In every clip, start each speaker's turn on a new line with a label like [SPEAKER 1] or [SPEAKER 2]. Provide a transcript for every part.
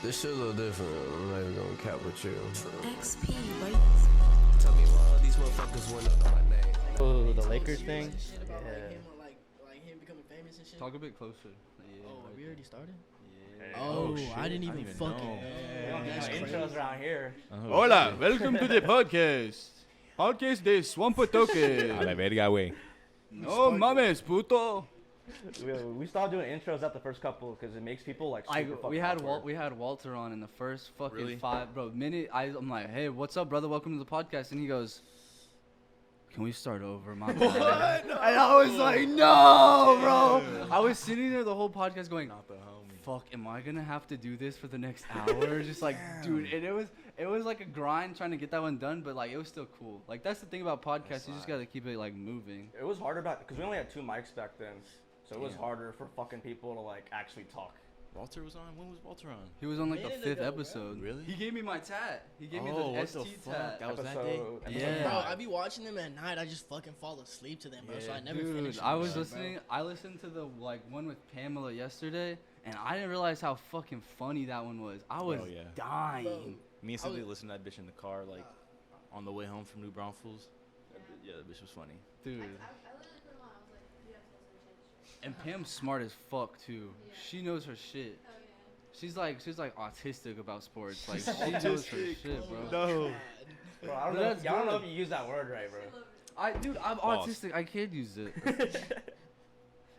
[SPEAKER 1] This shit a little different. I'm not even gonna cap with you.
[SPEAKER 2] XP, right?
[SPEAKER 1] Tell me why these motherfuckers went under my name.
[SPEAKER 3] Oh, the Lakers thing?
[SPEAKER 4] Shit about
[SPEAKER 3] Yeah.
[SPEAKER 4] like him becoming famous and shit.
[SPEAKER 5] Talk a bit closer. Yeah,
[SPEAKER 4] Oh, we already started?
[SPEAKER 5] Yeah.
[SPEAKER 4] Oh,
[SPEAKER 3] shit.
[SPEAKER 4] I didn't
[SPEAKER 3] I
[SPEAKER 4] even
[SPEAKER 3] didn't even
[SPEAKER 4] fucking
[SPEAKER 3] know.
[SPEAKER 4] know.
[SPEAKER 3] We don't
[SPEAKER 4] That's
[SPEAKER 3] get no
[SPEAKER 4] crazy.
[SPEAKER 3] intros around here.
[SPEAKER 5] Hola, welcome to the podcast. Podcast de Swampo
[SPEAKER 6] A
[SPEAKER 5] Toque.
[SPEAKER 6] la verga, güey.
[SPEAKER 5] No mames, puto.
[SPEAKER 3] We stopped doing intros at the first couple because it makes people like super fucking
[SPEAKER 5] We had
[SPEAKER 3] awkward.
[SPEAKER 5] we had Walter on in the first fucking
[SPEAKER 6] Really?
[SPEAKER 5] minute. I'm like, hey, what's up, brother? Welcome to the podcast. And he goes, can we start over, my bad? And I was like, no, bro. I was sitting there the whole podcast going, fuck, am I gonna have to do this for the next hour? Just like, dude, and it was like a grind trying to get that one done, but like it was still cool. Like that's the thing about podcasts, you just gotta keep it like moving.
[SPEAKER 3] It was harder back because we only had 2 mics back then, so it was harder for fucking people to like actually talk.
[SPEAKER 6] Walter was on? When was Walter on?
[SPEAKER 5] He was on like the
[SPEAKER 4] Minute
[SPEAKER 5] 5th
[SPEAKER 4] ago, bro.
[SPEAKER 5] episode.
[SPEAKER 6] Really?
[SPEAKER 5] He gave me my tat. He gave me
[SPEAKER 6] Oh,
[SPEAKER 5] the
[SPEAKER 6] what
[SPEAKER 5] ST
[SPEAKER 6] the fuck?
[SPEAKER 5] tat.
[SPEAKER 6] That was that day?
[SPEAKER 5] Yeah.
[SPEAKER 4] Bro, I be watching them at night. I just fucking fall asleep to them, bro. So I never
[SPEAKER 5] Dude,
[SPEAKER 4] finish.
[SPEAKER 5] I
[SPEAKER 4] them,
[SPEAKER 5] was
[SPEAKER 4] bro.
[SPEAKER 5] listening. I listened to the like one with Pamela yesterday, and I didn't realize how fucking funny that one was. I was
[SPEAKER 6] yeah.
[SPEAKER 5] dying.
[SPEAKER 4] Bro.
[SPEAKER 6] Me and
[SPEAKER 4] I
[SPEAKER 6] Cynthia
[SPEAKER 4] was-
[SPEAKER 6] listened to that bitch in the car, like, on the way home from New Braunfels. Yeah, that bitch was funny.
[SPEAKER 5] Dude.
[SPEAKER 7] I literally put him on. I was like, you have to
[SPEAKER 5] And Pam's smart as fuck too. She knows her shit.
[SPEAKER 7] Oh, yeah.
[SPEAKER 5] She's like autistic about sports. Like she knows her shit, bro.
[SPEAKER 6] No.
[SPEAKER 3] Bro, I don't know.
[SPEAKER 5] That's
[SPEAKER 3] I don't know
[SPEAKER 5] good.
[SPEAKER 3] if you use that word right, bro.
[SPEAKER 5] I'm
[SPEAKER 6] Boss.
[SPEAKER 5] autistic. I can't use it.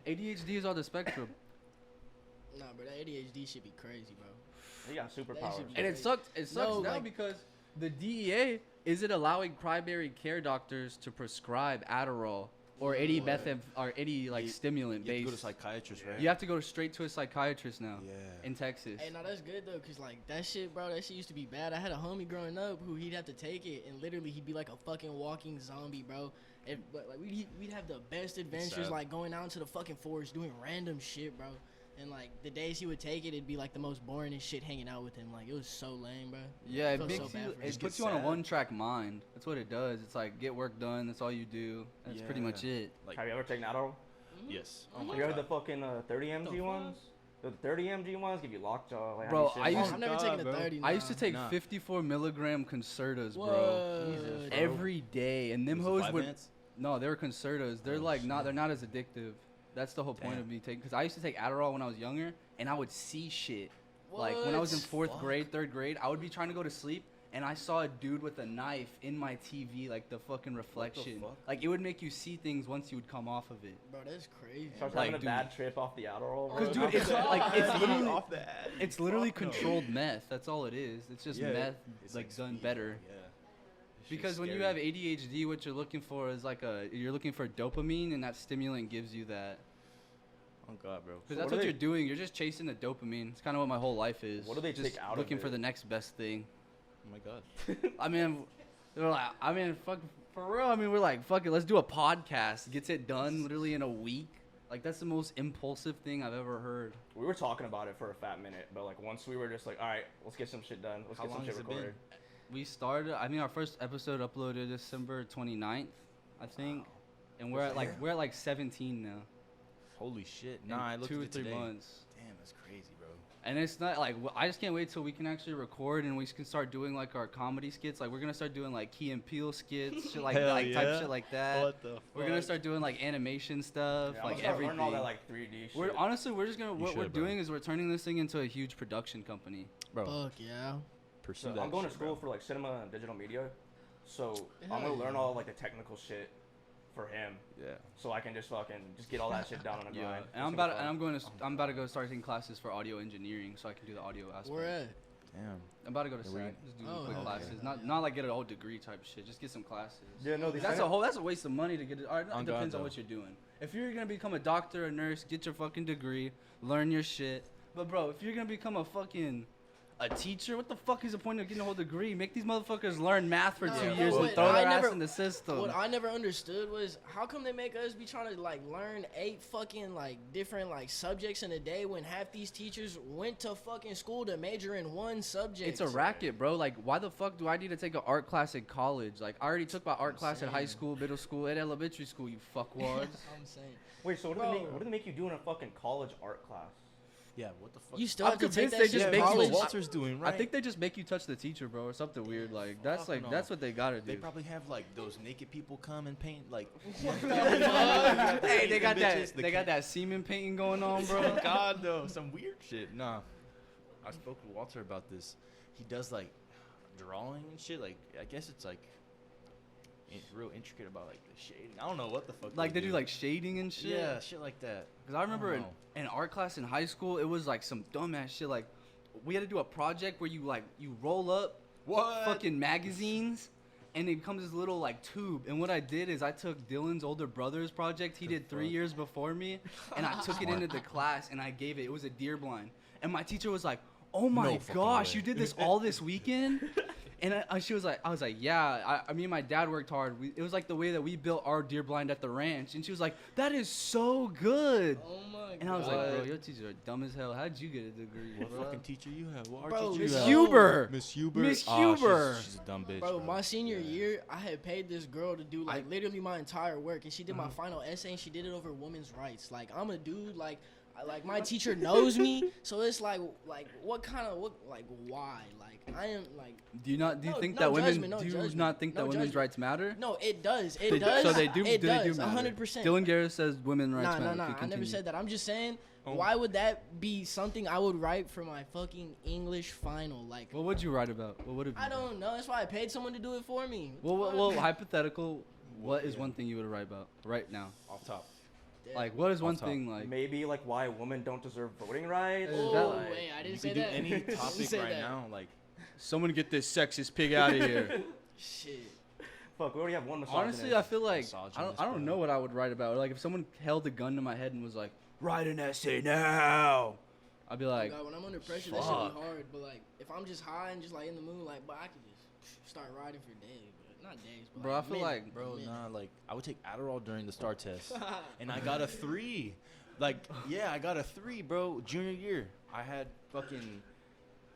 [SPEAKER 5] ADHD is on the spectrum.
[SPEAKER 4] Nah, bro, that ADHD should be crazy, bro.
[SPEAKER 3] You got
[SPEAKER 4] That
[SPEAKER 3] superpowers.
[SPEAKER 4] should be-
[SPEAKER 5] And it sucks. It sucks
[SPEAKER 4] No,
[SPEAKER 5] now
[SPEAKER 4] like-
[SPEAKER 5] because the DEA isn't allowing primary care doctors to prescribe Adderall or any or any like stimulant
[SPEAKER 6] You have to go to
[SPEAKER 5] based.
[SPEAKER 6] psychiatrist, right?
[SPEAKER 5] You have to go straight to a psychiatrist now
[SPEAKER 6] Yeah.
[SPEAKER 5] in Texas.
[SPEAKER 4] Hey, no, that's good though, cause like that shit, bro. That shit used to be bad. I had a homie growing up who he'd have to take it, and literally he'd be like a fucking walking zombie, bro. And but like we'd have the best adventures,
[SPEAKER 6] sad.
[SPEAKER 4] like going out into the fucking forest doing random shit, bro. And like the days he would take it, it'd be like the most boring and shit hanging out with him. Like it was so lame, bro.
[SPEAKER 5] Yeah,
[SPEAKER 4] I
[SPEAKER 5] it
[SPEAKER 4] felt
[SPEAKER 5] makes
[SPEAKER 4] so bad
[SPEAKER 5] you.
[SPEAKER 4] for him.
[SPEAKER 5] It
[SPEAKER 6] Just
[SPEAKER 5] puts
[SPEAKER 6] get
[SPEAKER 5] you on a
[SPEAKER 6] sad.
[SPEAKER 5] one-track mind. That's what it does. It's like get work done. That's all you do. That's pretty much
[SPEAKER 6] Yeah.
[SPEAKER 5] it.
[SPEAKER 6] Like,
[SPEAKER 3] Have you ever taken Adderall?
[SPEAKER 6] yes.
[SPEAKER 4] Oh
[SPEAKER 3] Have
[SPEAKER 4] my
[SPEAKER 3] you heard
[SPEAKER 4] God.
[SPEAKER 3] the fucking 30 mg ones? The 30 mg ones give you lockjaw. Like,
[SPEAKER 5] Bro,
[SPEAKER 3] how you
[SPEAKER 5] I
[SPEAKER 3] sit
[SPEAKER 5] used-
[SPEAKER 4] I've never
[SPEAKER 6] God,
[SPEAKER 4] taken a
[SPEAKER 6] bro.
[SPEAKER 4] 30.
[SPEAKER 5] I used to
[SPEAKER 4] nah.
[SPEAKER 5] take
[SPEAKER 6] Nah.
[SPEAKER 5] 54 milligram Concertas, bro.
[SPEAKER 4] What?
[SPEAKER 5] Every day, and them
[SPEAKER 6] Was it
[SPEAKER 5] hoes
[SPEAKER 6] 5
[SPEAKER 5] would.
[SPEAKER 6] minutes?
[SPEAKER 5] No, they were Concertas. They're
[SPEAKER 6] Oh,
[SPEAKER 5] like not.
[SPEAKER 6] shit.
[SPEAKER 5] They're not as addictive. That's the whole point
[SPEAKER 6] Damn.
[SPEAKER 5] of me taking. Because I used to take Adderall when I was younger, and I would see shit. Like when I was in
[SPEAKER 4] What?
[SPEAKER 5] 4th grade, 3rd grade, I would be trying to go to sleep, and I saw a dude with a knife in my TV, like the fucking reflection.
[SPEAKER 6] fuck?
[SPEAKER 5] Like it would make you see things once you would come off of it.
[SPEAKER 4] Bro, that's crazy.
[SPEAKER 3] Starts
[SPEAKER 5] Like,
[SPEAKER 3] having a
[SPEAKER 5] dude.
[SPEAKER 3] bad trip off the Adderall. bro.
[SPEAKER 5] Cause dude, it's like it's literally
[SPEAKER 6] Off the ad.
[SPEAKER 5] it's literally
[SPEAKER 6] Fuck no.
[SPEAKER 5] controlled meth. That's all it is. It's just
[SPEAKER 6] Yeah,
[SPEAKER 5] meth,
[SPEAKER 6] it's
[SPEAKER 5] like done
[SPEAKER 6] speed,
[SPEAKER 5] better.
[SPEAKER 6] Yeah. This
[SPEAKER 5] Because
[SPEAKER 6] shit's
[SPEAKER 5] when you
[SPEAKER 6] scary.
[SPEAKER 5] have ADHD, what you're looking for is like you're looking for dopamine, and that stimulant gives you that.
[SPEAKER 6] Oh God, bro.
[SPEAKER 5] Because
[SPEAKER 3] So
[SPEAKER 5] that's
[SPEAKER 3] what do
[SPEAKER 5] what
[SPEAKER 3] they-
[SPEAKER 5] you're doing. You're just chasing the dopamine. It's kind of what my whole life is.
[SPEAKER 3] What do they
[SPEAKER 5] just
[SPEAKER 3] take out of
[SPEAKER 5] looking for
[SPEAKER 3] it?
[SPEAKER 5] the next best thing.
[SPEAKER 6] Oh my God.
[SPEAKER 5] I mean, they're like, fuck, for real. I mean, we're like, fuck it, let's do a podcast. Gets it done literally in a week. Like that's the most impulsive thing I've ever heard.
[SPEAKER 3] We were talking about it for a fat minute, but like once we were just like, all right, let's get some shit done. Let's
[SPEAKER 6] How
[SPEAKER 3] get some
[SPEAKER 6] long
[SPEAKER 3] shit
[SPEAKER 6] has it been?
[SPEAKER 3] recorded.
[SPEAKER 5] We started. I mean, our first episode uploaded December 29th, I think, and we're at like 17 now.
[SPEAKER 6] Holy shit.
[SPEAKER 5] in
[SPEAKER 6] Nah, I looked
[SPEAKER 5] 2 or
[SPEAKER 6] at it
[SPEAKER 5] 3
[SPEAKER 6] today.
[SPEAKER 5] months.
[SPEAKER 6] Damn, that's crazy, bro.
[SPEAKER 5] And it's not like I just can't wait till we can actually record and we can start doing like our comedy skits. Like we're gonna start doing like Key and Peele skits, shit like
[SPEAKER 6] Hell
[SPEAKER 5] type
[SPEAKER 6] yeah.
[SPEAKER 5] shit like that.
[SPEAKER 6] the
[SPEAKER 5] We're gonna start doing like animation stuff,
[SPEAKER 3] Yeah, I'm
[SPEAKER 5] like
[SPEAKER 3] gonna start
[SPEAKER 5] everything.
[SPEAKER 3] learning all that like 3D shit.
[SPEAKER 5] We're just gonna what we're
[SPEAKER 6] should, bro.
[SPEAKER 5] doing is we're turning this thing into a huge production company.
[SPEAKER 6] Bro,
[SPEAKER 4] Fuck yeah.
[SPEAKER 6] pursue
[SPEAKER 3] So
[SPEAKER 6] that
[SPEAKER 3] I'm going to
[SPEAKER 6] shit,
[SPEAKER 3] school
[SPEAKER 6] bro.
[SPEAKER 3] for like cinema and digital media, so I'm
[SPEAKER 4] Hell
[SPEAKER 3] gonna learn
[SPEAKER 4] yeah.
[SPEAKER 3] all like the technical shit for him,
[SPEAKER 6] Yeah.
[SPEAKER 3] so I can just get all that shit down on a grind.
[SPEAKER 5] And I'm about to go start taking classes for audio engineering so I can do the audio aspect.
[SPEAKER 4] Where at?
[SPEAKER 6] Damn.
[SPEAKER 5] I'm about to go to
[SPEAKER 6] Yeah, we-
[SPEAKER 5] SAC, just do
[SPEAKER 4] Oh,
[SPEAKER 5] quick
[SPEAKER 4] hell
[SPEAKER 5] classes,
[SPEAKER 4] yeah.
[SPEAKER 5] not like get a whole degree type shit. Just get some classes.
[SPEAKER 3] Yeah, no, these
[SPEAKER 5] That's a waste of money to get it. It
[SPEAKER 6] On
[SPEAKER 5] depends
[SPEAKER 6] God,
[SPEAKER 5] on
[SPEAKER 6] though.
[SPEAKER 5] what you're doing. If you're gonna become a doctor, a nurse, get your fucking degree, learn your shit. But bro, if you're gonna become a teacher, what the fuck is the point of getting a whole degree? Make these motherfuckers learn math for
[SPEAKER 4] No,
[SPEAKER 5] 2
[SPEAKER 4] no,
[SPEAKER 5] years and
[SPEAKER 4] but
[SPEAKER 5] throw
[SPEAKER 4] I
[SPEAKER 5] their ass
[SPEAKER 4] never-
[SPEAKER 5] in the system.
[SPEAKER 4] What I never understood was how come they make us be trying to like learn 8 fucking like different like subjects in a day when half these teachers went to fucking school to major in one subject.
[SPEAKER 5] It's a racket, bro. Like, why the fuck do I need to take an art class in college? Like, I already took my art class at high
[SPEAKER 4] saying.
[SPEAKER 5] school, middle school, and elementary school, you fuckwads.
[SPEAKER 4] I'm saying.
[SPEAKER 3] Wait, so
[SPEAKER 4] Bro.
[SPEAKER 3] what do they make you do in a fucking college art class?
[SPEAKER 6] Yeah, what the fuck?
[SPEAKER 4] You still
[SPEAKER 5] I'm
[SPEAKER 4] have to take
[SPEAKER 5] convinced
[SPEAKER 4] that
[SPEAKER 5] they
[SPEAKER 4] shit
[SPEAKER 5] just
[SPEAKER 4] in
[SPEAKER 5] make you
[SPEAKER 4] college.
[SPEAKER 5] walk-
[SPEAKER 6] Walter's doing right.
[SPEAKER 5] I think they just make you touch the teacher, bro, or something weird. Like that's
[SPEAKER 6] Fuck
[SPEAKER 5] like
[SPEAKER 6] no.
[SPEAKER 5] that's what they gotta do.
[SPEAKER 6] They probably have like those naked people come and paint like.
[SPEAKER 5] Hey, they got
[SPEAKER 6] bitches,
[SPEAKER 5] that. They got that semen painting going on, bro.
[SPEAKER 6] Oh God, no, some weird shit. Nah, I spoke with Walter about this. He does like drawing and shit. Like I guess it's like real intricate about like the shading. I don't know what the fuck.
[SPEAKER 5] Like they do like shading and shit.
[SPEAKER 6] yeah, shit like that.
[SPEAKER 5] Cause I remember
[SPEAKER 6] don't
[SPEAKER 5] in art class in high school, it was like some dumbass shit. Like we had to do a project where you roll up
[SPEAKER 6] What?
[SPEAKER 5] fucking magazines, and it comes this little like tube. And what I did is I took Dillon's older brother's project. He did 3 years before me, and I took it into the class and I gave it. It was a deer blind, and my teacher was like, "Oh my
[SPEAKER 6] fucking
[SPEAKER 5] gosh,
[SPEAKER 6] way.
[SPEAKER 5] you did this all this weekend?" And she was like, I was like, yeah. I mean, my dad worked hard. It was like the way that we built our deer blind at the ranch. And she was like, that is so good.
[SPEAKER 4] Oh my god.
[SPEAKER 5] And I was like, bro, your teachers are dumb as hell. How'd you get a degree?
[SPEAKER 6] What
[SPEAKER 5] bro?
[SPEAKER 6] fucking teacher you have? What art
[SPEAKER 4] Bro,
[SPEAKER 6] teacher
[SPEAKER 5] Miss
[SPEAKER 6] you have?
[SPEAKER 5] Huber.
[SPEAKER 6] Miss Huber.
[SPEAKER 5] Miss
[SPEAKER 6] Oh,
[SPEAKER 5] Huber.
[SPEAKER 6] she's a dumb bitch.
[SPEAKER 4] Bro, my senior year, I had paid this girl to do like literally my entire work, and she did my final essay, and she did it over women's rights. Like I'm a dude, like my teacher knows me, so it's like what kind of why? Like I am like.
[SPEAKER 5] Do you not? Do you
[SPEAKER 4] No-
[SPEAKER 5] think
[SPEAKER 4] no
[SPEAKER 5] that women?
[SPEAKER 4] judgment, no
[SPEAKER 5] do you
[SPEAKER 4] judgment,
[SPEAKER 5] not think
[SPEAKER 4] no
[SPEAKER 5] that women's
[SPEAKER 4] judgment.
[SPEAKER 5] rights matter?
[SPEAKER 4] No, it does. It
[SPEAKER 5] They-
[SPEAKER 4] does.
[SPEAKER 5] So they do.
[SPEAKER 4] It
[SPEAKER 5] do they do
[SPEAKER 4] does.
[SPEAKER 5] matter?
[SPEAKER 4] 100%.
[SPEAKER 5] Dillon Guerra says women rights
[SPEAKER 4] Nah,
[SPEAKER 5] matter.
[SPEAKER 4] nah.
[SPEAKER 5] Okay,
[SPEAKER 4] I never
[SPEAKER 5] continue.
[SPEAKER 4] said that. I'm just saying,
[SPEAKER 6] Oh.
[SPEAKER 4] why would that be something I would write for my fucking English final? Like,
[SPEAKER 5] What would you write about? What would it be?
[SPEAKER 4] I don't know. That's why I paid someone to do it for me.
[SPEAKER 5] Well, hypothetical. What is
[SPEAKER 6] Yeah.
[SPEAKER 5] one thing you would write about right now?
[SPEAKER 6] Off top.
[SPEAKER 4] Damn.
[SPEAKER 5] Like, what is one
[SPEAKER 6] Off top.
[SPEAKER 5] thing like?
[SPEAKER 3] Maybe like why women don't deserve voting rights.
[SPEAKER 5] Is
[SPEAKER 4] Oh,
[SPEAKER 5] that
[SPEAKER 3] like-
[SPEAKER 4] wait, I didn't
[SPEAKER 6] You
[SPEAKER 4] say
[SPEAKER 6] could do
[SPEAKER 4] that.
[SPEAKER 6] any
[SPEAKER 4] I didn't
[SPEAKER 6] topic
[SPEAKER 4] say
[SPEAKER 6] right
[SPEAKER 4] that.
[SPEAKER 6] now. Like,
[SPEAKER 5] Someone get this sexist pig out of here.
[SPEAKER 4] Shit.
[SPEAKER 3] Fuck, we already have one misogynist.
[SPEAKER 5] Honestly, I feel like
[SPEAKER 6] Misogynist,
[SPEAKER 5] I don't know
[SPEAKER 6] bro.
[SPEAKER 5] what I would write about. Like if someone held a gun to my head and was like, "Write an essay now," I'd be like,
[SPEAKER 4] God, when I'm under pressure, that
[SPEAKER 5] fuck.
[SPEAKER 4] shit be hard. But like, if I'm just high and just like in the mood, like, but I could just start writing for days, but not days. But
[SPEAKER 5] Bro, I feel
[SPEAKER 4] minutes,
[SPEAKER 5] like-
[SPEAKER 6] bro,
[SPEAKER 4] minutes.
[SPEAKER 6] nah. Like, I would take Adderall during the STAR test, and I got a 3. Like, yeah, I got a 3, bro. Junior year, I had fucking.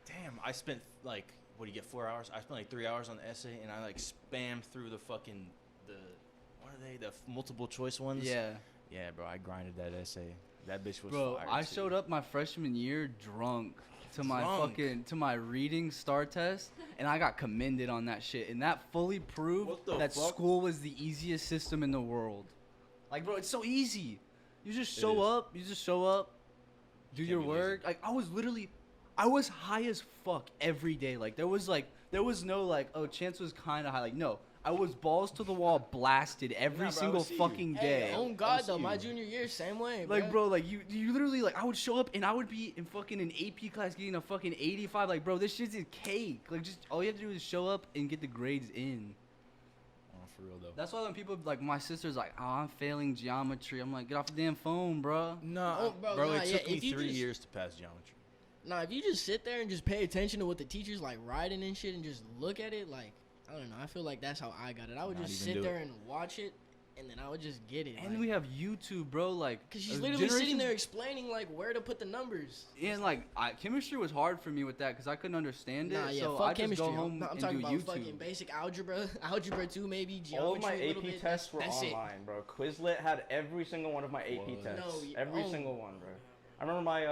[SPEAKER 6] Damn, I spent like, what do you get? 4 hours. I spent like 3 hours on the essay, and I like spammed through the fucking what are they? The multiple choice ones.
[SPEAKER 5] "Yeah,
[SPEAKER 6] Yeah, bro. I grinded that essay. That bitch was.
[SPEAKER 5] bro."
[SPEAKER 6] fire,
[SPEAKER 5] I
[SPEAKER 6] too.
[SPEAKER 5] showed up my freshman year drunk to my
[SPEAKER 6] Drunk?
[SPEAKER 5] to my reading STAR test, and I got commended on that shit, and that fully proved
[SPEAKER 6] What the
[SPEAKER 5] that
[SPEAKER 6] fuck?
[SPEAKER 5] school was the easiest system in the world. Like, bro, it's so easy. You just
[SPEAKER 6] It
[SPEAKER 5] show
[SPEAKER 6] is.
[SPEAKER 5] up. You just show up. Do
[SPEAKER 6] Can't
[SPEAKER 5] your
[SPEAKER 6] be lazy.
[SPEAKER 5] work. Like I was high as fuck every day. Like there was no like, oh, chance was kind of high. Like no, I was balls to the wall, blasted every
[SPEAKER 6] Nah, bro, I
[SPEAKER 5] single
[SPEAKER 6] would see you.
[SPEAKER 5] fucking day.
[SPEAKER 4] Hey, on God
[SPEAKER 6] see
[SPEAKER 4] though, my
[SPEAKER 6] you.
[SPEAKER 4] junior year, same way.
[SPEAKER 5] Like, bro, like you literally like I would show up and I would be in fucking an AP class getting a fucking 85. Like, bro, this shit's a cake. Like, just all you have to do is show up and get the grades in.
[SPEAKER 6] Oh, for real though.
[SPEAKER 5] That's why when people like my sister's like, oh, I'm failing geometry. I'm like, get off the damn phone, bro.
[SPEAKER 6] No,
[SPEAKER 4] Oh, bro, nah,
[SPEAKER 6] it
[SPEAKER 4] yeah,
[SPEAKER 6] took me
[SPEAKER 4] if you
[SPEAKER 6] 3
[SPEAKER 4] just-
[SPEAKER 6] years to pass geometry.
[SPEAKER 4] Nah, if you just sit there and just pay attention to what the teacher's like writing and shit and just look at it, like, I don't know. I feel like that's how I got it. I would
[SPEAKER 6] Not
[SPEAKER 4] just
[SPEAKER 6] even
[SPEAKER 4] sit
[SPEAKER 6] do
[SPEAKER 4] there
[SPEAKER 6] it.
[SPEAKER 4] and watch it, and then I would just get it.
[SPEAKER 5] And we have YouTube, bro. Like,
[SPEAKER 4] Cause she's literally sitting
[SPEAKER 5] generations-
[SPEAKER 4] there explaining like where to put the numbers.
[SPEAKER 5] And like chemistry was hard for me with that because I couldn't understand it.
[SPEAKER 4] Nah, yeah,
[SPEAKER 5] so
[SPEAKER 4] fuck
[SPEAKER 5] I just
[SPEAKER 4] chemistry.
[SPEAKER 5] go home
[SPEAKER 4] I'm
[SPEAKER 5] and
[SPEAKER 4] talking
[SPEAKER 5] do
[SPEAKER 4] about
[SPEAKER 5] YouTube.
[SPEAKER 4] fucking basic algebra, algebra 2 maybe, geometry
[SPEAKER 3] All of my
[SPEAKER 4] a little
[SPEAKER 3] AP
[SPEAKER 4] bit.
[SPEAKER 3] tests were
[SPEAKER 4] That's it.
[SPEAKER 3] online, bro. Quizlet had every single one of my AP
[SPEAKER 6] What?
[SPEAKER 3] tests.
[SPEAKER 4] No,
[SPEAKER 3] every
[SPEAKER 4] oh.
[SPEAKER 3] single one, bro. I remember my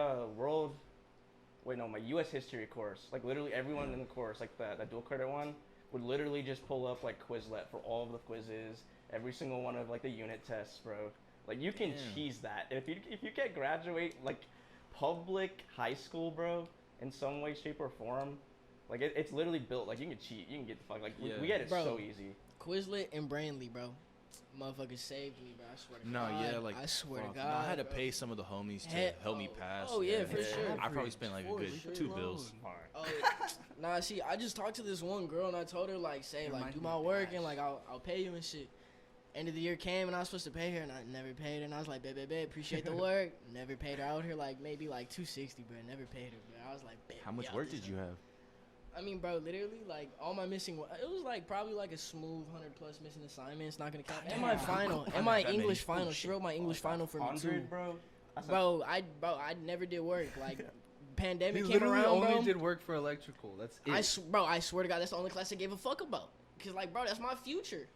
[SPEAKER 3] my U.S. history course. Like literally everyone in the course, like that dual credit one, would literally just pull up like Quizlet for all of the quizzes, every single one of like the unit tests, bro. Like you can
[SPEAKER 6] Damn.
[SPEAKER 3] cheese that. If you can't graduate like public high school, bro, in some way, shape, or form, like it's literally built. Like you can cheat, you can get the fuck. Like
[SPEAKER 6] Yeah.
[SPEAKER 3] we get it
[SPEAKER 4] Bro.
[SPEAKER 3] so easy.
[SPEAKER 4] Quizlet and Brainly, bro. Motherfuckers saved me, bro. I swear to
[SPEAKER 6] No,
[SPEAKER 4] God.
[SPEAKER 6] yeah, like
[SPEAKER 4] I swear
[SPEAKER 6] fuck.
[SPEAKER 4] to
[SPEAKER 6] No,
[SPEAKER 4] God.
[SPEAKER 6] I had to
[SPEAKER 4] bro.
[SPEAKER 6] pay some of the homies to
[SPEAKER 4] Heck,
[SPEAKER 6] help me pass.
[SPEAKER 4] oh, yeah, for sure.
[SPEAKER 6] I probably spent like a good
[SPEAKER 5] For
[SPEAKER 6] 2
[SPEAKER 5] sure.
[SPEAKER 6] bills.
[SPEAKER 4] Oh, nah, see, I just talked to this one girl and I told her like, say like,
[SPEAKER 5] Reminds
[SPEAKER 4] do
[SPEAKER 5] me
[SPEAKER 4] my
[SPEAKER 5] of
[SPEAKER 4] work
[SPEAKER 5] Dash.
[SPEAKER 4] and like I'll pay you and shit. End of the year came and I was supposed to pay her and I never paid her and I was like, babe, appreciate the work. Never paid her. I owed her like maybe like $260, bro. Never paid her, bro. I was like, babe.
[SPEAKER 6] How much
[SPEAKER 4] y'all
[SPEAKER 6] work
[SPEAKER 4] just-
[SPEAKER 6] did you have?
[SPEAKER 4] I mean, bro, literally, like, all my missing, it was, like, probably, like, a smooth 100-plus missing assignments, not gonna count. And my final, and my
[SPEAKER 6] That
[SPEAKER 4] English
[SPEAKER 6] many?
[SPEAKER 4] final. She wrote my English final for me, too.
[SPEAKER 3] 100, bro. That's
[SPEAKER 4] Bro, I never did work. Like,
[SPEAKER 5] He
[SPEAKER 4] pandemic came
[SPEAKER 5] literally
[SPEAKER 4] around,
[SPEAKER 5] only
[SPEAKER 4] bro.
[SPEAKER 5] did work for electrical. That's it.
[SPEAKER 4] Bro, I swear to God, that's the only class I gave a fuck about. Cause, like, bro, that's my future.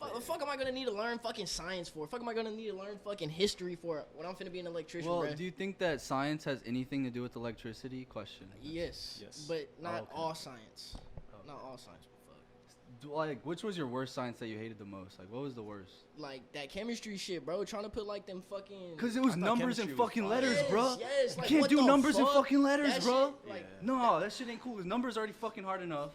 [SPEAKER 4] Fuck am I gonna need to learn fucking science for? Fuck am I gonna need to learn fucking history for when I'm finna be an electrician,
[SPEAKER 5] Well,
[SPEAKER 4] bruh?
[SPEAKER 5] do you think that science has anything to do with electricity? Question.
[SPEAKER 4] Yes.
[SPEAKER 6] Yes.
[SPEAKER 4] But not
[SPEAKER 5] okay.
[SPEAKER 4] all science. Not all science. Fuck.
[SPEAKER 5] Like, which was your worst science that you hated the most? Like, what was the worst?
[SPEAKER 4] Like that chemistry shit, bro. Trying to put like them fucking.
[SPEAKER 5] Cause it was
[SPEAKER 6] I thought
[SPEAKER 5] numbers and
[SPEAKER 6] chemistry was
[SPEAKER 5] fucking
[SPEAKER 6] fire.
[SPEAKER 5] letters,
[SPEAKER 4] Yes,
[SPEAKER 5] bro.
[SPEAKER 4] yes,
[SPEAKER 5] You
[SPEAKER 4] like,
[SPEAKER 5] can't
[SPEAKER 4] what
[SPEAKER 5] do
[SPEAKER 4] the
[SPEAKER 5] numbers and
[SPEAKER 4] fuck?
[SPEAKER 5] fucking letters,
[SPEAKER 4] That
[SPEAKER 5] bro.
[SPEAKER 4] shit, like,
[SPEAKER 5] No, that shit ain't cool. 'Cause numbers already fucking hard enough.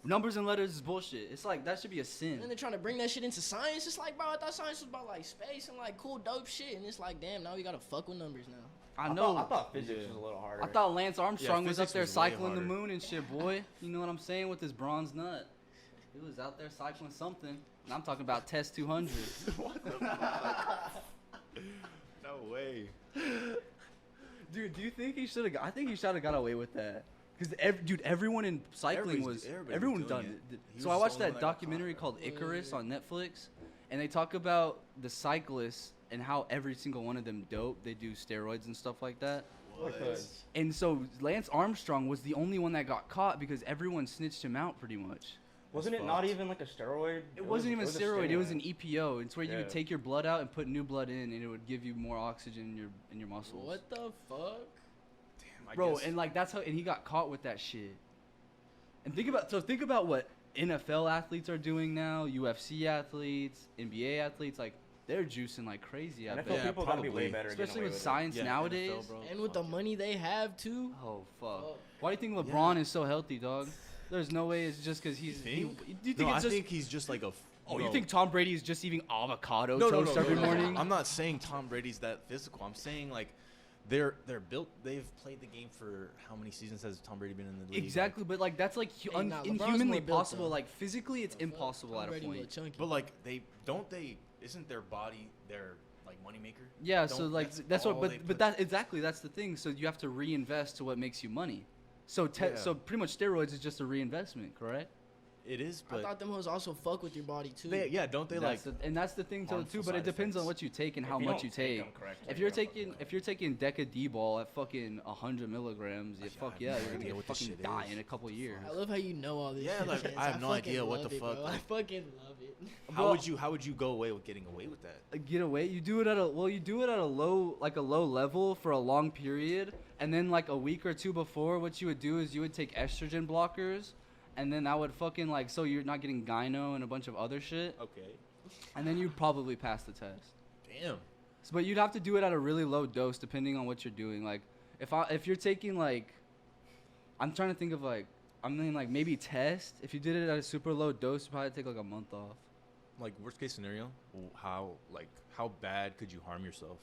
[SPEAKER 5] Numbers and letters is bullshit. It's like that should be a sin.
[SPEAKER 4] And they're trying to bring that shit into science. It's like, bro, I thought science was about like space and like cool dope shit. And it's like, damn, now we gotta fuck with numbers now.
[SPEAKER 5] I know.
[SPEAKER 3] I thought physics was a little harder.
[SPEAKER 5] I thought Lance Armstrong was up
[SPEAKER 6] physics
[SPEAKER 5] there
[SPEAKER 6] was way
[SPEAKER 5] cycling the
[SPEAKER 6] harder.
[SPEAKER 5] moon and shit, boy. You know what I'm saying with his bronze nut. He was out there cycling something. And I'm talking about Test 200.
[SPEAKER 6] No way.
[SPEAKER 5] Dude, do you think he should have? I think he should have got away with that. Cause dude, everyone in cycling
[SPEAKER 6] Everybody
[SPEAKER 5] everyone
[SPEAKER 6] was
[SPEAKER 5] done
[SPEAKER 6] doing
[SPEAKER 5] it.
[SPEAKER 6] it. He
[SPEAKER 5] So
[SPEAKER 6] was
[SPEAKER 5] I
[SPEAKER 6] the
[SPEAKER 5] watched
[SPEAKER 6] only
[SPEAKER 5] that
[SPEAKER 6] one that got
[SPEAKER 5] documentary
[SPEAKER 6] caught.
[SPEAKER 5] called Icarus on Netflix, and they talk about the cyclists and how every single one of them dope. They do steroids and stuff like that.
[SPEAKER 3] Like the-
[SPEAKER 5] And so Lance Armstrong was the only one that got caught because everyone snitched him out pretty much.
[SPEAKER 3] wasn't it not even like a steroid?
[SPEAKER 5] It wasn't even a steroid. It was an EPO. It's where you
[SPEAKER 3] Yeah.
[SPEAKER 5] would take your blood out and put new blood in, and it would give you more oxygen in your muscles.
[SPEAKER 4] What the fuck?
[SPEAKER 6] Damn, I
[SPEAKER 5] Bro,
[SPEAKER 6] guess-
[SPEAKER 5] and like that's how, and he got caught with that shit. And think about what NFL athletes are doing now, UFC athletes, NBA athletes, like they're juicing like crazy. I
[SPEAKER 3] NFL
[SPEAKER 5] bet.
[SPEAKER 6] Yeah,
[SPEAKER 3] people gotta be way
[SPEAKER 6] probably.
[SPEAKER 3] better. getting
[SPEAKER 5] Especially
[SPEAKER 3] away
[SPEAKER 5] with
[SPEAKER 3] it.
[SPEAKER 5] science
[SPEAKER 6] Yeah,
[SPEAKER 5] nowadays.
[SPEAKER 6] NFL, bro.
[SPEAKER 4] And with the money they have too.
[SPEAKER 5] Oh fuck!
[SPEAKER 4] Fuck.
[SPEAKER 5] Why do you think LeBron is so healthy, dog? There's no way it's just because he's.
[SPEAKER 6] You think?
[SPEAKER 5] Do you think
[SPEAKER 6] No,
[SPEAKER 5] it's
[SPEAKER 6] I
[SPEAKER 5] just?
[SPEAKER 6] think he's just like a.
[SPEAKER 5] Oh, you think Tom Brady is just eating avocado
[SPEAKER 6] no,
[SPEAKER 5] toast every morning?
[SPEAKER 6] I'm not saying Tom Brady's that physical. I'm saying like they're built. They've played the game for how many seasons has Tom Brady been in the league?
[SPEAKER 5] Exactly, but like that's like
[SPEAKER 4] Hey, nah, LeBron's
[SPEAKER 5] inhumanly
[SPEAKER 4] more built,
[SPEAKER 5] possible.
[SPEAKER 4] though.
[SPEAKER 5] Like physically, it's impossible
[SPEAKER 4] Tom
[SPEAKER 5] at a
[SPEAKER 4] Brady
[SPEAKER 5] point.
[SPEAKER 4] look chunky.
[SPEAKER 6] But like they isn't their body their like moneymaker?
[SPEAKER 5] Yeah, so
[SPEAKER 6] Don't-
[SPEAKER 5] like that's what,
[SPEAKER 6] all they
[SPEAKER 5] but
[SPEAKER 6] put-
[SPEAKER 5] that exactly that's the thing. So you have to reinvest to what makes you money. So
[SPEAKER 6] Yeah.
[SPEAKER 5] so pretty much steroids is just a reinvestment, correct?
[SPEAKER 6] It is,
[SPEAKER 4] I
[SPEAKER 6] but
[SPEAKER 4] thought them hoes also fuck with your body too.
[SPEAKER 6] don't they like?
[SPEAKER 5] And that's the thing too.
[SPEAKER 6] harmful
[SPEAKER 5] But it
[SPEAKER 6] side
[SPEAKER 5] depends on
[SPEAKER 6] effects.
[SPEAKER 5] what you take and
[SPEAKER 3] If
[SPEAKER 5] how
[SPEAKER 3] you
[SPEAKER 5] much
[SPEAKER 3] don't
[SPEAKER 5] you
[SPEAKER 3] take
[SPEAKER 5] take.
[SPEAKER 3] 'em correctly,
[SPEAKER 5] If
[SPEAKER 3] you're
[SPEAKER 5] you're
[SPEAKER 3] gonna
[SPEAKER 5] taking
[SPEAKER 3] fucking
[SPEAKER 5] if you're taking Deca D-ball at fucking 100 milligrams,
[SPEAKER 6] I
[SPEAKER 5] fuck
[SPEAKER 6] have
[SPEAKER 5] yeah,
[SPEAKER 6] no
[SPEAKER 5] you're gonna
[SPEAKER 6] idea
[SPEAKER 5] get
[SPEAKER 6] what this
[SPEAKER 5] fucking
[SPEAKER 6] shit
[SPEAKER 5] die
[SPEAKER 6] is.
[SPEAKER 5] in a couple years.
[SPEAKER 4] I love how you know all this.
[SPEAKER 6] Yeah,
[SPEAKER 4] shit,
[SPEAKER 6] like,
[SPEAKER 4] Chance.
[SPEAKER 6] I have no
[SPEAKER 4] fucking
[SPEAKER 6] idea what
[SPEAKER 4] love
[SPEAKER 6] the
[SPEAKER 4] it,
[SPEAKER 6] fuck,
[SPEAKER 4] bro.
[SPEAKER 6] like-
[SPEAKER 4] I fucking love it.
[SPEAKER 6] How would you go away with getting away with that?
[SPEAKER 5] Get away. You do it at a low level for a long period, and then like a week or two before, what you would do is you would take estrogen blockers, and then that would fucking like so you're not getting gyno and a bunch of other shit,
[SPEAKER 6] Okay.
[SPEAKER 5] and then you'd probably pass the test.
[SPEAKER 6] Damn.
[SPEAKER 5] So, but you'd have to do it at a really low dose depending on what you're doing. Like if you're taking like, I'm trying to think of like, I mean like maybe test. If you did it at a super low dose, you'd probably take like a month off.
[SPEAKER 6] Like worst case scenario, how bad could you harm yourself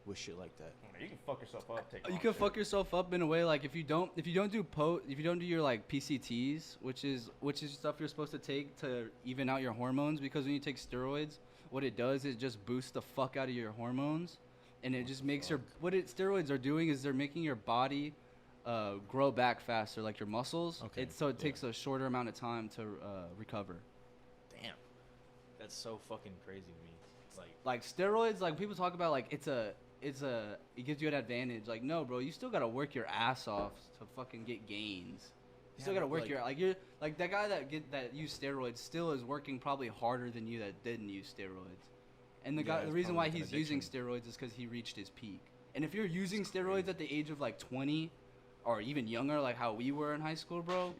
[SPEAKER 6] with shit like that?
[SPEAKER 3] You can fuck yourself up. Take
[SPEAKER 5] You
[SPEAKER 3] long
[SPEAKER 5] can
[SPEAKER 3] shit.
[SPEAKER 5] fuck yourself up in a way like if you don't do your like PCT'S, which is stuff you're supposed to take to even out your hormones, because when you take steroids, what it does is just boosts the fuck out of your hormones, and it just makes steroids are doing is they're making your body grow back faster, like your muscles.
[SPEAKER 6] Okay,
[SPEAKER 5] It takes a shorter amount of time to recover.
[SPEAKER 6] Damn. That's so fucking crazy to me. It's like
[SPEAKER 5] Like steroids, like people talk about like it gives you an advantage. Like no, bro, you still gotta work your ass off to fucking get gains. You still
[SPEAKER 6] Yeah,
[SPEAKER 5] gotta
[SPEAKER 6] but,
[SPEAKER 5] work you're like that guy that used steroids still is working probably harder than you that didn't use steroids. And the
[SPEAKER 6] Yeah,
[SPEAKER 5] the
[SPEAKER 6] it's
[SPEAKER 5] reason why
[SPEAKER 6] probably like
[SPEAKER 5] he's
[SPEAKER 6] an
[SPEAKER 5] using
[SPEAKER 6] addiction.
[SPEAKER 5] steroids is because he reached his peak. And if you're using steroids at the age of like 20 or even younger, like how we were in high school, bro,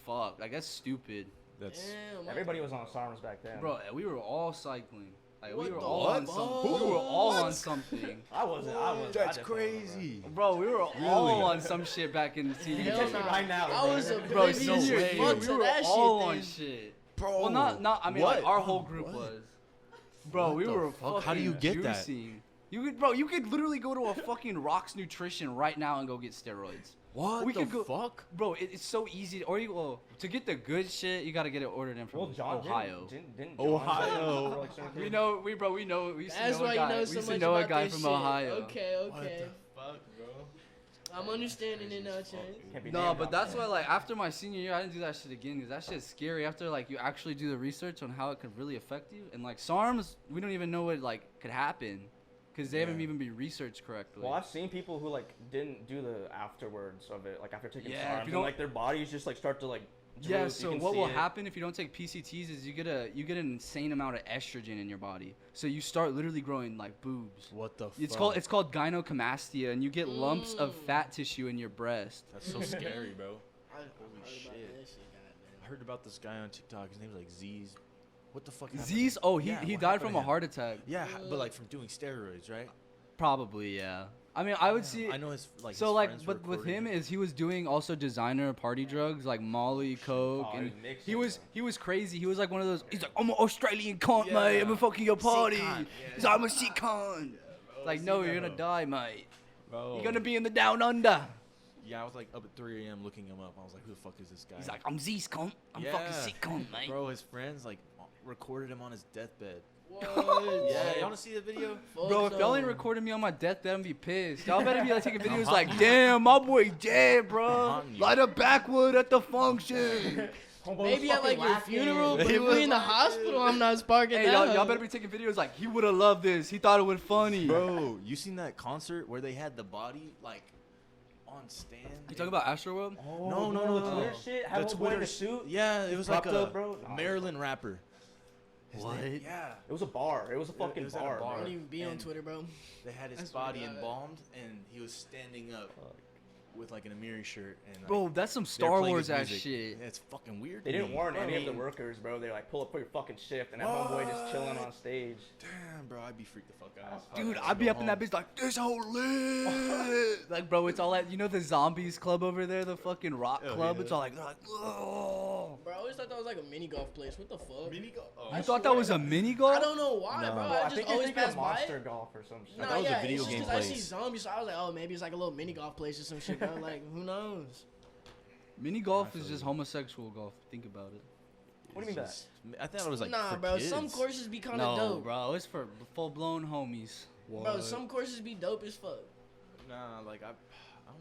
[SPEAKER 5] fuck, like that's stupid,
[SPEAKER 6] that's
[SPEAKER 4] Damn,
[SPEAKER 3] Everybody was on SARMs back then.
[SPEAKER 5] bro. We were all cycling. Like
[SPEAKER 4] What
[SPEAKER 5] we were
[SPEAKER 4] the
[SPEAKER 5] all on
[SPEAKER 4] fuck?
[SPEAKER 5] something. We were all on something.
[SPEAKER 3] I wasn't.
[SPEAKER 6] that's
[SPEAKER 3] I definitely wasn't,
[SPEAKER 6] crazy.
[SPEAKER 5] Bro, we were all on some shit back in senior
[SPEAKER 3] You
[SPEAKER 4] Hell
[SPEAKER 3] can
[SPEAKER 5] year.
[SPEAKER 3] test me
[SPEAKER 4] nah.
[SPEAKER 3] right now.
[SPEAKER 4] I was
[SPEAKER 3] bro.
[SPEAKER 5] Bro,
[SPEAKER 4] oblivious
[SPEAKER 5] senior
[SPEAKER 4] as
[SPEAKER 5] year,
[SPEAKER 4] fuck
[SPEAKER 5] we
[SPEAKER 4] to
[SPEAKER 5] were
[SPEAKER 4] that
[SPEAKER 5] all
[SPEAKER 4] shit,
[SPEAKER 5] on
[SPEAKER 4] then.
[SPEAKER 5] shit.
[SPEAKER 6] Bro.
[SPEAKER 5] Well, not. I mean, like
[SPEAKER 6] What?
[SPEAKER 5] our whole group
[SPEAKER 6] What?
[SPEAKER 5] was. Bro,
[SPEAKER 6] What
[SPEAKER 5] we
[SPEAKER 6] the
[SPEAKER 5] were
[SPEAKER 6] fuck?
[SPEAKER 5] fucking
[SPEAKER 6] How do you get that?
[SPEAKER 5] juicing. You could literally go to a fucking Rocks Nutrition right now and go get steroids.
[SPEAKER 6] What
[SPEAKER 5] We
[SPEAKER 6] the
[SPEAKER 5] could go-
[SPEAKER 6] fuck?
[SPEAKER 5] Bro, it's so easy. To get the good shit, you gotta get it ordered in from
[SPEAKER 3] Well, John
[SPEAKER 5] Ohio.
[SPEAKER 3] Didn't John
[SPEAKER 6] Ohio.
[SPEAKER 3] for, like, certain
[SPEAKER 5] We
[SPEAKER 3] things?
[SPEAKER 5] know. We know. We used to
[SPEAKER 4] That's
[SPEAKER 5] know a
[SPEAKER 4] why
[SPEAKER 5] guy.
[SPEAKER 4] you know
[SPEAKER 5] We
[SPEAKER 4] so
[SPEAKER 5] used to
[SPEAKER 4] much
[SPEAKER 5] know a
[SPEAKER 4] about
[SPEAKER 5] guy
[SPEAKER 4] this
[SPEAKER 5] from
[SPEAKER 4] shit.
[SPEAKER 5] Ohio.
[SPEAKER 4] Okay.
[SPEAKER 6] What the fuck, bro?
[SPEAKER 4] I'm understanding it now, Chance.
[SPEAKER 3] Can't be
[SPEAKER 5] No,
[SPEAKER 3] named
[SPEAKER 5] but
[SPEAKER 3] off
[SPEAKER 5] that's
[SPEAKER 3] that.
[SPEAKER 5] why, like, after my senior year, I didn't do that shit again, because that shit's scary. After, like, you actually do the research on how it could really affect you. And, like, SARMs, we don't even know what, like, could happen, because they haven't
[SPEAKER 6] Yeah.
[SPEAKER 5] even been researched correctly.
[SPEAKER 3] Well, I've seen people who like didn't do the afterwards of it, like after taking
[SPEAKER 5] Yeah, if
[SPEAKER 3] SARMs,
[SPEAKER 5] you
[SPEAKER 3] and
[SPEAKER 5] don't-
[SPEAKER 3] like their bodies just like start to like droop,
[SPEAKER 5] Yeah,
[SPEAKER 3] you
[SPEAKER 5] so
[SPEAKER 3] can
[SPEAKER 5] what
[SPEAKER 3] see
[SPEAKER 5] will
[SPEAKER 3] it.
[SPEAKER 5] happen if you don't take PCTs is you get an insane amount of estrogen in your body. So you start literally growing like boobs.
[SPEAKER 6] What the fuck?
[SPEAKER 5] It's called gynecomastia, and you get lumps of fat tissue in your breast.
[SPEAKER 6] That's so scary, bro.
[SPEAKER 4] I heard
[SPEAKER 6] shit.
[SPEAKER 4] about that shit, goddamn.
[SPEAKER 6] I heard about this guy on TikTok. His name's like Z's. What the fuck happened?
[SPEAKER 5] Z's? Oh,
[SPEAKER 6] Yeah,
[SPEAKER 5] he
[SPEAKER 6] what
[SPEAKER 5] died
[SPEAKER 6] happened
[SPEAKER 5] from
[SPEAKER 6] to
[SPEAKER 5] a
[SPEAKER 6] him?
[SPEAKER 5] heart attack.
[SPEAKER 6] Yeah, but like from doing steroids, right?
[SPEAKER 5] Probably, yeah. I mean, I would see.
[SPEAKER 6] I know his like.
[SPEAKER 5] So
[SPEAKER 6] his
[SPEAKER 5] like,
[SPEAKER 6] friends were
[SPEAKER 5] but with
[SPEAKER 6] recording
[SPEAKER 5] him
[SPEAKER 6] it.
[SPEAKER 5] is he was doing also designer party drugs like Molly, Coke,
[SPEAKER 3] Oh, he
[SPEAKER 5] and
[SPEAKER 3] was mixing
[SPEAKER 5] he was
[SPEAKER 3] them.
[SPEAKER 5] he was crazy. He was like one of those. He's like, I'm an Australian cunt,
[SPEAKER 6] Yeah.
[SPEAKER 5] mate. I'm a fucking your party.
[SPEAKER 6] cunt,
[SPEAKER 5] He's like, I'm a sick cunt. It's like, no, you're gonna die, mate.
[SPEAKER 6] Bro.
[SPEAKER 5] You're gonna be in the down under.
[SPEAKER 6] Yeah, I was like up at 3 a.m. looking him up. I was like, who the fuck is this guy?
[SPEAKER 5] He's like, I'm Z's cunt. I'm fucking sick cunt, mate.
[SPEAKER 6] Bro, his friends like recorded him on his deathbed.
[SPEAKER 4] What?
[SPEAKER 6] Yeah, you want to see the video?
[SPEAKER 5] Bro, if
[SPEAKER 4] Fuck
[SPEAKER 5] y'all ain't
[SPEAKER 4] no.
[SPEAKER 5] recording me on my deathbed, I'm be pissed. Y'all better be like taking videos like, damn, my boy dead, bro.
[SPEAKER 6] haunting you.
[SPEAKER 5] Light a backwood at the function.
[SPEAKER 3] Homeboy was
[SPEAKER 4] Maybe at like
[SPEAKER 3] fucking
[SPEAKER 4] your
[SPEAKER 3] laughing.
[SPEAKER 4] funeral, but
[SPEAKER 6] He
[SPEAKER 4] if
[SPEAKER 6] was
[SPEAKER 4] we in the hospital, I'm not sparking
[SPEAKER 5] Hey,
[SPEAKER 4] that.
[SPEAKER 5] y'all better be taking videos like, he would have loved this. He thought it was funny.
[SPEAKER 6] Bro, you seen that concert where they had the body like on stand?
[SPEAKER 5] You talking about Astroworld?
[SPEAKER 6] No, no, no.
[SPEAKER 3] The Twitter shit. Have
[SPEAKER 6] The
[SPEAKER 3] a boy in
[SPEAKER 6] Twitter
[SPEAKER 3] a suit.
[SPEAKER 6] Yeah, it was like
[SPEAKER 3] Propped
[SPEAKER 6] a
[SPEAKER 3] up, bro. Nah.
[SPEAKER 6] Maryland rapper. His
[SPEAKER 5] What?
[SPEAKER 6] name- Yeah.
[SPEAKER 3] It was a bar. It was a fucking
[SPEAKER 6] was at a
[SPEAKER 3] bar.
[SPEAKER 6] bar.
[SPEAKER 4] I
[SPEAKER 3] bro.
[SPEAKER 4] don't even be on
[SPEAKER 6] And-
[SPEAKER 4] Twitter, bro.
[SPEAKER 6] They had his
[SPEAKER 4] I swear to
[SPEAKER 6] body
[SPEAKER 4] God.
[SPEAKER 6] embalmed, and he was standing up with like an Amiri shirt. And like,
[SPEAKER 5] Bro, that's some
[SPEAKER 6] they were
[SPEAKER 5] Star
[SPEAKER 6] playing
[SPEAKER 5] Wars
[SPEAKER 6] his
[SPEAKER 5] ass
[SPEAKER 6] music.
[SPEAKER 5] shit.
[SPEAKER 6] Yeah, it's fucking weird.
[SPEAKER 3] They
[SPEAKER 6] to
[SPEAKER 3] didn't
[SPEAKER 6] me.
[SPEAKER 3] warn
[SPEAKER 6] I
[SPEAKER 3] any of the
[SPEAKER 6] mean,
[SPEAKER 3] workers, bro. They're like, pull up for your fucking shift, and that homeboy just chilling on stage.
[SPEAKER 6] Damn, bro, I'd be freaked the fuck out.
[SPEAKER 5] Dude,
[SPEAKER 6] I'd
[SPEAKER 5] I'd be
[SPEAKER 6] go
[SPEAKER 5] up in that
[SPEAKER 6] home.
[SPEAKER 5] bitch like, this whole lit. Like, bro, it's all that, you know the Zombies Club over there, the fucking rock
[SPEAKER 6] Oh,
[SPEAKER 5] club?
[SPEAKER 6] yeah.
[SPEAKER 5] It's all like, they're like, oh.
[SPEAKER 4] Bro, I always thought that was like a mini golf place. What the fuck?
[SPEAKER 6] Mini golf. Oh,
[SPEAKER 5] You thought that was a mini golf?
[SPEAKER 4] I don't know why,
[SPEAKER 6] No.
[SPEAKER 4] bro.
[SPEAKER 6] Bro,
[SPEAKER 4] I
[SPEAKER 3] I
[SPEAKER 4] just
[SPEAKER 3] think they
[SPEAKER 4] always
[SPEAKER 3] think of
[SPEAKER 4] pass by
[SPEAKER 3] Monster
[SPEAKER 4] it.
[SPEAKER 3] Golf or some shit.
[SPEAKER 4] Nah,
[SPEAKER 6] thought it was a
[SPEAKER 4] yeah,
[SPEAKER 6] video
[SPEAKER 4] it's just
[SPEAKER 6] game
[SPEAKER 4] 'cause I see
[SPEAKER 6] place.
[SPEAKER 4] zombies, so I was like, oh, maybe it's like a little mini golf place or some shit. Bro. Like, who knows?
[SPEAKER 5] Mini golf
[SPEAKER 6] feel
[SPEAKER 5] is just
[SPEAKER 6] you.
[SPEAKER 5] homosexual golf. Think about it.
[SPEAKER 3] What do you mean
[SPEAKER 6] It's I thought it was like
[SPEAKER 4] Nah,
[SPEAKER 6] for
[SPEAKER 4] bro.
[SPEAKER 6] kids.
[SPEAKER 4] Some courses be kind of
[SPEAKER 5] No,
[SPEAKER 4] dope.
[SPEAKER 5] bro, it's for full-blown homies.
[SPEAKER 4] Bro, some courses be dope as fuck.
[SPEAKER 6] Nah, like don't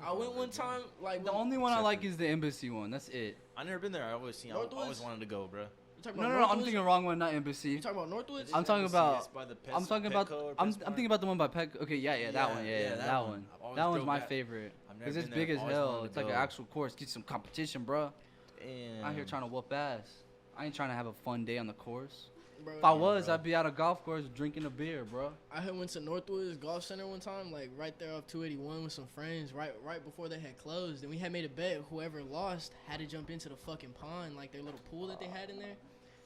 [SPEAKER 4] I went
[SPEAKER 6] remember,
[SPEAKER 4] one
[SPEAKER 6] bro.
[SPEAKER 4] time, like,
[SPEAKER 5] The
[SPEAKER 4] when-
[SPEAKER 5] only one I
[SPEAKER 6] Except
[SPEAKER 5] like
[SPEAKER 6] for-
[SPEAKER 5] is the Embassy one. That's it.
[SPEAKER 6] I never been there. I always seen. I always
[SPEAKER 4] Northwoods?
[SPEAKER 6] wanted to go, bro.
[SPEAKER 4] You talking
[SPEAKER 5] No,
[SPEAKER 4] about
[SPEAKER 5] no, no, I'm
[SPEAKER 4] Northwoods?
[SPEAKER 5] thinking wrong one, not Embassy.
[SPEAKER 4] You talking about Northwoods?
[SPEAKER 5] I'm talking
[SPEAKER 6] It's
[SPEAKER 5] about.
[SPEAKER 6] by the
[SPEAKER 5] I'm talking about.
[SPEAKER 6] Petco or
[SPEAKER 5] I'm
[SPEAKER 6] PetSmart.
[SPEAKER 5] thinking about the one by Pet. Okay, yeah, that
[SPEAKER 6] Yeah,
[SPEAKER 5] one.
[SPEAKER 6] yeah,
[SPEAKER 5] Yeah,
[SPEAKER 6] that
[SPEAKER 5] that
[SPEAKER 6] one.
[SPEAKER 5] one.
[SPEAKER 6] I've always
[SPEAKER 5] That one's
[SPEAKER 6] drove
[SPEAKER 5] my
[SPEAKER 6] that.
[SPEAKER 5] favorite.
[SPEAKER 6] I've never
[SPEAKER 5] Because it's
[SPEAKER 6] been
[SPEAKER 5] big
[SPEAKER 6] there.
[SPEAKER 5] as
[SPEAKER 6] Always
[SPEAKER 5] hell.
[SPEAKER 6] wanted
[SPEAKER 5] It's
[SPEAKER 6] to
[SPEAKER 5] like an
[SPEAKER 6] go.
[SPEAKER 5] actual course. Get some competition, bro.
[SPEAKER 6] Damn.
[SPEAKER 5] Out here trying to whoop ass. I ain't trying to have a fun day on the course.
[SPEAKER 4] Bro,
[SPEAKER 5] If I was,
[SPEAKER 6] bro.
[SPEAKER 5] I'd be at a golf course drinking a beer, bro.
[SPEAKER 4] I had went to Northwoods Golf Center one time, like right there off 281 with some friends, right before they had closed, and we had made a bet whoever lost had to jump into the fucking pond, like their little pool that they had in there.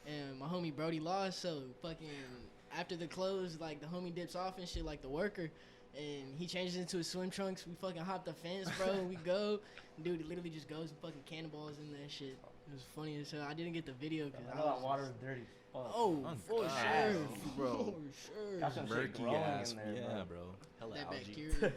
[SPEAKER 4] And my homie Brody lost, so fucking after the close, like the homie dips off and shit, like the worker, and he changes into his swim trunks. We fucking hop the fence, bro. And we go, dude. He literally just goes and fucking cannonballs in that shit. It was funny as hell. I didn't get the video because
[SPEAKER 3] I know that water is dirty. Fuck.
[SPEAKER 4] Oh,
[SPEAKER 6] Oh,
[SPEAKER 4] for
[SPEAKER 6] God.
[SPEAKER 4] sure,
[SPEAKER 5] Bro.
[SPEAKER 4] for sure.
[SPEAKER 3] Got some shit
[SPEAKER 6] Murky
[SPEAKER 3] growing
[SPEAKER 6] ass.
[SPEAKER 3] in there,
[SPEAKER 6] Yeah,
[SPEAKER 3] bro.
[SPEAKER 6] bro. Hella
[SPEAKER 4] That
[SPEAKER 6] algae.
[SPEAKER 4] bacteria.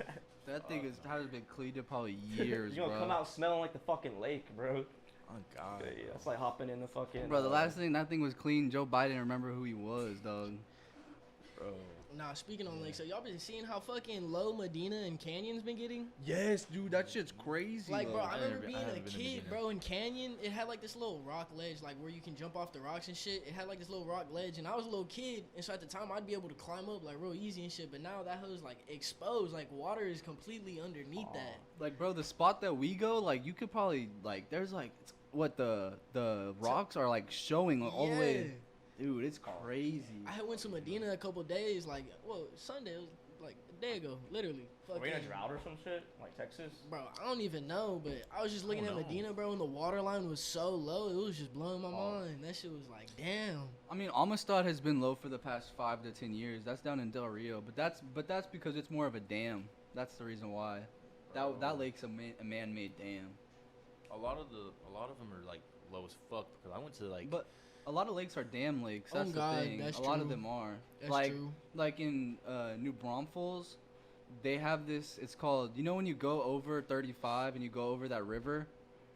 [SPEAKER 5] That thing hasn't been cleaned in probably years,
[SPEAKER 3] You're gonna come
[SPEAKER 5] bro.
[SPEAKER 3] out smelling like the fucking lake, bro.
[SPEAKER 6] Oh God.
[SPEAKER 3] Yeah, that's like hopping in the fucking.
[SPEAKER 5] Bro, the last thing that thing was clean, Joe Biden didn't remember who he was, dog.
[SPEAKER 6] Bro.
[SPEAKER 4] Nah, speaking on lakes, so y'all been seeing how fucking low Medina and Canyon's been getting?
[SPEAKER 5] Yes, dude, that shit's crazy.
[SPEAKER 4] Like, bro,
[SPEAKER 5] though.
[SPEAKER 4] I remember being a
[SPEAKER 6] haven't been to
[SPEAKER 4] kid,
[SPEAKER 6] Medina.
[SPEAKER 4] bro, in Canyon, it had like this little rock ledge, like where you can jump off the rocks and shit. It had like this little rock ledge, and I was a little kid, and so at the time I'd be able to climb up like real easy and shit. But now that hoe's like exposed, like water is completely underneath that.
[SPEAKER 5] Like, bro, the spot that we go, like, you could probably, like, there's like, what the rocks are like showing all the way. Dude, it's crazy.
[SPEAKER 4] I had went to Medina a couple days, like, well, Sunday, it was like a day ago, literally.
[SPEAKER 3] Are we in a
[SPEAKER 4] Fucking-
[SPEAKER 3] drought or some shit? Like Texas?
[SPEAKER 4] Bro, I don't even know, but I was just looking at
[SPEAKER 6] know.
[SPEAKER 4] Medina, bro, and the water line was so low, it was just blowing my mind. That shit was like, damn.
[SPEAKER 5] I mean, Amistad has been low for the past 5 to 10 years. That's down in Del Rio, but that's because it's more of a dam. That's the reason why. That lake's a man-made dam.
[SPEAKER 6] A lot of them are like low as fuck because I went to like.
[SPEAKER 5] But a lot of lakes are dam lakes.
[SPEAKER 4] Oh
[SPEAKER 5] That's
[SPEAKER 4] God,
[SPEAKER 5] the thing.
[SPEAKER 4] that's
[SPEAKER 5] a lot of
[SPEAKER 4] true.
[SPEAKER 5] them are.
[SPEAKER 4] That's
[SPEAKER 5] like
[SPEAKER 4] true.
[SPEAKER 5] like in New Braunfels, they have this. It's called. You know when you go over 35 and you go over that river,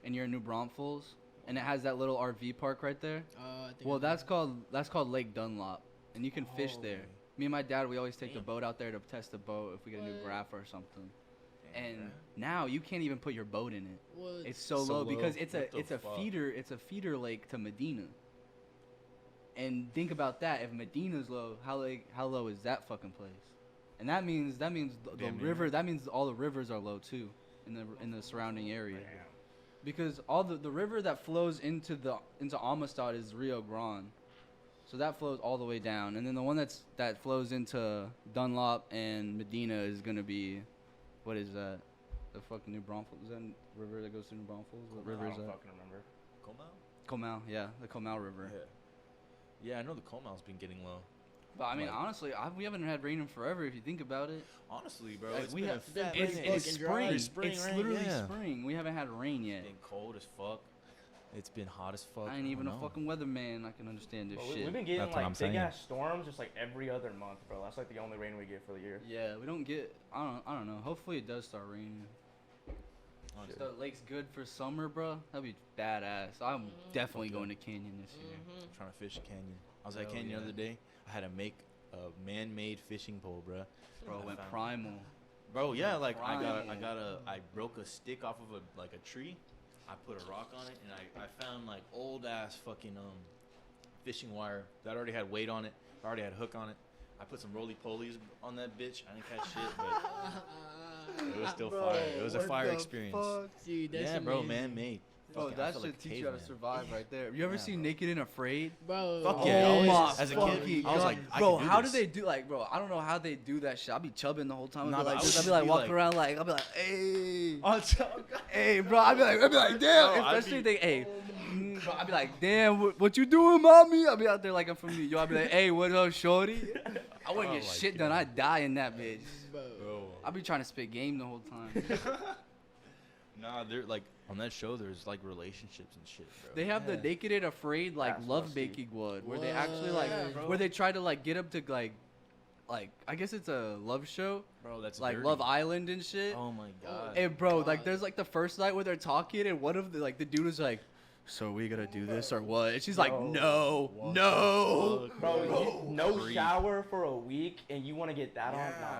[SPEAKER 5] and you're in New Braunfels, and it has that little RV park right there.
[SPEAKER 4] I think
[SPEAKER 5] Well,
[SPEAKER 4] I know.
[SPEAKER 5] that's called Lake Dunlop, and you can fish there.
[SPEAKER 6] Holy.
[SPEAKER 5] Me and my dad, we always take the
[SPEAKER 6] Damn.
[SPEAKER 5] boat out there to test the boat if we get a new
[SPEAKER 4] What?
[SPEAKER 5] graph or something.
[SPEAKER 6] Damn,
[SPEAKER 5] And
[SPEAKER 6] bro.
[SPEAKER 5] now you can't even put your boat in it.
[SPEAKER 4] What?
[SPEAKER 5] It's so,
[SPEAKER 6] So
[SPEAKER 5] low because
[SPEAKER 6] low.
[SPEAKER 5] it's
[SPEAKER 6] What the
[SPEAKER 5] a
[SPEAKER 6] fuck?
[SPEAKER 5] feeder lake to Medina. And think about that. If Medina's low, how low is that fucking place? And that means the
[SPEAKER 6] Damn near.
[SPEAKER 5] river. That means all the rivers are low too in the surrounding area. because all the river that flows into Amistad is Rio Grande, so that flows all the way down, and then the one that flows into Dunlop and Medina is gonna be, what is that? The fucking New Braunfels. Is that a river that goes through New Braunfels? What river is
[SPEAKER 3] I don't
[SPEAKER 5] that?
[SPEAKER 3] fucking remember.
[SPEAKER 6] Comal?
[SPEAKER 5] Comal, yeah, the Comal River.
[SPEAKER 6] Yeah, I know the Comal's been getting low.
[SPEAKER 5] But I mean,
[SPEAKER 6] Like-
[SPEAKER 5] honestly, we haven't had rain in forever. If you think about it,
[SPEAKER 6] Honestly, bro,
[SPEAKER 5] Like,
[SPEAKER 6] it's
[SPEAKER 5] we
[SPEAKER 6] been a
[SPEAKER 5] have-
[SPEAKER 6] fat
[SPEAKER 4] it's-
[SPEAKER 6] minute.
[SPEAKER 5] it's
[SPEAKER 4] fucking dry.
[SPEAKER 5] spring.
[SPEAKER 6] Spring,
[SPEAKER 5] It's
[SPEAKER 6] right?
[SPEAKER 5] literally
[SPEAKER 6] Yeah.
[SPEAKER 5] spring. We haven't had rain yet.
[SPEAKER 6] It's been cold as fuck. It's been hot as fuck.
[SPEAKER 5] I ain't even a
[SPEAKER 6] don't know.
[SPEAKER 5] fucking weatherman. I can understand this
[SPEAKER 3] Bro,
[SPEAKER 5] shit.
[SPEAKER 3] we've been getting
[SPEAKER 6] That's what I'm
[SPEAKER 3] like
[SPEAKER 6] saying.
[SPEAKER 3] big ass storms just like every other month, bro. That's like the only rain we get for the year.
[SPEAKER 5] Yeah, we don't get. I don't know. Hopefully it does start raining.
[SPEAKER 6] Honestly.
[SPEAKER 5] The lake's good for summer, bro. That'd be badass. I'm definitely going to Canyon this year.
[SPEAKER 6] I'm trying to fish a canyon. I was at
[SPEAKER 5] Hell
[SPEAKER 6] Canyon
[SPEAKER 5] yeah.
[SPEAKER 6] the other day. I had to make a man-made fishing pole, bro.
[SPEAKER 5] Bro,
[SPEAKER 6] I
[SPEAKER 5] went
[SPEAKER 6] found-
[SPEAKER 5] primal.
[SPEAKER 6] Bro, yeah, like
[SPEAKER 5] Primal.
[SPEAKER 6] I broke a stick off of a tree. I put a rock on it, and I found like old ass fucking fishing wire that already had weight on it. Already had hook on it. I put some roly polies on that bitch. I didn't catch shit, but it was still fire. It was a fire experience.
[SPEAKER 4] Dude, that's
[SPEAKER 6] Yeah, bro,
[SPEAKER 4] amazing.
[SPEAKER 6] man-made.
[SPEAKER 5] Bro,
[SPEAKER 6] Fucking- I
[SPEAKER 5] that
[SPEAKER 6] felt
[SPEAKER 5] should
[SPEAKER 6] like a
[SPEAKER 5] teach you how to
[SPEAKER 6] caveman.
[SPEAKER 5] survive right there. You ever
[SPEAKER 6] Yeah,
[SPEAKER 5] seen
[SPEAKER 6] bro.
[SPEAKER 5] Naked and Afraid?
[SPEAKER 4] Bro,
[SPEAKER 6] Fuck
[SPEAKER 5] Oh
[SPEAKER 6] yeah,
[SPEAKER 5] my
[SPEAKER 6] always. As a
[SPEAKER 5] fucking
[SPEAKER 6] kid, I was
[SPEAKER 5] God.
[SPEAKER 6] like, I
[SPEAKER 5] bro,
[SPEAKER 6] can do
[SPEAKER 5] how
[SPEAKER 6] this.
[SPEAKER 5] do they do, like, bro, I don't know how they do that shit. I'll be chubbing the whole time.
[SPEAKER 6] Nah,
[SPEAKER 5] I'll be
[SPEAKER 6] but
[SPEAKER 5] like,
[SPEAKER 6] I
[SPEAKER 5] I'll
[SPEAKER 6] would
[SPEAKER 5] be like
[SPEAKER 6] be
[SPEAKER 5] walking
[SPEAKER 6] like-
[SPEAKER 5] around like, I'll be like, hey.
[SPEAKER 6] Oh,
[SPEAKER 5] Hey, bro, I'd be like, damn.
[SPEAKER 6] Bro, I'd
[SPEAKER 5] Especially
[SPEAKER 6] be-
[SPEAKER 5] they, hey, bro, I'd be like, damn, what you doing, mommy? I'll be out there like I'm from New York. I'd be like, hey, what up, shorty? I wouldn't
[SPEAKER 6] Oh
[SPEAKER 5] get
[SPEAKER 6] my
[SPEAKER 5] shit done.
[SPEAKER 6] God.
[SPEAKER 5] I'd die in that bitch.
[SPEAKER 6] Bro.
[SPEAKER 5] I'd be trying to spit game the whole time.
[SPEAKER 6] Nah, they're like on that show. There's like relationships and shit, bro.
[SPEAKER 5] They have the Naked and Afraid like
[SPEAKER 3] That's
[SPEAKER 5] love
[SPEAKER 3] rusty.
[SPEAKER 5] baking wood, where they actually like,
[SPEAKER 4] Yeah, bro.
[SPEAKER 5] where they try to like get up to like I guess it's a love show,
[SPEAKER 6] Bro, that's
[SPEAKER 5] like
[SPEAKER 6] dirty.
[SPEAKER 5] Love Island and shit.
[SPEAKER 6] Oh my god.
[SPEAKER 5] And bro, like
[SPEAKER 4] God.
[SPEAKER 5] there's like the first night where they're talking, and one of the dude is like, "So we gonna do this or what?" And she's like,
[SPEAKER 3] Yo,
[SPEAKER 5] "No,
[SPEAKER 6] what
[SPEAKER 5] no."
[SPEAKER 6] the fuck,
[SPEAKER 3] Bro, no
[SPEAKER 6] Creep.
[SPEAKER 3] shower for a week and you want to get that on?
[SPEAKER 6] Yeah.
[SPEAKER 3] Nah.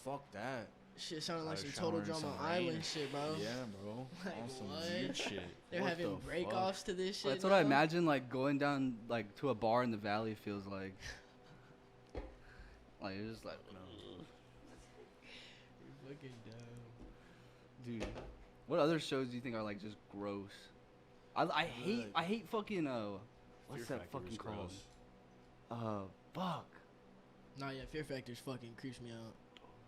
[SPEAKER 6] Fuck that.
[SPEAKER 4] Shit sounded like
[SPEAKER 6] Gotta
[SPEAKER 4] some Total
[SPEAKER 6] shower in
[SPEAKER 4] Drama
[SPEAKER 6] some rain.
[SPEAKER 4] Island shit, bro.
[SPEAKER 6] Yeah, bro.
[SPEAKER 4] Like,
[SPEAKER 6] On some
[SPEAKER 4] what?
[SPEAKER 6] weird shit.
[SPEAKER 4] They're
[SPEAKER 6] What
[SPEAKER 4] having
[SPEAKER 6] the fuck?
[SPEAKER 4] break-offs to this shit.
[SPEAKER 5] That's what I
[SPEAKER 4] now?
[SPEAKER 5] imagine like going down like to a bar in the valley feels like. Like it's just like,
[SPEAKER 4] You're fucking dumb.
[SPEAKER 5] dude. What other shows do you think are like just gross? I hate fucking what's
[SPEAKER 6] Fear
[SPEAKER 5] that
[SPEAKER 6] Factor is
[SPEAKER 5] fucking called?
[SPEAKER 6] gross.
[SPEAKER 5] Fuck.
[SPEAKER 4] Nah, yeah, Fear Factor's fucking creeps me out.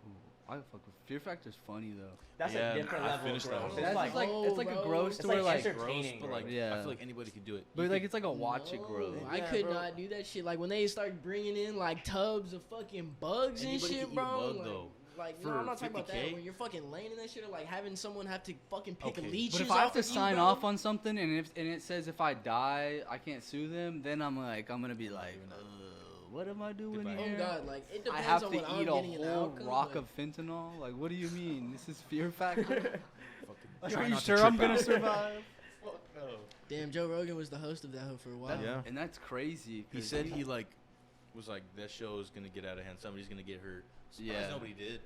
[SPEAKER 5] Ooh, I fuck with Fear Factor's funny though.
[SPEAKER 3] That's
[SPEAKER 6] Yeah,
[SPEAKER 3] a different
[SPEAKER 6] I
[SPEAKER 3] level of
[SPEAKER 6] finished that
[SPEAKER 3] gross.
[SPEAKER 6] one.
[SPEAKER 3] It's
[SPEAKER 5] That's
[SPEAKER 3] like,
[SPEAKER 5] just like
[SPEAKER 4] Oh,
[SPEAKER 5] it's like a
[SPEAKER 4] bro.
[SPEAKER 5] gross
[SPEAKER 3] It's
[SPEAKER 5] to
[SPEAKER 3] like
[SPEAKER 5] where like
[SPEAKER 3] entertaining.
[SPEAKER 6] Gross,
[SPEAKER 3] Entertaining,
[SPEAKER 6] but like
[SPEAKER 3] bro.
[SPEAKER 5] Yeah.
[SPEAKER 6] I feel like anybody could do it.
[SPEAKER 5] but
[SPEAKER 6] You
[SPEAKER 5] like
[SPEAKER 6] could-
[SPEAKER 5] it's like a watch it gross.
[SPEAKER 4] I
[SPEAKER 6] Yeah,
[SPEAKER 4] could
[SPEAKER 6] bro.
[SPEAKER 4] not do that shit. Like when they start bringing in like tubs of fucking bugs
[SPEAKER 6] Anybody
[SPEAKER 4] and
[SPEAKER 6] can
[SPEAKER 4] shit,
[SPEAKER 6] eat a
[SPEAKER 4] bro.
[SPEAKER 6] bug,
[SPEAKER 4] like,
[SPEAKER 6] though.
[SPEAKER 4] like
[SPEAKER 6] For
[SPEAKER 4] no, I'm not talking about that.
[SPEAKER 6] 50K?
[SPEAKER 4] When you're fucking laying in that shit, or like having someone have to fucking pick
[SPEAKER 6] Okay.
[SPEAKER 4] leeches
[SPEAKER 5] But if I have
[SPEAKER 4] off
[SPEAKER 5] to
[SPEAKER 4] of you,
[SPEAKER 5] sign
[SPEAKER 4] bro.
[SPEAKER 5] off on something and it says if I die I can't sue them, then I'm gonna be like, what am I doing
[SPEAKER 6] Goodbye.
[SPEAKER 4] Oh
[SPEAKER 5] here?
[SPEAKER 4] god, like it
[SPEAKER 5] I
[SPEAKER 4] depends
[SPEAKER 5] have
[SPEAKER 4] on
[SPEAKER 5] to
[SPEAKER 4] what I'm
[SPEAKER 5] eat a
[SPEAKER 4] getting in the
[SPEAKER 5] whole
[SPEAKER 4] outcome.
[SPEAKER 5] rock
[SPEAKER 4] but-
[SPEAKER 5] of fentanyl. Like, what do you mean? This is Fear Factor.
[SPEAKER 6] Fucking
[SPEAKER 5] Are
[SPEAKER 6] try
[SPEAKER 5] you
[SPEAKER 6] not to
[SPEAKER 5] sure
[SPEAKER 6] trip
[SPEAKER 5] I'm gonna
[SPEAKER 6] out.
[SPEAKER 5] survive?
[SPEAKER 4] Damn, Joe Rogan was the host of that hoe for a while.
[SPEAKER 6] Yeah.
[SPEAKER 5] And that's crazy.
[SPEAKER 6] He
[SPEAKER 5] 'cause
[SPEAKER 6] said he like was like that show is gonna get out of hand. Somebody's gonna get hurt. Surprised
[SPEAKER 5] Yeah.
[SPEAKER 6] nobody did.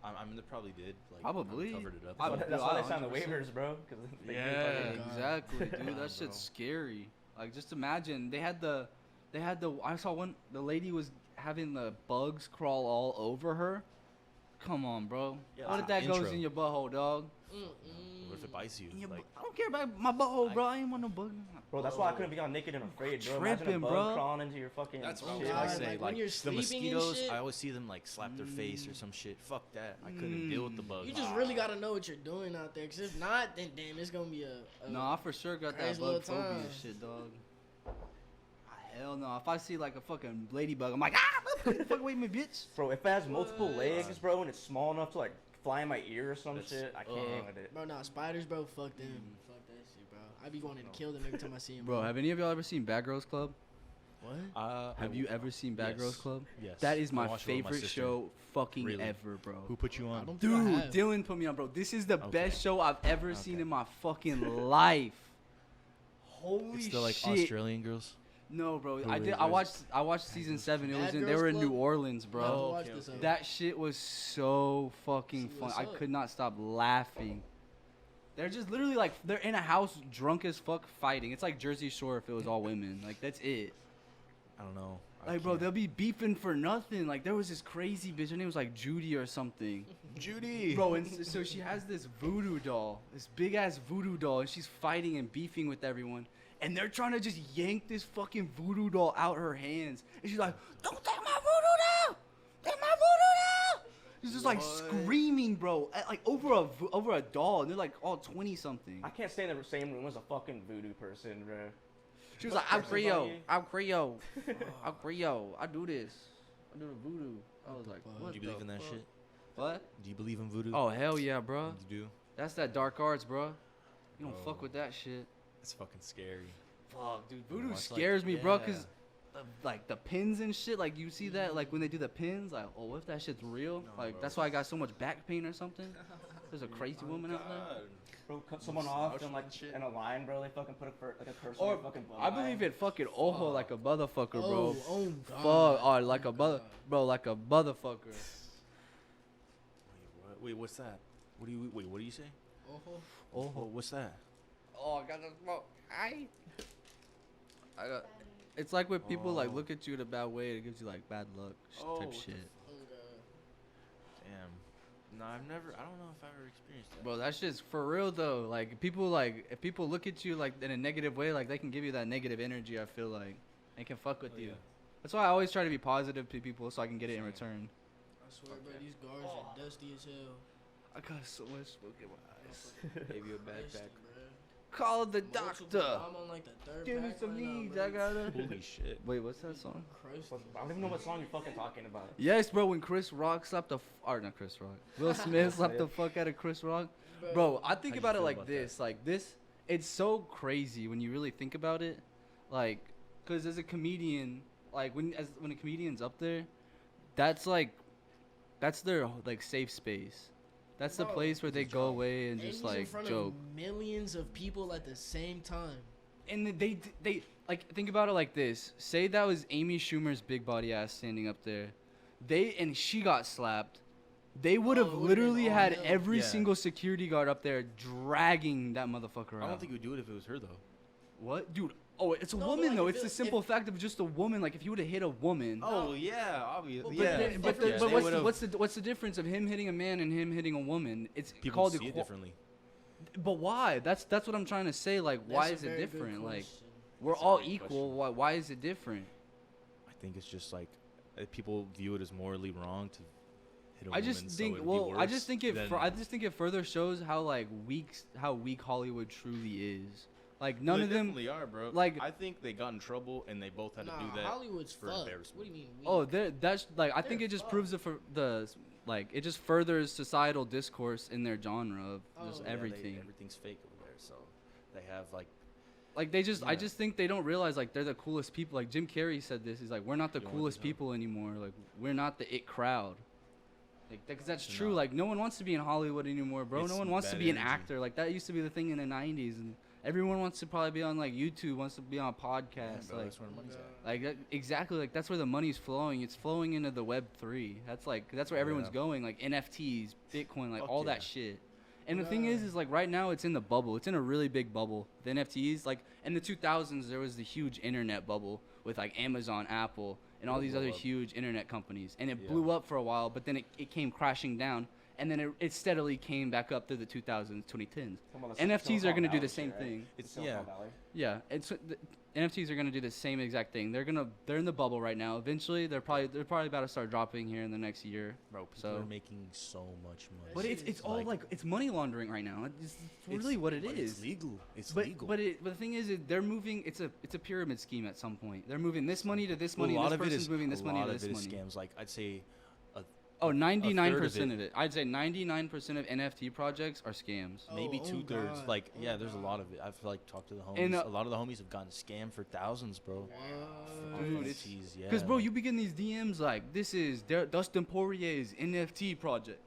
[SPEAKER 6] I mean, they probably did. Like,
[SPEAKER 5] Probably.
[SPEAKER 6] covered it up.
[SPEAKER 5] I-
[SPEAKER 6] though.
[SPEAKER 3] that's
[SPEAKER 5] dude,
[SPEAKER 3] why
[SPEAKER 5] I
[SPEAKER 3] they signed the
[SPEAKER 5] 100%.
[SPEAKER 3] waivers, bro. Cause they
[SPEAKER 6] Yeah.
[SPEAKER 3] fucking-
[SPEAKER 4] God.
[SPEAKER 5] Exactly, dude.
[SPEAKER 6] Yeah,
[SPEAKER 5] That
[SPEAKER 6] bro.
[SPEAKER 5] shit's scary. Like, just imagine they had the. I saw one. The lady was having the bugs crawl all over her. Come on, bro.
[SPEAKER 6] Yeah,
[SPEAKER 5] What if
[SPEAKER 6] that's
[SPEAKER 5] that
[SPEAKER 6] the
[SPEAKER 5] goes
[SPEAKER 6] intro.
[SPEAKER 5] in your butthole, dog?
[SPEAKER 6] What if it bites you?
[SPEAKER 5] In your
[SPEAKER 6] Like,
[SPEAKER 5] I don't care about my butthole, bro. I ain't want no bug.
[SPEAKER 3] Bro, that's why I couldn't be on Naked and Afraid, bro. Imagine a
[SPEAKER 5] Tripping,
[SPEAKER 3] bug
[SPEAKER 5] bro.
[SPEAKER 3] crawling into your fucking.
[SPEAKER 6] that's what I
[SPEAKER 3] shit.
[SPEAKER 6] was gonna
[SPEAKER 4] God,
[SPEAKER 6] say.
[SPEAKER 4] like, when you're
[SPEAKER 6] the
[SPEAKER 4] sleeping and
[SPEAKER 6] mosquitoes,
[SPEAKER 4] shit.
[SPEAKER 6] I always see them like slap their face or some shit. Fuck that. I couldn't deal with the bugs.
[SPEAKER 4] You just really gotta know what you're doing out there, cause if not, then damn, it's gonna be a
[SPEAKER 5] No, I for sure got that
[SPEAKER 4] crazy
[SPEAKER 5] bug
[SPEAKER 4] little
[SPEAKER 5] phobia
[SPEAKER 4] time.
[SPEAKER 5] shit, dog. Hell no. If I see like a fucking ladybug, I'm like, ah, fuck away, me bitch.
[SPEAKER 3] Bro, if it has multiple legs, bro, and it's small enough to like fly in my ear or some
[SPEAKER 6] That's-
[SPEAKER 3] shit, I can't hang with it.
[SPEAKER 4] Bro, nah, spiders, bro, fuck them. Fuck that shit, bro. I be wanting to kill them every time I see them.
[SPEAKER 5] Bro, have any of y'all ever seen Bad Girls Club?
[SPEAKER 4] What?
[SPEAKER 5] Have you ever seen Bad
[SPEAKER 6] yes.
[SPEAKER 5] Girls Club?
[SPEAKER 6] Yes.
[SPEAKER 5] That is
[SPEAKER 6] I
[SPEAKER 5] my
[SPEAKER 6] watched it with my
[SPEAKER 5] favorite
[SPEAKER 6] sister.
[SPEAKER 5] show fucking
[SPEAKER 6] Really?
[SPEAKER 5] ever, bro.
[SPEAKER 6] Who put you
[SPEAKER 4] I
[SPEAKER 6] on?
[SPEAKER 4] don't think I
[SPEAKER 5] Dude,
[SPEAKER 4] have.
[SPEAKER 5] Dillon put me on, bro. This is the
[SPEAKER 6] Okay.
[SPEAKER 5] best show I've ever seen in my fucking life. Holy
[SPEAKER 6] It's the like
[SPEAKER 5] shit.
[SPEAKER 6] Australian girls.
[SPEAKER 5] No, bro.
[SPEAKER 6] Who
[SPEAKER 5] I
[SPEAKER 6] is-
[SPEAKER 5] did. I watched season 7. It was
[SPEAKER 4] Bad
[SPEAKER 5] in. They
[SPEAKER 4] Girls
[SPEAKER 5] were in
[SPEAKER 4] Club?
[SPEAKER 5] New Orleans,
[SPEAKER 4] I'm
[SPEAKER 5] bro.
[SPEAKER 4] gonna have to
[SPEAKER 6] Oh,
[SPEAKER 4] watch
[SPEAKER 6] okay,
[SPEAKER 4] this
[SPEAKER 6] okay.
[SPEAKER 4] up.
[SPEAKER 5] That shit was so fucking
[SPEAKER 4] See
[SPEAKER 5] fun.
[SPEAKER 4] what's
[SPEAKER 5] I
[SPEAKER 4] up.
[SPEAKER 5] could not stop laughing. They're just literally like they're in a house drunk as fuck fighting. It's like Jersey Shore if it was all women. Like that's it.
[SPEAKER 6] I don't know. I
[SPEAKER 5] Like bro,
[SPEAKER 6] can't.
[SPEAKER 5] they'll be beefing for nothing. Like there was this crazy bitch. Her name was like Judy or something.
[SPEAKER 6] Judy.
[SPEAKER 5] Bro, and so she has this voodoo doll, this big ass voodoo doll, and she's fighting and beefing with everyone. And they're trying to just yank this fucking voodoo doll out her hands. And she's like, "Don't take my voodoo doll! Take my voodoo doll!" She's just like screaming, bro, like over a doll. And they're like all 20 something.
[SPEAKER 3] I can't stay in the same room as a fucking voodoo person, bro.
[SPEAKER 5] She was like, "I'm Creole, I'm Creole, I'm Creole. I do this. I do the voodoo." I was like, "What?
[SPEAKER 6] Do you believe in that shit?
[SPEAKER 5] What?
[SPEAKER 6] Do you believe in voodoo?
[SPEAKER 5] Oh hell yeah, bro.
[SPEAKER 6] You do?
[SPEAKER 5] That's that dark arts, bro. You don't
[SPEAKER 6] Oh.
[SPEAKER 5] fuck with that shit."
[SPEAKER 6] It's fucking scary.
[SPEAKER 5] Fuck, dude, voodoo
[SPEAKER 6] Watch, like,
[SPEAKER 5] scares me, bro,
[SPEAKER 6] yeah.
[SPEAKER 5] cause like the pins and shit. Like you see that, like when they do the pins, like, oh, what if that shit's real?
[SPEAKER 6] No,
[SPEAKER 5] Like
[SPEAKER 6] bro.
[SPEAKER 5] that's why I got so much back pain or something. There's a crazy woman out there.
[SPEAKER 3] Bro, cut someone off
[SPEAKER 6] Ouch
[SPEAKER 3] and like
[SPEAKER 6] and shit.
[SPEAKER 3] in a line, bro. They fucking put like a curse on
[SPEAKER 5] Or
[SPEAKER 3] their fucking blood
[SPEAKER 5] I believe
[SPEAKER 3] line.
[SPEAKER 5] it fucking ojo like a motherfucker, bro.
[SPEAKER 4] Oh
[SPEAKER 5] Fuck,
[SPEAKER 4] God.
[SPEAKER 5] or like a mother, bro, like a motherfucker.
[SPEAKER 6] Wait, what? Wait, what's that? What do you say?
[SPEAKER 4] Oh,
[SPEAKER 6] Oh, what's that?
[SPEAKER 5] Oh, I got to smoke. I got. It's like when people like
[SPEAKER 6] Oh.
[SPEAKER 5] look at you in a bad way, it gives you like bad luck
[SPEAKER 6] Oh,
[SPEAKER 5] type
[SPEAKER 6] what the
[SPEAKER 5] shit.
[SPEAKER 6] Damn. No, I don't know if I've ever experienced that.
[SPEAKER 5] Bro, that shit's for real though. Like people like if people look at you like in a negative way, like they can give you that negative energy. I feel like they can fuck with
[SPEAKER 6] Oh,
[SPEAKER 5] you.
[SPEAKER 6] yeah.
[SPEAKER 5] That's why I always try to be positive to people so I can get it in return.
[SPEAKER 4] I swear, bro, these guards are dusty as hell.
[SPEAKER 5] I got so much smoke in my eyes.
[SPEAKER 6] Gave you a
[SPEAKER 4] Dusty,
[SPEAKER 5] backpack.
[SPEAKER 4] bro.
[SPEAKER 5] Call the
[SPEAKER 4] Multiple-
[SPEAKER 5] doctor.
[SPEAKER 4] I'm on like the third
[SPEAKER 5] Give me
[SPEAKER 4] pack
[SPEAKER 5] some
[SPEAKER 4] right now,
[SPEAKER 5] needs.
[SPEAKER 4] bro.
[SPEAKER 5] I gotta.
[SPEAKER 6] Holy shit.
[SPEAKER 5] Wait, what's that song?
[SPEAKER 4] Christ.
[SPEAKER 3] I don't even know what song you're fucking talking about.
[SPEAKER 5] Yes, bro. When Chris Rock slapped the, or not Chris Rock, Will Smith slapped the fuck out of Chris Rock. Bro, I think
[SPEAKER 6] How you
[SPEAKER 5] about it
[SPEAKER 6] feel
[SPEAKER 5] like
[SPEAKER 6] about
[SPEAKER 5] this. Like this, it's so crazy when you really think about it. Like, cause as a comedian, like when a comedian's up there, that's their like safe space. That's the
[SPEAKER 4] Bro,
[SPEAKER 5] place where they go away and
[SPEAKER 4] And
[SPEAKER 5] just
[SPEAKER 4] he's
[SPEAKER 5] like
[SPEAKER 4] in front
[SPEAKER 5] joke.
[SPEAKER 4] of millions of people at the same time.
[SPEAKER 5] And they like think about it like this. Say that was Amy Schumer's big body ass standing up there. And she got slapped. They would have
[SPEAKER 4] it would've
[SPEAKER 5] literally
[SPEAKER 4] been all
[SPEAKER 5] had
[SPEAKER 4] hell.
[SPEAKER 5] every
[SPEAKER 6] Yeah.
[SPEAKER 5] single security guard up there dragging that motherfucker out.
[SPEAKER 6] I don't think he would do it if it was her though.
[SPEAKER 5] What, dude? Oh, it's a
[SPEAKER 4] No, but,
[SPEAKER 5] woman
[SPEAKER 4] like,
[SPEAKER 5] though.
[SPEAKER 4] if
[SPEAKER 5] It's the
[SPEAKER 4] it-
[SPEAKER 5] simple fact of just a woman. Like if you would have hit a woman.
[SPEAKER 6] Oh yeah, obviously.
[SPEAKER 4] But
[SPEAKER 6] Yeah.
[SPEAKER 4] then-
[SPEAKER 5] But,
[SPEAKER 4] Yeah,
[SPEAKER 5] but
[SPEAKER 6] they
[SPEAKER 5] what's
[SPEAKER 6] would've-
[SPEAKER 5] the difference of him hitting a man and him hitting a woman? It's
[SPEAKER 6] people
[SPEAKER 5] called
[SPEAKER 6] see it differently.
[SPEAKER 5] But why? That's what I'm trying to say. Like, why
[SPEAKER 4] That's
[SPEAKER 5] is
[SPEAKER 4] a
[SPEAKER 5] it
[SPEAKER 4] very good
[SPEAKER 5] different? Like,
[SPEAKER 4] question.
[SPEAKER 5] we're
[SPEAKER 6] That's a
[SPEAKER 5] all
[SPEAKER 6] great
[SPEAKER 5] equal.
[SPEAKER 6] question.
[SPEAKER 5] Why is it different?
[SPEAKER 6] I think it's just like people view it as morally wrong to hit a
[SPEAKER 5] I
[SPEAKER 6] woman.
[SPEAKER 5] just
[SPEAKER 6] so
[SPEAKER 5] think.
[SPEAKER 6] it'd be
[SPEAKER 5] Well, I
[SPEAKER 6] worse
[SPEAKER 5] just think it.
[SPEAKER 6] than-
[SPEAKER 5] I just think it further shows how weak Hollywood truly is. Like none
[SPEAKER 6] They
[SPEAKER 5] of them.
[SPEAKER 6] definitely are, bro.
[SPEAKER 5] like-
[SPEAKER 6] I think they got in trouble and they both had to do that.
[SPEAKER 4] Hollywood's
[SPEAKER 6] for
[SPEAKER 4] fucked.
[SPEAKER 6] embarrassment.
[SPEAKER 4] What do you mean? weak?
[SPEAKER 5] Oh, that's like I think
[SPEAKER 4] They're
[SPEAKER 5] it just
[SPEAKER 4] fucked.
[SPEAKER 5] proves it for the like it just furthers societal discourse in their genre of just
[SPEAKER 4] Oh,
[SPEAKER 6] Yeah,
[SPEAKER 5] everything.
[SPEAKER 6] everything's fake over there, so they have like.
[SPEAKER 5] Like they just, I
[SPEAKER 6] Yeah.
[SPEAKER 5] just think they don't realize like they're the coolest people. Like Jim Carrey said this. He's like, we're not the
[SPEAKER 6] You don't want
[SPEAKER 5] coolest
[SPEAKER 6] to know.
[SPEAKER 5] people anymore. Like we're not the it crowd. Like because that's
[SPEAKER 6] They're
[SPEAKER 5] true.
[SPEAKER 6] not.
[SPEAKER 5] Like no one wants to be in Hollywood anymore, bro.
[SPEAKER 6] It's
[SPEAKER 5] No one wants to
[SPEAKER 6] bad
[SPEAKER 5] be an
[SPEAKER 6] energy.
[SPEAKER 5] actor. Like that used to be the thing in the '90s, and everyone wants to probably be on like YouTube, wants to be on
[SPEAKER 6] Yeah,
[SPEAKER 5] podcasts.
[SPEAKER 6] bro,
[SPEAKER 5] like
[SPEAKER 6] that's where the money's at.
[SPEAKER 5] like that, exactly. Like that's where the money's flowing. It's flowing into the Web 3. That's where everyone's
[SPEAKER 6] Yeah.
[SPEAKER 5] going. Like NFTs, Bitcoin, like
[SPEAKER 6] Fuck
[SPEAKER 5] all
[SPEAKER 6] yeah.
[SPEAKER 5] that shit. And the thing is like right now it's in the bubble. It's in a really big bubble. The NFTs, like in the 2000s, there was the huge internet bubble with like Amazon, Apple, and all
[SPEAKER 6] It'll
[SPEAKER 5] these
[SPEAKER 6] blow
[SPEAKER 5] other
[SPEAKER 6] up.
[SPEAKER 5] huge internet companies. And it
[SPEAKER 6] Yeah.
[SPEAKER 5] blew up for a while, but then it came crashing down. And then it steadily came back up through the 2000s, 2010s.
[SPEAKER 3] Talking about the
[SPEAKER 5] NFTs are
[SPEAKER 3] Silicon
[SPEAKER 5] going to do
[SPEAKER 3] Valley
[SPEAKER 5] the same
[SPEAKER 3] shit, right?
[SPEAKER 5] thing.
[SPEAKER 6] It's
[SPEAKER 3] Silicon
[SPEAKER 6] yeah.
[SPEAKER 3] Valley.
[SPEAKER 5] Yeah, the NFTs are gonna do the same exact thing. They're in the bubble right now. Eventually, they're probably about to start dropping here in the next year.
[SPEAKER 6] Bro, people
[SPEAKER 5] So-
[SPEAKER 6] are making so much money.
[SPEAKER 5] But it's all
[SPEAKER 6] Like-
[SPEAKER 5] like it's money laundering right now. It's really what it
[SPEAKER 6] but
[SPEAKER 5] is.
[SPEAKER 6] It's legal. It's
[SPEAKER 5] But
[SPEAKER 6] legal.
[SPEAKER 5] but the thing is, they're moving. It's a pyramid scheme at some point. They're moving this money to this
[SPEAKER 6] Well,
[SPEAKER 5] money.
[SPEAKER 6] a lot
[SPEAKER 5] This
[SPEAKER 6] of it
[SPEAKER 5] person's
[SPEAKER 6] is
[SPEAKER 5] moving this money to
[SPEAKER 6] a lot
[SPEAKER 5] this
[SPEAKER 6] of it is
[SPEAKER 5] money.
[SPEAKER 6] scams. Like I'd say,
[SPEAKER 5] Oh, 99%
[SPEAKER 6] it.
[SPEAKER 5] of it. I'd say 99% of NFT projects are scams.
[SPEAKER 6] maybe
[SPEAKER 4] Oh,
[SPEAKER 6] 2/3.
[SPEAKER 4] God.
[SPEAKER 6] Like
[SPEAKER 4] Oh,
[SPEAKER 6] yeah, there's a
[SPEAKER 4] God.
[SPEAKER 6] lot of it. I've like talked to the homies.
[SPEAKER 5] And,
[SPEAKER 6] a lot of the homies have gotten scammed for thousands, bro.
[SPEAKER 4] What?
[SPEAKER 5] Dude,
[SPEAKER 6] NFTs, yeah.
[SPEAKER 5] Because bro, you begin these DMs like this is Dustin Poirier's NFT project.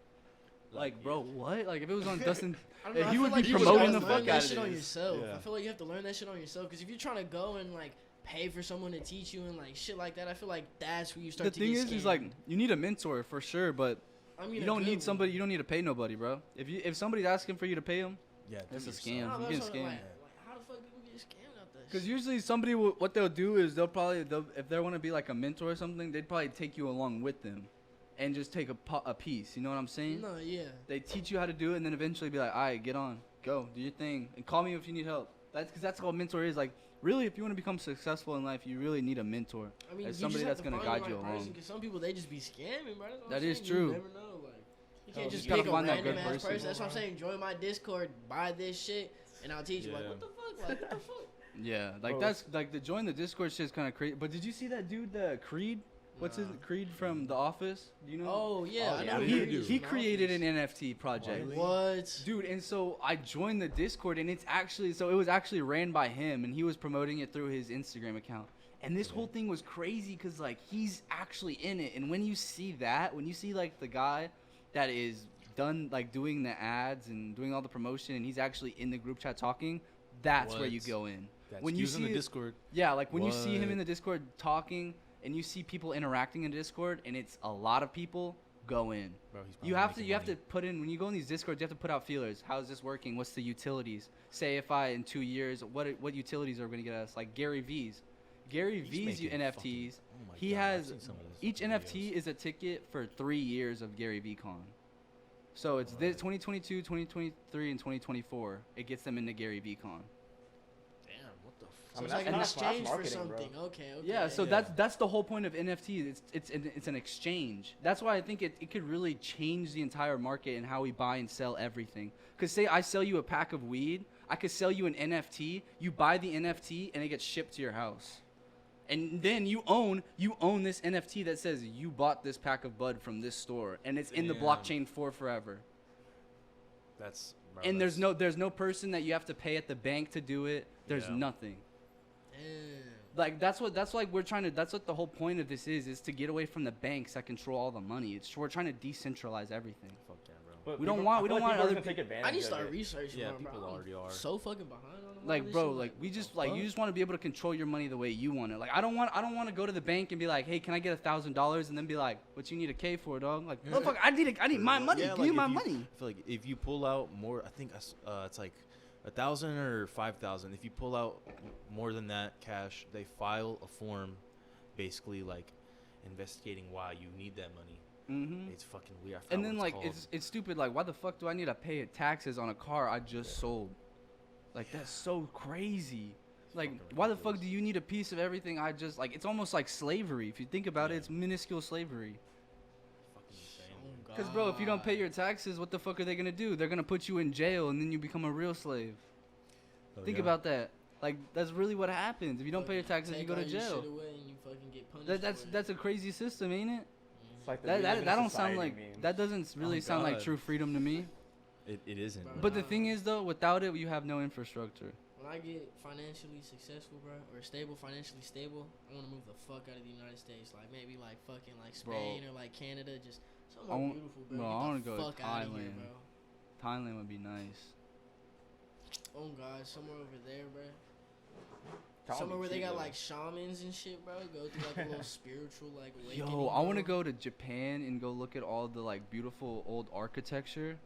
[SPEAKER 5] Like, bro, what? Like, if it was on Dustin,
[SPEAKER 4] I don't know, I
[SPEAKER 5] he
[SPEAKER 4] feel
[SPEAKER 5] would
[SPEAKER 4] like
[SPEAKER 5] be
[SPEAKER 4] you just
[SPEAKER 5] promoting
[SPEAKER 4] gotta
[SPEAKER 5] the
[SPEAKER 4] learn
[SPEAKER 5] fuck
[SPEAKER 4] that
[SPEAKER 5] out of
[SPEAKER 4] shit on
[SPEAKER 5] this.
[SPEAKER 4] yourself.
[SPEAKER 6] Yeah.
[SPEAKER 4] I feel like you have to learn that shit on yourself. Because if you're trying to go and like pay for someone to teach you and like shit like that, I feel like that's where you start
[SPEAKER 5] The
[SPEAKER 4] to
[SPEAKER 5] thing
[SPEAKER 4] get
[SPEAKER 5] is
[SPEAKER 4] scammed.
[SPEAKER 5] like you need a mentor for sure, but
[SPEAKER 4] I mean,
[SPEAKER 5] you
[SPEAKER 4] a
[SPEAKER 5] don't
[SPEAKER 4] good
[SPEAKER 5] need
[SPEAKER 4] one.
[SPEAKER 5] somebody. You don't need to pay nobody, bro. If somebody's asking for you to pay them,
[SPEAKER 6] yeah,
[SPEAKER 5] that's
[SPEAKER 6] do
[SPEAKER 5] a
[SPEAKER 6] it
[SPEAKER 5] scam.
[SPEAKER 6] yourself.
[SPEAKER 4] No,
[SPEAKER 5] You get
[SPEAKER 4] that's what,
[SPEAKER 5] scammed.
[SPEAKER 4] like, how the fuck people get scammed out there?
[SPEAKER 5] Because usually somebody what they'll do is they'll if they want to be like a mentor or something, they'd probably take you along with them. and just take a piece. You know what I'm saying?
[SPEAKER 4] No, yeah.
[SPEAKER 5] They teach you how to do it, and then eventually be like, all right, get on, go, do your thing, and call me if you need help. That's what a mentor is. Like, really, if you want to become successful in life, you really need a mentor.
[SPEAKER 4] I mean,
[SPEAKER 5] As
[SPEAKER 4] you
[SPEAKER 5] somebody
[SPEAKER 4] just have
[SPEAKER 5] that's
[SPEAKER 4] to
[SPEAKER 5] gonna
[SPEAKER 4] find
[SPEAKER 5] guide
[SPEAKER 4] the
[SPEAKER 5] you
[SPEAKER 4] right person,
[SPEAKER 5] along.
[SPEAKER 4] 'cause some people, they just be scamming, bro. That's what
[SPEAKER 5] That
[SPEAKER 4] I'm
[SPEAKER 5] is
[SPEAKER 4] saying.
[SPEAKER 5] true.
[SPEAKER 4] You never know. Like, you can't
[SPEAKER 6] You
[SPEAKER 4] just
[SPEAKER 5] gotta
[SPEAKER 4] pick a
[SPEAKER 5] find that
[SPEAKER 4] random
[SPEAKER 5] good
[SPEAKER 4] ass
[SPEAKER 5] person.
[SPEAKER 4] person. That's what I'm saying. Join my Discord, buy this shit, and I'll teach you. Like,
[SPEAKER 6] Yeah.
[SPEAKER 4] what the fuck? Like, what the fuck?
[SPEAKER 5] Yeah, like
[SPEAKER 3] Bro,
[SPEAKER 5] that's like the join the Discord shit is kind of crazy. But did you see that dude, the Creed? What's his
[SPEAKER 4] Nah.
[SPEAKER 5] Creed from The Office? Do you know?
[SPEAKER 4] Oh, yeah.
[SPEAKER 6] Oh,
[SPEAKER 4] I
[SPEAKER 6] yeah,
[SPEAKER 4] know
[SPEAKER 6] what
[SPEAKER 4] who
[SPEAKER 6] did
[SPEAKER 5] he
[SPEAKER 6] he
[SPEAKER 4] Creed
[SPEAKER 6] do?
[SPEAKER 4] is
[SPEAKER 5] he
[SPEAKER 4] from
[SPEAKER 5] created
[SPEAKER 4] Office.
[SPEAKER 5] an NFT project.
[SPEAKER 6] Really?
[SPEAKER 4] What?
[SPEAKER 5] Dude, and so I joined the Discord, and it was actually ran by him, and he was promoting it through his Instagram account. And this whole thing was crazy because like he's actually in it, and when you see like the guy that is done like doing the ads and doing all the promotion, and he's actually in the group chat talking, that's where you
[SPEAKER 6] What?
[SPEAKER 5] go in.
[SPEAKER 6] That's
[SPEAKER 5] When you
[SPEAKER 6] using
[SPEAKER 5] see
[SPEAKER 6] the
[SPEAKER 5] it-
[SPEAKER 6] Discord.
[SPEAKER 5] Yeah, like when you see him in
[SPEAKER 6] What?
[SPEAKER 5] the Discord talking, and you see people interacting in Discord, and it's a lot of people, go in.
[SPEAKER 6] Bro, he's
[SPEAKER 5] You
[SPEAKER 6] probably
[SPEAKER 5] have to
[SPEAKER 6] making money.
[SPEAKER 5] put in when you go in these Discords, you have to put out feelers. How is this working? What's the utilities? Say if I in 2 years, what utilities are going to get us? Like Gary V's. Gary
[SPEAKER 6] He's
[SPEAKER 5] V's
[SPEAKER 6] making
[SPEAKER 5] NFTs.
[SPEAKER 6] fucking- oh my
[SPEAKER 5] He
[SPEAKER 6] God, I've
[SPEAKER 5] has
[SPEAKER 6] seen some of those
[SPEAKER 5] each
[SPEAKER 6] fucking
[SPEAKER 5] NFT
[SPEAKER 6] videos.
[SPEAKER 5] is a ticket for 3 years of Gary V Con. So it's this 2022, 2023, and 2024. It gets them into Gary V Con.
[SPEAKER 6] Damn, what the
[SPEAKER 3] I mean,
[SPEAKER 4] So it's like
[SPEAKER 3] that's
[SPEAKER 4] an
[SPEAKER 3] class
[SPEAKER 4] exchange for
[SPEAKER 3] marketing, bro.
[SPEAKER 4] something. Okay.
[SPEAKER 5] Yeah, so
[SPEAKER 6] Yeah.
[SPEAKER 5] that's the whole point of NFTs. It's an exchange. That's why I think it could really change the entire market and how we buy and sell everything. Cause say I sell you a pack of weed, I could sell you an NFT. You buy the NFT and it gets shipped to your house, and then you own this NFT that says you bought this pack of bud from this store, and it's in the
[SPEAKER 6] Damn.
[SPEAKER 5] blockchain for forever.
[SPEAKER 6] That's bro,
[SPEAKER 5] And
[SPEAKER 6] that's-
[SPEAKER 5] there's no person that you have to pay at the bank to do it. There's
[SPEAKER 6] Yeah.
[SPEAKER 5] nothing.
[SPEAKER 4] Damn.
[SPEAKER 5] Like that's what the whole point of this is to get away from the banks that control all the money. We're trying to decentralize everything.
[SPEAKER 6] Fuck yeah, bro.
[SPEAKER 3] But
[SPEAKER 5] We don't
[SPEAKER 3] people-
[SPEAKER 5] want-
[SPEAKER 3] I
[SPEAKER 5] we
[SPEAKER 3] feel
[SPEAKER 5] don't
[SPEAKER 3] like
[SPEAKER 5] want
[SPEAKER 3] people are
[SPEAKER 5] other
[SPEAKER 3] gonna take advantage
[SPEAKER 4] I need to
[SPEAKER 3] of
[SPEAKER 4] start
[SPEAKER 3] it.
[SPEAKER 4] researching
[SPEAKER 6] Yeah,
[SPEAKER 4] more, bro.
[SPEAKER 6] people
[SPEAKER 4] I'm
[SPEAKER 6] already are.
[SPEAKER 4] so fucking behind on all
[SPEAKER 5] Like
[SPEAKER 4] this
[SPEAKER 5] bro,
[SPEAKER 4] shit,
[SPEAKER 5] like we just
[SPEAKER 3] fuck?
[SPEAKER 5] you just want to be able to control your money the way you want it. Like I don't want to go to the bank and be like, hey, can I get $1,000? And then be like, what you need a K for, dog? Like, motherfucker, I need my money.
[SPEAKER 6] Yeah,
[SPEAKER 5] Give
[SPEAKER 6] like,
[SPEAKER 5] me my
[SPEAKER 6] if you-
[SPEAKER 5] money.
[SPEAKER 6] I feel like if you pull out more, I think it's like 1,000 or 5,000. If you pull out more than that cash, they file a form, basically like investigating why you need that money.
[SPEAKER 5] Mm-hmm.
[SPEAKER 6] It's fucking weird. I forgot
[SPEAKER 5] And
[SPEAKER 6] what
[SPEAKER 5] then
[SPEAKER 6] it's
[SPEAKER 5] like
[SPEAKER 6] called.
[SPEAKER 5] it's stupid. Like why the fuck do I need to pay taxes on a car I just sold? Like that's so crazy. Like
[SPEAKER 6] fucking
[SPEAKER 5] why the fuck
[SPEAKER 6] ridiculous.
[SPEAKER 5] do you need a piece of everything I just like? It's almost like slavery. If you think about it,
[SPEAKER 6] Yeah.
[SPEAKER 5] it's minuscule slavery.
[SPEAKER 6] fucking insane.
[SPEAKER 4] Oh,
[SPEAKER 5] Because bro, if you don't pay your taxes, what the fuck are they gonna do? They're gonna put you in jail and then you become a real slave.
[SPEAKER 6] Oh,
[SPEAKER 5] Think
[SPEAKER 6] yeah?
[SPEAKER 5] about that. Like that's really what happens. If you don't pay your taxes, you
[SPEAKER 4] Take
[SPEAKER 5] go to
[SPEAKER 4] all your
[SPEAKER 5] jail.
[SPEAKER 4] shit away and you fucking get punished
[SPEAKER 5] That's
[SPEAKER 4] for it.
[SPEAKER 5] that's a crazy system, ain't it?
[SPEAKER 3] It's like the
[SPEAKER 5] That
[SPEAKER 3] we
[SPEAKER 5] that,
[SPEAKER 3] live in
[SPEAKER 5] that
[SPEAKER 3] a
[SPEAKER 5] don't sound
[SPEAKER 3] society
[SPEAKER 5] like
[SPEAKER 3] meme.
[SPEAKER 5] that doesn't really
[SPEAKER 6] Oh,
[SPEAKER 5] sound like
[SPEAKER 6] God.
[SPEAKER 5] true freedom to me.
[SPEAKER 6] It isn't.
[SPEAKER 4] Bro.
[SPEAKER 6] Bro.
[SPEAKER 5] But the thing is though, without it, you have no infrastructure.
[SPEAKER 4] When I get financially successful, bro, or financially stable, I want to move the fuck out of the United States. Like maybe like fucking like Spain or like Canada, just
[SPEAKER 5] I
[SPEAKER 4] somewhere
[SPEAKER 5] want-
[SPEAKER 4] beautiful, bro.
[SPEAKER 5] bro,
[SPEAKER 4] Get
[SPEAKER 5] I
[SPEAKER 4] the
[SPEAKER 5] wanna go to
[SPEAKER 4] fuck out of here,
[SPEAKER 5] Thailand.
[SPEAKER 4] bro.
[SPEAKER 5] Thailand would be nice.
[SPEAKER 4] Oh god, somewhere over there, bro.
[SPEAKER 3] Tell
[SPEAKER 4] Somewhere
[SPEAKER 3] me,
[SPEAKER 4] where they got
[SPEAKER 3] Chile.
[SPEAKER 4] like shamans and shit, bro. Go through like a little spiritual like awakening.
[SPEAKER 5] Yo, I want to
[SPEAKER 4] bro.
[SPEAKER 5] go to Japan and go look at all the like beautiful old architecture.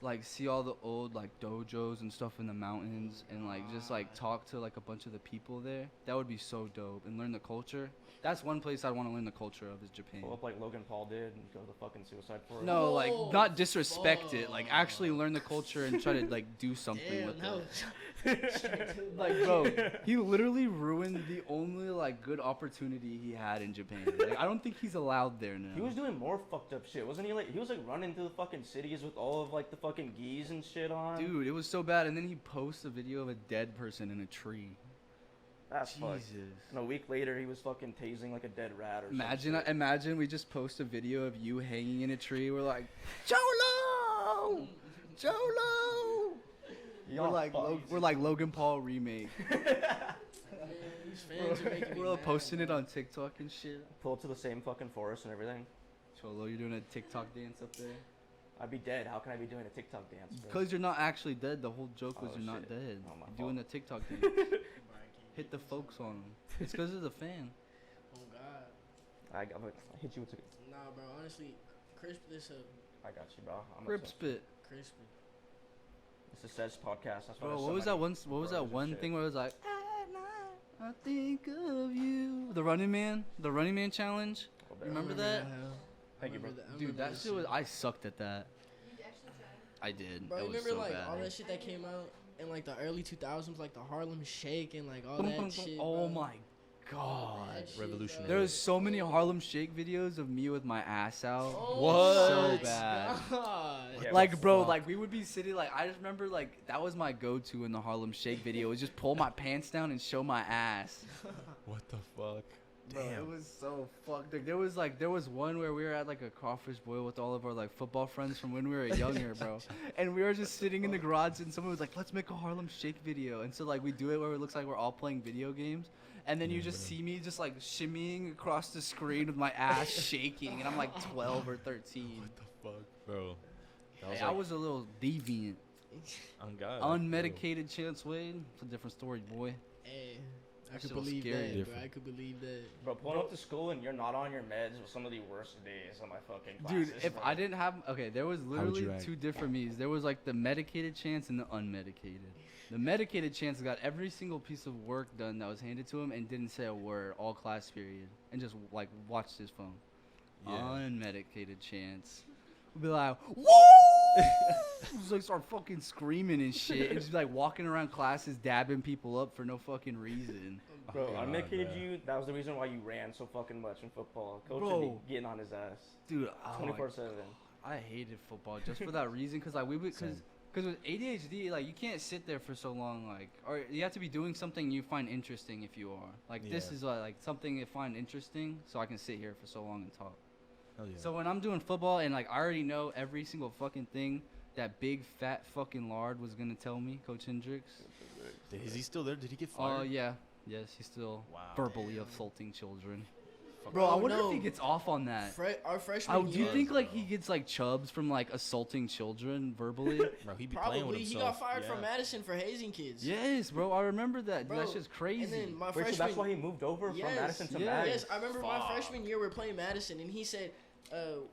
[SPEAKER 5] Like see all the old like dojos and stuff in the mountains and like just like talk to like a bunch of the people there. That would be so dope and learn the culture. That's one place I want to learn the culture of is Japan.
[SPEAKER 3] Pull up like Logan Paul did and go to fucking suicide forest.
[SPEAKER 5] No, like
[SPEAKER 4] Oh,
[SPEAKER 5] not disrespect it. Like actually
[SPEAKER 4] fuck.
[SPEAKER 5] learn the culture and try to like do something
[SPEAKER 4] Damn,
[SPEAKER 5] with
[SPEAKER 4] that
[SPEAKER 5] it.
[SPEAKER 4] was
[SPEAKER 5] Like bro, he literally ruined the only like good opportunity he had in Japan. Like I don't think he's allowed there now.
[SPEAKER 3] He was doing more fucked up shit, wasn't he? Like he was like running through the fucking cities with all of like the fucking geese and shit on.
[SPEAKER 5] Dude, it was so bad. And then he posts a video of a dead person in a tree.
[SPEAKER 3] that's fucked.
[SPEAKER 5] Jesus.
[SPEAKER 3] And a week later, he was fucking tasing like a dead rat or
[SPEAKER 5] Imagine,
[SPEAKER 3] some shit.
[SPEAKER 5] imagine we just post a video of you hanging in a tree. We're like, Cholo, Cholo.
[SPEAKER 3] Y'all fucked.
[SPEAKER 5] We're like Logan Paul remake.
[SPEAKER 4] Man, these fans are making me
[SPEAKER 5] We're all
[SPEAKER 4] mad,
[SPEAKER 5] posting it
[SPEAKER 4] bro.
[SPEAKER 5] on TikTok and shit.
[SPEAKER 3] Pull up to the same fucking forest and everything.
[SPEAKER 5] Cholo, you're doing a TikTok dance up there.
[SPEAKER 3] I'd be dead. How can I be doing a TikTok dance? Bro?
[SPEAKER 5] Because you're not actually dead. The whole joke was
[SPEAKER 3] Oh,
[SPEAKER 5] you're not
[SPEAKER 3] shit.
[SPEAKER 5] dead.
[SPEAKER 3] Oh, my
[SPEAKER 5] You're doing
[SPEAKER 3] fault.
[SPEAKER 5] a TikTok dance. Hit the folks on him. It's because of the fan.
[SPEAKER 4] Oh god.
[SPEAKER 3] I hit you with a.
[SPEAKER 4] Nah, bro. Honestly, crisp this up.
[SPEAKER 3] I got you, bro. I'm
[SPEAKER 5] Rip
[SPEAKER 3] obsessed.
[SPEAKER 5] spit.
[SPEAKER 4] Crisp it.
[SPEAKER 3] It's a Says podcast. That's why
[SPEAKER 5] Bro,
[SPEAKER 3] there's
[SPEAKER 5] what
[SPEAKER 3] so
[SPEAKER 5] was that
[SPEAKER 3] many
[SPEAKER 5] one? What was
[SPEAKER 3] bros
[SPEAKER 5] that
[SPEAKER 3] and
[SPEAKER 5] one
[SPEAKER 3] shit.
[SPEAKER 5] thing where it was like, at night I think of you? The Running Man challenge.
[SPEAKER 3] Oh,
[SPEAKER 5] Remember
[SPEAKER 4] Oh,
[SPEAKER 5] that?
[SPEAKER 4] yeah.
[SPEAKER 3] Thank you, bro.
[SPEAKER 5] Dude, that shit was. I sucked at that.
[SPEAKER 7] You actually tried.
[SPEAKER 5] I did.
[SPEAKER 4] Bro,
[SPEAKER 5] it
[SPEAKER 4] you
[SPEAKER 5] was
[SPEAKER 4] remember
[SPEAKER 5] so
[SPEAKER 4] like
[SPEAKER 5] bad.
[SPEAKER 4] all that shit that came out in like the early 2000s, like the Harlem Shake and like all that shit.
[SPEAKER 5] Oh
[SPEAKER 4] bro.
[SPEAKER 5] my god.
[SPEAKER 4] That shit,
[SPEAKER 6] Revolutionary.
[SPEAKER 5] There was so many Harlem Shake videos of me with my ass out.
[SPEAKER 4] Oh
[SPEAKER 6] What?
[SPEAKER 5] So
[SPEAKER 4] my
[SPEAKER 5] bad.
[SPEAKER 4] God.
[SPEAKER 3] Yeah,
[SPEAKER 5] Like, bro,
[SPEAKER 6] fuck?
[SPEAKER 5] like we would be sitting, like I just remember, like that was my go-to in the Harlem Shake video. Was just pull my pants down and show my ass.
[SPEAKER 6] What the fuck?
[SPEAKER 5] Bro, it was so fucked. Like, there was one where we were at like a crawfish boil with all of our like football friends from when we were younger, bro. And we were just sitting in the garage, and someone was like, "Let's make a Harlem Shake video." And so like we do it where it looks like we're all playing video games, and then you just see me just like shimmying across the screen with my ass shaking, and I'm like 12 or 13.
[SPEAKER 6] What the fuck, bro? That
[SPEAKER 5] Hey, I was a little deviant,
[SPEAKER 6] on God.
[SPEAKER 5] unmedicated. Chance Wade, it's a different story, boy.
[SPEAKER 4] Hey, I
[SPEAKER 5] That
[SPEAKER 4] could
[SPEAKER 5] shit was
[SPEAKER 4] believe
[SPEAKER 5] scary.
[SPEAKER 4] that, bro.
[SPEAKER 6] Different.
[SPEAKER 4] I could believe that.
[SPEAKER 3] Bro, pulling up to school and you're not on your meds was some of the worst days of my fucking
[SPEAKER 5] Dude,
[SPEAKER 3] classes.
[SPEAKER 5] if
[SPEAKER 3] bro.
[SPEAKER 5] I didn't have there was
[SPEAKER 6] would you
[SPEAKER 5] literally
[SPEAKER 6] act?
[SPEAKER 5] two different me's. There was like the medicated chance and the unmedicated. The medicated chance got every single piece of work done that was handed to him and didn't say a word all class period and just like watched his phone.
[SPEAKER 6] Yeah.
[SPEAKER 5] Unmedicated chance would be like, woo! Just like start fucking screaming and shit, and just be like walking around classes dabbing people up for no fucking reason.
[SPEAKER 3] Bro, I
[SPEAKER 6] God,
[SPEAKER 3] medicated
[SPEAKER 6] man.
[SPEAKER 3] you. That was the reason why you ran so fucking much in football. Coach would
[SPEAKER 5] Bro.
[SPEAKER 3] be getting on his ass
[SPEAKER 5] Dude, oh my
[SPEAKER 3] 24/7.
[SPEAKER 5] I hated football just for that reason, cause like we would,
[SPEAKER 6] Same.
[SPEAKER 5] cause with ADHD, like you can't sit there for so long, like, or you have to be doing something you find interesting if you are. Like this
[SPEAKER 6] Yeah.
[SPEAKER 5] is like something I find interesting, so I can sit here for so long and talk.
[SPEAKER 6] Hell yeah.
[SPEAKER 5] So when I'm doing football and like I already know every single fucking thing that big fat fucking lard was gonna tell me, Coach Hendricks.
[SPEAKER 6] Is he still there? Did he get
[SPEAKER 5] Oh
[SPEAKER 6] fired?
[SPEAKER 5] yeah, yes, he's still
[SPEAKER 6] Wow.
[SPEAKER 5] verbally assaulting children.
[SPEAKER 6] Fuck.
[SPEAKER 5] Bro, I
[SPEAKER 4] Oh,
[SPEAKER 5] wonder if
[SPEAKER 4] no.
[SPEAKER 5] he gets off on that.
[SPEAKER 4] Our freshman
[SPEAKER 5] Oh, do you
[SPEAKER 4] year,
[SPEAKER 5] think like he gets like chubs from like assaulting children verbally?
[SPEAKER 6] Bro, he be playing with
[SPEAKER 4] probably he
[SPEAKER 6] himself.
[SPEAKER 4] got fired from
[SPEAKER 6] Yeah.
[SPEAKER 4] Madison for hazing kids.
[SPEAKER 5] Yes, bro, I remember that. Dude,
[SPEAKER 4] Bro,
[SPEAKER 5] that's just crazy.
[SPEAKER 4] And then my
[SPEAKER 3] Wait, so
[SPEAKER 4] freshman
[SPEAKER 3] that's why he moved over from
[SPEAKER 4] Yes,
[SPEAKER 3] Madison to
[SPEAKER 5] yeah.
[SPEAKER 3] Madison?
[SPEAKER 4] Yes, I remember my
[SPEAKER 6] Fuck.
[SPEAKER 4] freshman year we were playing Madison, and he said,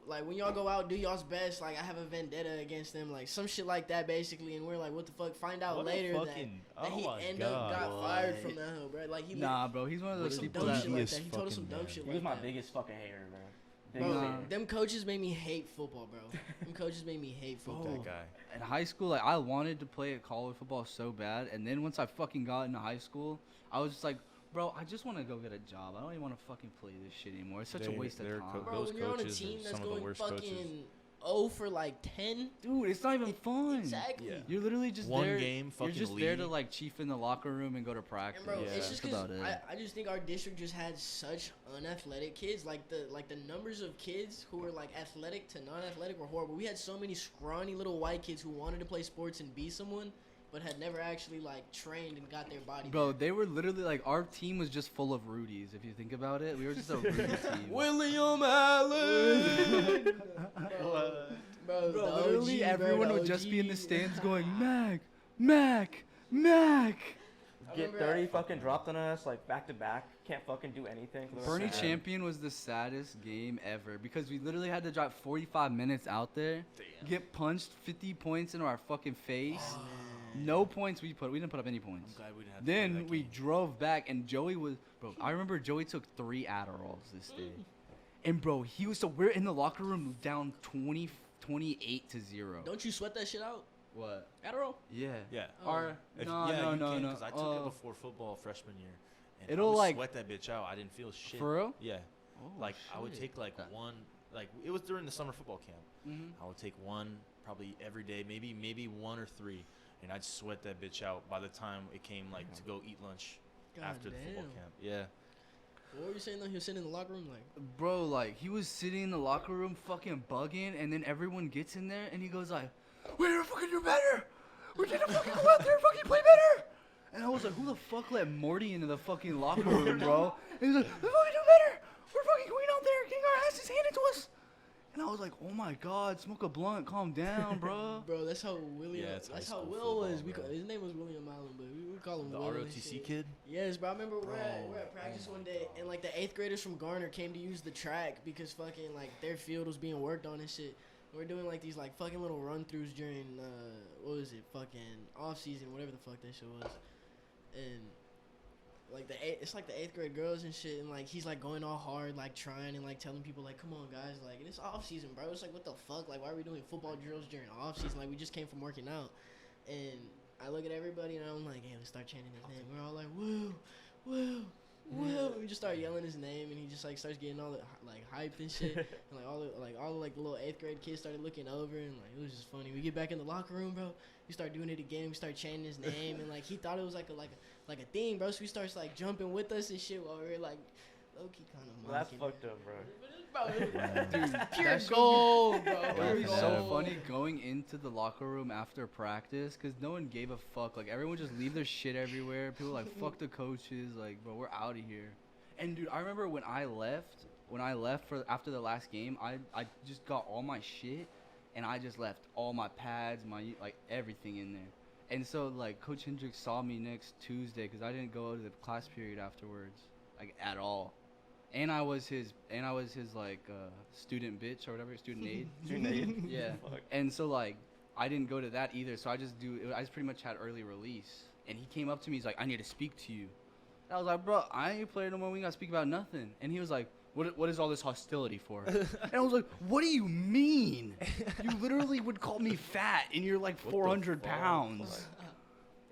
[SPEAKER 4] like when y'all go out, do y'all's best. Like I have a vendetta against them, like some shit like that, basically. And we're like, what the fuck? Find out
[SPEAKER 6] What a
[SPEAKER 4] later
[SPEAKER 6] fucking-
[SPEAKER 4] that
[SPEAKER 6] oh
[SPEAKER 4] he
[SPEAKER 6] my
[SPEAKER 4] ended up got
[SPEAKER 6] God.
[SPEAKER 4] fired from that hoe, bro. Like he
[SPEAKER 5] Nah, bro, he's one of
[SPEAKER 6] What
[SPEAKER 5] those
[SPEAKER 6] is
[SPEAKER 4] some
[SPEAKER 6] he
[SPEAKER 5] people
[SPEAKER 4] dumb
[SPEAKER 5] that.
[SPEAKER 4] shit like
[SPEAKER 6] Devious
[SPEAKER 4] that. He told us some
[SPEAKER 6] fucking
[SPEAKER 4] dumb
[SPEAKER 6] man.
[SPEAKER 4] shit
[SPEAKER 3] He
[SPEAKER 4] like
[SPEAKER 3] was my
[SPEAKER 4] that.
[SPEAKER 3] biggest fucking hater, man.
[SPEAKER 4] Bro,
[SPEAKER 5] Nah.
[SPEAKER 4] them coaches made me hate football, bro. Them coaches made me hate
[SPEAKER 6] Fuck
[SPEAKER 4] football.
[SPEAKER 6] that guy.
[SPEAKER 5] In high school, like I wanted to play at college football so bad, and then once I fucking got into high school, I was just like, bro, I just want to go get a job. I don't even want to fucking play this shit anymore. It's such a waste of
[SPEAKER 6] they're
[SPEAKER 5] time.
[SPEAKER 4] Bro,
[SPEAKER 6] Those
[SPEAKER 4] when you're on a
[SPEAKER 6] coaches are
[SPEAKER 4] team that's
[SPEAKER 6] some of the
[SPEAKER 4] going
[SPEAKER 6] worst
[SPEAKER 4] fucking
[SPEAKER 6] coaches.
[SPEAKER 4] 0 for like 10,
[SPEAKER 5] Dude, it's not even fun.
[SPEAKER 4] exactly.
[SPEAKER 6] Yeah.
[SPEAKER 5] You're literally just
[SPEAKER 6] One
[SPEAKER 5] there.
[SPEAKER 6] game,
[SPEAKER 5] You're
[SPEAKER 6] fucking
[SPEAKER 5] just there to
[SPEAKER 6] lead.
[SPEAKER 5] like chief in the locker room and go to practice.
[SPEAKER 4] And bro,
[SPEAKER 6] Yeah.
[SPEAKER 4] it's just
[SPEAKER 5] That's
[SPEAKER 4] because
[SPEAKER 5] about it.
[SPEAKER 4] I just think our district just had such unathletic kids. Like the numbers of kids who were like athletic to non-athletic were horrible. We had so many scrawny little white kids who wanted to play sports and be someone, but had never actually like trained and got their body.
[SPEAKER 5] Bro, they were literally like our team was just full of Rudies. If you think about it, we were just a Rudy team.
[SPEAKER 4] William Allen. Bro,
[SPEAKER 5] Bro,
[SPEAKER 4] the
[SPEAKER 5] literally
[SPEAKER 4] OG,
[SPEAKER 5] everyone
[SPEAKER 4] bro,
[SPEAKER 5] would just be in the
[SPEAKER 4] OG.
[SPEAKER 5] stands going, Mac, Mac, Mac.
[SPEAKER 3] Get
[SPEAKER 4] remember
[SPEAKER 3] 30 fucking dropped on us, like back to back. Can't fucking do anything. for the
[SPEAKER 5] Bernie
[SPEAKER 3] rest of the
[SPEAKER 5] Champion was the saddest game ever because we literally had to drive 45 minutes out there, get punched 50 points into our fucking face. No points we didn't put up any points.
[SPEAKER 6] I'm glad we didn't have to play
[SPEAKER 5] Then
[SPEAKER 6] that
[SPEAKER 5] we
[SPEAKER 6] game.
[SPEAKER 5] drove back and Joey was, bro, I remember Joey took 3 Adderalls this day. And bro, so we're in the locker room down 28-0.
[SPEAKER 4] Don't you sweat that shit out?
[SPEAKER 5] What?
[SPEAKER 4] Adderall?
[SPEAKER 5] Yeah.
[SPEAKER 6] Yeah.
[SPEAKER 5] Or,
[SPEAKER 6] If-
[SPEAKER 5] no,
[SPEAKER 6] yeah,
[SPEAKER 5] no,
[SPEAKER 6] you
[SPEAKER 5] no,
[SPEAKER 6] can,
[SPEAKER 5] no.
[SPEAKER 6] Because I took it before football freshman year. And
[SPEAKER 5] It'll,
[SPEAKER 6] I would
[SPEAKER 5] like-
[SPEAKER 6] sweat that bitch out. I didn't feel shit.
[SPEAKER 5] For real?
[SPEAKER 6] Yeah.
[SPEAKER 5] Oh,
[SPEAKER 6] Like I would
[SPEAKER 5] shit.
[SPEAKER 6] take like
[SPEAKER 5] That-
[SPEAKER 6] one. Like it was during the summer football camp.
[SPEAKER 5] Mhm.
[SPEAKER 6] I would take one probably every day, maybe 1 or 3, and I'd sweat that bitch out by the time it came like to go eat lunch
[SPEAKER 4] God
[SPEAKER 6] after the football
[SPEAKER 4] damn.
[SPEAKER 6] camp. Yeah.
[SPEAKER 4] What were you saying though? He was sitting in the locker room like.
[SPEAKER 5] Bro, like he was sitting in the locker room fucking bugging, and then everyone gets in there, and he goes like, "We need to fucking do better. We need to fucking go out there and fucking play better." And I was like, "Who the fuck let Morty into the fucking locker room, bro?" And he's like, "We fucking do better. We're fucking going out there, getting our asses handed to us." And I was like, "Oh my god, smoke a blunt, calm down, bro."
[SPEAKER 4] Bro, that's how William.
[SPEAKER 6] Yeah, it's
[SPEAKER 4] that's
[SPEAKER 6] high
[SPEAKER 4] how
[SPEAKER 6] school
[SPEAKER 4] Will was.
[SPEAKER 6] football, bro.
[SPEAKER 4] His name was William Allen, but we would call him
[SPEAKER 6] The
[SPEAKER 4] Will and
[SPEAKER 6] ROTC
[SPEAKER 4] shit.
[SPEAKER 6] kid.
[SPEAKER 4] Yes, bro. I remember we're at
[SPEAKER 6] Bro,
[SPEAKER 4] practice
[SPEAKER 6] oh my
[SPEAKER 4] one day,
[SPEAKER 6] God.
[SPEAKER 4] and like the 8th graders from Garner came to use the track because fucking like their field was being worked on and shit. We're doing like these like fucking little run throughs during what was it, fucking off season, whatever the fuck that shit was, and like it's like the 8th grade girls and shit, and like he's like going all hard, like trying and like telling people like, come on guys, like it's off season, bro. It's like, what the fuck, like why are we doing football drills during off season? Like we just came from working out. And I look at everybody and I'm like, hey, let's start chanting his name. We're all like, woo, woo, woo. We just start yelling his name, and he just like starts getting all the like hyped and shit. And like all the little 8th grade kids started looking over, and like it was just funny. We get back in the locker room, bro. We start doing it again. We start chanting his name, and like he thought it was like a thing, bro. So he starts like jumping with us and shit while we were like low key kind of.
[SPEAKER 3] That's fucked up, bro.
[SPEAKER 4] Dude, pure gold, bro.
[SPEAKER 5] It would be
[SPEAKER 4] Pure
[SPEAKER 5] so
[SPEAKER 4] gold.
[SPEAKER 5] funny going into the locker room after practice because no one gave a fuck. Like, everyone just leave their shit everywhere. People like, fuck the coaches. Like, bro, we're out of here. And, dude, I remember when I left for after the last game, I just got all my shit, and I just left all my pads, like, everything in there. And so, like, Coach Hendricks saw me next Tuesday because I didn't go to the class period afterwards, like, at all. And I was his like student bitch or whatever, student aide.
[SPEAKER 3] Student aide?
[SPEAKER 5] Yeah.
[SPEAKER 3] Fuck.
[SPEAKER 5] And so like I didn't go to that either. So I just pretty much had early release. And he came up to me. He's like, I need to speak to you. And I was like, bro, I ain't playing no more. We ain't got to speak about nothing. And he was like, what is all this hostility for? And I was like, what do you mean? You literally would call me fat, and you're like 400 pounds.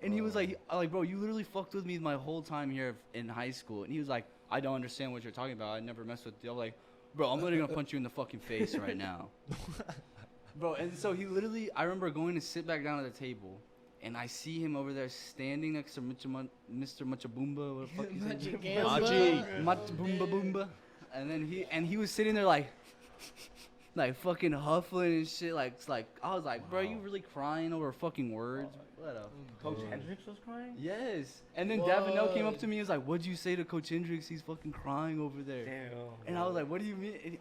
[SPEAKER 5] And he was like, bro, you literally fucked with me my whole time here in high school. And he was like, I don't understand what you're talking about. I never messed with you. I'm like, bro, I'm literally going to punch you in the fucking face right now. Bro, and so he literally, I remember going to sit back down at the table, and I see him over there standing next to Mr. Machaboomba, what the fuck is his name? Machaboomba Boomba. And then he was sitting there like fucking huffling and shit. Like I was like, bro, you really crying over fucking words? What up?
[SPEAKER 3] Coach Hendricks was crying?
[SPEAKER 5] Yes. And then Davinell came up to me and was like, what'd you say to Coach Hendricks? He's fucking crying over there.
[SPEAKER 3] Damn.
[SPEAKER 5] And I was like, what do you mean? And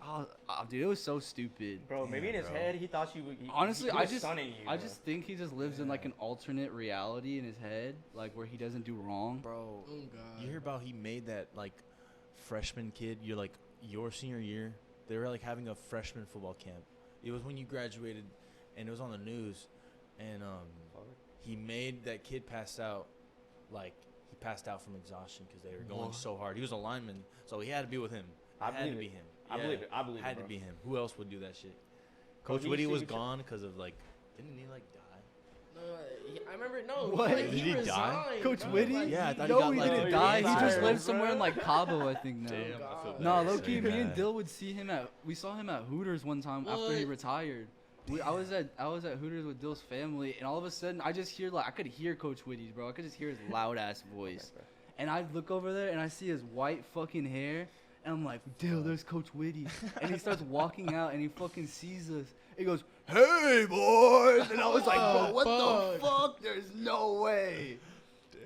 [SPEAKER 5] dude, it was so stupid.
[SPEAKER 3] Bro, maybe in his head he thought you would.
[SPEAKER 5] Honestly,
[SPEAKER 3] he
[SPEAKER 5] I
[SPEAKER 3] was
[SPEAKER 5] just
[SPEAKER 3] stunning you,
[SPEAKER 5] I
[SPEAKER 3] bro.
[SPEAKER 5] just think he just lives in like an alternate reality in his head, like where he doesn't do wrong.
[SPEAKER 6] Bro,
[SPEAKER 4] Oh, God.
[SPEAKER 6] you hear about he made that like freshman kid? You're like your senior year. They were like having a freshman football camp. It was when you graduated, and it was on the news, and he made that kid pass out. Like he passed out from exhaustion because they were going so hard. He was a lineman, so he had to be with him.
[SPEAKER 3] I
[SPEAKER 6] Had
[SPEAKER 3] believe
[SPEAKER 6] to be
[SPEAKER 3] it.
[SPEAKER 6] him.
[SPEAKER 3] I believe it. I believe it,
[SPEAKER 6] Had to
[SPEAKER 3] bro.
[SPEAKER 6] be him. Who else would do that shit?
[SPEAKER 3] Bro,
[SPEAKER 6] Coach
[SPEAKER 3] you
[SPEAKER 6] Whitty
[SPEAKER 3] see
[SPEAKER 6] was
[SPEAKER 3] what you-
[SPEAKER 6] gone because of like, didn't he like die?
[SPEAKER 4] I remember, no.
[SPEAKER 5] What?
[SPEAKER 4] Like,
[SPEAKER 6] Did he die?
[SPEAKER 4] resigned,
[SPEAKER 5] Coach
[SPEAKER 4] bro.
[SPEAKER 5] Whitty?
[SPEAKER 4] Like,
[SPEAKER 6] Yeah, I thought he
[SPEAKER 5] no,
[SPEAKER 6] got,
[SPEAKER 5] he
[SPEAKER 6] like,
[SPEAKER 5] didn't
[SPEAKER 3] he
[SPEAKER 5] die. He just
[SPEAKER 3] retired,
[SPEAKER 5] lives
[SPEAKER 3] bro.
[SPEAKER 5] somewhere in like Cabo, I think now.
[SPEAKER 6] Damn, I feel
[SPEAKER 4] God.
[SPEAKER 6] bad
[SPEAKER 5] No,
[SPEAKER 6] for
[SPEAKER 5] low key,
[SPEAKER 6] saying
[SPEAKER 5] me and
[SPEAKER 6] that.
[SPEAKER 5] Dill would see him we saw him at Hooters one time after he
[SPEAKER 4] What?
[SPEAKER 5] retired. I was at Hooters with Dill's family, and all of a sudden I just hear I could hear Coach Whitty's, bro. I could just hear his loud ass voice, and I look over there and I see his white fucking hair, and I'm like, Dill, there's Coach Whitty, and he starts walking out and he fucking sees us. He goes, hey boys, and I was like, bro, what the fuck? There's no way,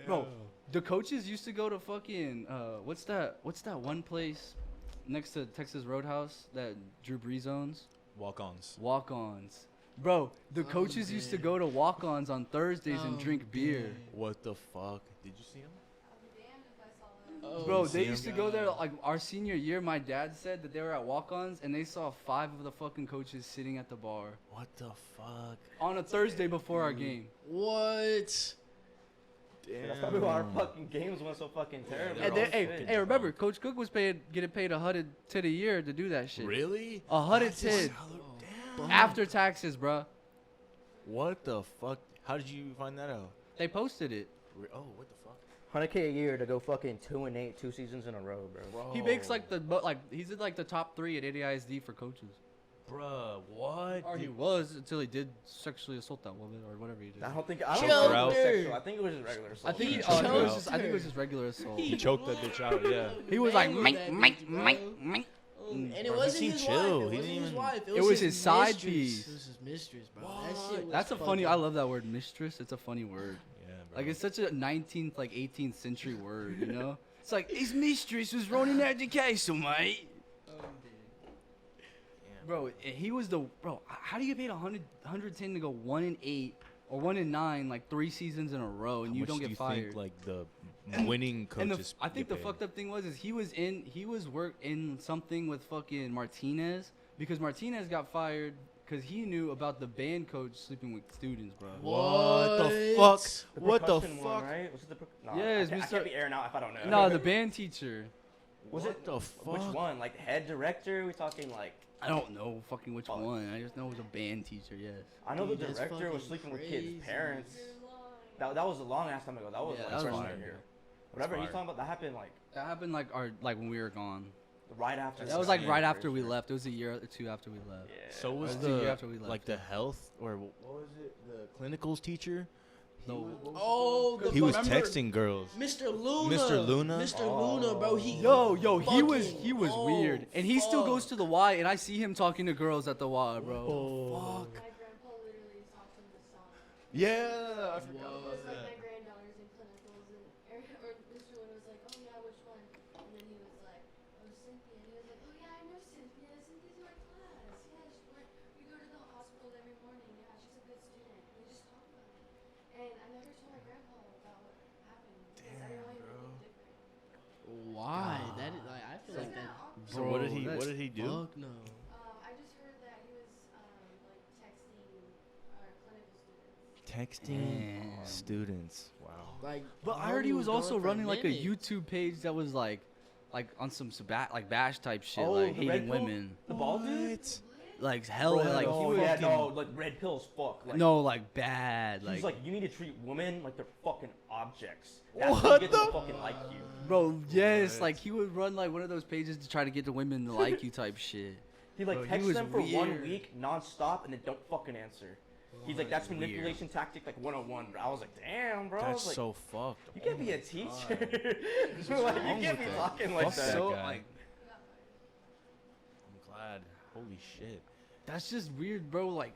[SPEAKER 5] bro. The coaches used to go to fucking what's that one place next to Texas Roadhouse that Drew Brees owns? Walk-ons. Bro, the coaches used to go to walk-ons on Thursdays and drink beer.
[SPEAKER 6] What the fuck? Did you see him?
[SPEAKER 7] I'll be damned if I saw them.
[SPEAKER 4] Oh,
[SPEAKER 5] Bro,
[SPEAKER 6] see
[SPEAKER 5] they
[SPEAKER 6] him?
[SPEAKER 5] used to go there like our senior year. My dad said that they were at walk-ons and they saw 5 of the fucking coaches sitting at the bar
[SPEAKER 6] What the fuck?
[SPEAKER 5] on a Thursday before our game.
[SPEAKER 4] What?
[SPEAKER 3] That's probably why our fucking games went so fucking terrible.
[SPEAKER 5] And
[SPEAKER 6] They're
[SPEAKER 5] they,
[SPEAKER 6] all
[SPEAKER 5] hey,
[SPEAKER 6] fit,
[SPEAKER 5] hey, remember, Coach Cook was getting paid $100 a year to do that shit.
[SPEAKER 6] Really?
[SPEAKER 5] $100
[SPEAKER 6] Damn.
[SPEAKER 5] after taxes, bro.
[SPEAKER 6] What the fuck? How did you find that out?
[SPEAKER 5] They posted it.
[SPEAKER 6] Oh, what the fuck?
[SPEAKER 3] 100K a year to go fucking 2-8 2 seasons in a row, bro.
[SPEAKER 5] He makes like he's in like the top 3 at ADISD for coaches.
[SPEAKER 6] Bruh, what?
[SPEAKER 5] Or he was until he did sexually assault that woman or whatever he did.
[SPEAKER 3] I don't think it
[SPEAKER 4] Choked
[SPEAKER 3] was
[SPEAKER 4] her.
[SPEAKER 3] sexual. I think it was just regular assault.
[SPEAKER 5] I think
[SPEAKER 4] He
[SPEAKER 5] I think it was
[SPEAKER 4] choked
[SPEAKER 5] just I think it
[SPEAKER 4] her.
[SPEAKER 5] was just regular assault.
[SPEAKER 6] He choked that bitch out, yeah.
[SPEAKER 5] He was like,
[SPEAKER 4] Mangled
[SPEAKER 5] mink,
[SPEAKER 4] that
[SPEAKER 5] mink,
[SPEAKER 4] bitch, bro.
[SPEAKER 5] mink, mink.
[SPEAKER 4] And it
[SPEAKER 6] Bro, he
[SPEAKER 4] wasn't
[SPEAKER 6] seemed
[SPEAKER 4] his
[SPEAKER 6] chill.
[SPEAKER 4] wife. It
[SPEAKER 6] He
[SPEAKER 4] wasn't
[SPEAKER 6] didn't
[SPEAKER 4] his
[SPEAKER 6] even-
[SPEAKER 4] wife.
[SPEAKER 5] It was his side
[SPEAKER 4] mistress.
[SPEAKER 5] piece.
[SPEAKER 4] It was his mistress, bro. That
[SPEAKER 6] What?
[SPEAKER 4] shit was
[SPEAKER 5] That's a funny.
[SPEAKER 4] fucked
[SPEAKER 5] I
[SPEAKER 4] up.
[SPEAKER 5] love that word, mistress. It's a funny word.
[SPEAKER 6] Yeah, bro.
[SPEAKER 5] Like it's such a 19th, like 18th century word. You know? It's like his mistress was running education, mate. Bro, he was the bro. How do you get paid 110 to go 1-8 or 1-9 like 3 seasons in a row and
[SPEAKER 6] How
[SPEAKER 5] you
[SPEAKER 6] much
[SPEAKER 5] don't
[SPEAKER 6] do
[SPEAKER 5] get
[SPEAKER 6] you
[SPEAKER 5] fired?
[SPEAKER 6] think, like, the winning
[SPEAKER 5] And
[SPEAKER 6] coaches
[SPEAKER 5] I think the
[SPEAKER 6] get paid?
[SPEAKER 5] fucked up thing was he was in something with fucking Martinez because Martinez got fired because he knew about the band coach sleeping with students, bro.
[SPEAKER 6] What the fuck?
[SPEAKER 4] It's
[SPEAKER 3] The
[SPEAKER 6] What the
[SPEAKER 3] percussion one,
[SPEAKER 6] fuck?
[SPEAKER 3] right? Was it the no,
[SPEAKER 5] Yes,
[SPEAKER 3] I
[SPEAKER 5] Mr.
[SPEAKER 3] can't be airing out if I don't know.
[SPEAKER 5] No, the band teacher.
[SPEAKER 3] Was
[SPEAKER 6] What
[SPEAKER 3] it
[SPEAKER 6] the fuck?
[SPEAKER 3] Which one? Like head director? We talking like?
[SPEAKER 5] I don't know fucking which
[SPEAKER 3] Fuck.
[SPEAKER 5] one. I just know it was a band teacher. Yes.
[SPEAKER 3] I know
[SPEAKER 4] Dude,
[SPEAKER 3] the
[SPEAKER 4] that's
[SPEAKER 3] director was
[SPEAKER 4] fucking
[SPEAKER 3] sleeping with
[SPEAKER 4] crazy.
[SPEAKER 3] kids' parents.
[SPEAKER 7] You're lying.
[SPEAKER 3] That was a long ass time ago. That was
[SPEAKER 5] Yeah,
[SPEAKER 3] like
[SPEAKER 5] that was
[SPEAKER 3] freshman
[SPEAKER 5] fire.
[SPEAKER 3] year. Whatever he's
[SPEAKER 6] fire.
[SPEAKER 3] talking about, that happened like
[SPEAKER 5] That happened like when we were gone.
[SPEAKER 3] right after.
[SPEAKER 5] That was
[SPEAKER 3] the
[SPEAKER 5] like
[SPEAKER 3] game,
[SPEAKER 5] right
[SPEAKER 3] I'm
[SPEAKER 5] after
[SPEAKER 3] pretty
[SPEAKER 5] we
[SPEAKER 3] sure.
[SPEAKER 5] left. It was a year or two after we left.
[SPEAKER 3] Yeah.
[SPEAKER 6] So was
[SPEAKER 5] It was a year
[SPEAKER 6] the
[SPEAKER 5] after we left,
[SPEAKER 6] like the
[SPEAKER 5] yeah.
[SPEAKER 6] health or what was it? The clinicals teacher.
[SPEAKER 4] Oh, the
[SPEAKER 6] He was
[SPEAKER 4] remember
[SPEAKER 6] texting girls.
[SPEAKER 4] Mr. Luna.
[SPEAKER 6] Mr. Luna?
[SPEAKER 4] Mr. Luna, bro. He
[SPEAKER 5] Yo, he was
[SPEAKER 4] fucking-
[SPEAKER 5] weird, and he still goes
[SPEAKER 4] fuck.
[SPEAKER 5] to the Y, and I see him talking to girls at the Y, bro.
[SPEAKER 7] My grandpa literally taught him the song.
[SPEAKER 6] Yeah, I
[SPEAKER 7] It
[SPEAKER 6] forgot
[SPEAKER 7] was
[SPEAKER 6] about
[SPEAKER 7] like
[SPEAKER 6] that.
[SPEAKER 7] my granddaughter's in clinicals, and or Mr. Lynn was like, oh yeah, which one? And then he was like, oh Cynthia. And he was like, oh yeah, I know Cynthia. Cynthia's in my class. Yeah, we go to the hospital every morning. Yeah, she's a good student. We just talk about it. And I never told my grandpa about what happened because I didn't want him to think different.
[SPEAKER 4] Why? That is like I feel
[SPEAKER 7] So
[SPEAKER 4] like
[SPEAKER 7] it's
[SPEAKER 4] that.
[SPEAKER 7] kinda awkward.
[SPEAKER 6] So what did he?
[SPEAKER 5] Bro,
[SPEAKER 6] What did he do?
[SPEAKER 4] Fuck no.
[SPEAKER 7] I just heard that he was like texting our clinical students.
[SPEAKER 6] Texting
[SPEAKER 5] Damn.
[SPEAKER 6] students. Wow.
[SPEAKER 4] Like,
[SPEAKER 5] But I heard he was
[SPEAKER 4] going
[SPEAKER 5] also
[SPEAKER 4] for a
[SPEAKER 5] running like a
[SPEAKER 4] minute.
[SPEAKER 5] YouTube page that was like on some like bash type shit,
[SPEAKER 3] Oh,
[SPEAKER 5] like
[SPEAKER 3] the
[SPEAKER 5] hating
[SPEAKER 3] red pill?
[SPEAKER 5] women,
[SPEAKER 3] The bald dude.
[SPEAKER 5] like hell,
[SPEAKER 3] Bro,
[SPEAKER 5] like he
[SPEAKER 3] no,
[SPEAKER 5] was
[SPEAKER 3] yeah, no, like red pills, fuck. Like,
[SPEAKER 5] no, like bad,
[SPEAKER 3] he's
[SPEAKER 5] like,
[SPEAKER 3] like you need to treat women like they're fucking objects. That's
[SPEAKER 6] What
[SPEAKER 3] how you get them
[SPEAKER 6] the-
[SPEAKER 3] to fucking like you.
[SPEAKER 5] bro, yes, like he would run like one of those pages to try to get the women to like you type shit.
[SPEAKER 3] He like
[SPEAKER 5] Bro, he
[SPEAKER 3] texts
[SPEAKER 5] was
[SPEAKER 3] them for 1
[SPEAKER 5] weird.
[SPEAKER 3] week non-stop and then don't fucking answer. He's like, that's manipulation tactic like 101, bro. I was like, damn, bro. I
[SPEAKER 6] That's
[SPEAKER 3] was like,
[SPEAKER 6] so fucked.
[SPEAKER 3] you can't be a teacher. like,
[SPEAKER 6] wrong
[SPEAKER 3] you can't
[SPEAKER 6] with
[SPEAKER 3] be
[SPEAKER 6] that?
[SPEAKER 3] talking like
[SPEAKER 6] Fuck
[SPEAKER 3] that.
[SPEAKER 5] So
[SPEAKER 6] guy.
[SPEAKER 5] like
[SPEAKER 6] I'm glad. Holy shit.
[SPEAKER 5] that's just weird, bro. Like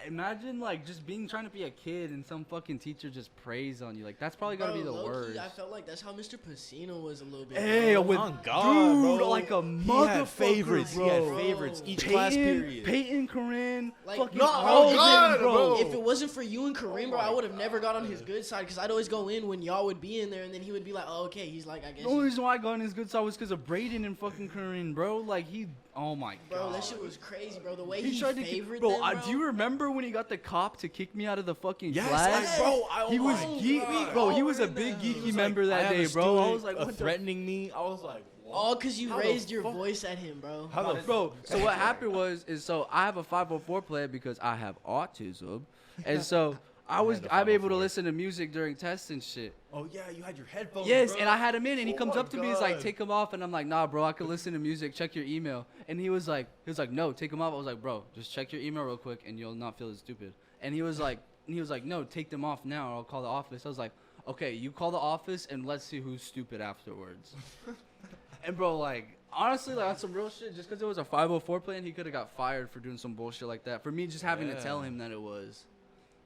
[SPEAKER 5] imagine like just trying to be a kid and some fucking teacher just prays on you. Like that's probably gotta
[SPEAKER 4] Bro,
[SPEAKER 5] be the
[SPEAKER 4] low-key,
[SPEAKER 5] worst.
[SPEAKER 4] I felt like that's how Mr. Pacino was a little bit.
[SPEAKER 5] Hey,
[SPEAKER 4] bro.
[SPEAKER 5] with
[SPEAKER 6] On God,
[SPEAKER 5] dude,
[SPEAKER 6] bro.
[SPEAKER 5] like a
[SPEAKER 6] He
[SPEAKER 5] motherfucker,
[SPEAKER 6] had favorites.
[SPEAKER 5] bro.
[SPEAKER 6] He had favorites each class period.
[SPEAKER 5] Peyton, Corinne,
[SPEAKER 4] Like,
[SPEAKER 5] fucking
[SPEAKER 4] no,
[SPEAKER 5] all of them,
[SPEAKER 6] God,
[SPEAKER 5] bro.
[SPEAKER 6] bro.
[SPEAKER 4] If it wasn't for you and Kareem, bro, I would have never got on his good side because I'd always go in when y'all would be in there, and then he would be like, "Oh, okay." He's like, "I guess."
[SPEAKER 5] The only reason why I got on his good side was because of Braden and fucking Corinne, bro. Like he, oh my
[SPEAKER 4] Bro,
[SPEAKER 5] god.
[SPEAKER 4] that shit was crazy, bro. The way
[SPEAKER 5] He
[SPEAKER 4] he
[SPEAKER 5] tried to
[SPEAKER 4] favored
[SPEAKER 5] bro,
[SPEAKER 4] them, bro.
[SPEAKER 5] do you remember when he got the cop to kick me out of the fucking
[SPEAKER 6] Yes,
[SPEAKER 5] class?
[SPEAKER 6] bro.
[SPEAKER 5] He was
[SPEAKER 6] my
[SPEAKER 5] geek,
[SPEAKER 6] God.
[SPEAKER 5] bro. He
[SPEAKER 4] all
[SPEAKER 5] was a
[SPEAKER 4] were in
[SPEAKER 5] big
[SPEAKER 4] that.
[SPEAKER 6] It
[SPEAKER 5] geeky
[SPEAKER 6] was
[SPEAKER 5] member
[SPEAKER 6] like,
[SPEAKER 5] that
[SPEAKER 6] I have
[SPEAKER 5] day,
[SPEAKER 6] a
[SPEAKER 5] bro. I
[SPEAKER 6] student,
[SPEAKER 5] was like, what the
[SPEAKER 6] threatening me. I was like,
[SPEAKER 4] All because you
[SPEAKER 6] How the
[SPEAKER 4] raised your
[SPEAKER 6] fuck-
[SPEAKER 4] voice at him, bro.
[SPEAKER 6] how the
[SPEAKER 5] Bro, so what happened was, so I have a 504 plan because I have autism, and so I'm able to
[SPEAKER 6] 504.
[SPEAKER 5] listen to music during tests and shit.
[SPEAKER 6] Oh yeah, you had your headphones.
[SPEAKER 5] Yes,
[SPEAKER 6] bro.
[SPEAKER 5] and I had him in, and he
[SPEAKER 6] Oh
[SPEAKER 5] comes
[SPEAKER 6] my
[SPEAKER 5] up to me, he's like,
[SPEAKER 6] God.
[SPEAKER 5] take them off, and I'm like, nah, bro, I can listen to music. Check your email, and he was like, no, take them off. I was like, bro, just check your email real quick, and you'll not feel as stupid. And he was like, no, take them off now, or I'll call the office. I was like, okay, you call the office, and let's see who's stupid afterwards. And bro, like, honestly, like on some real shit, just because it was a 504 plan, he could have got fired for doing some bullshit like that. For me just having to tell
[SPEAKER 6] Yeah.
[SPEAKER 5] him that it was.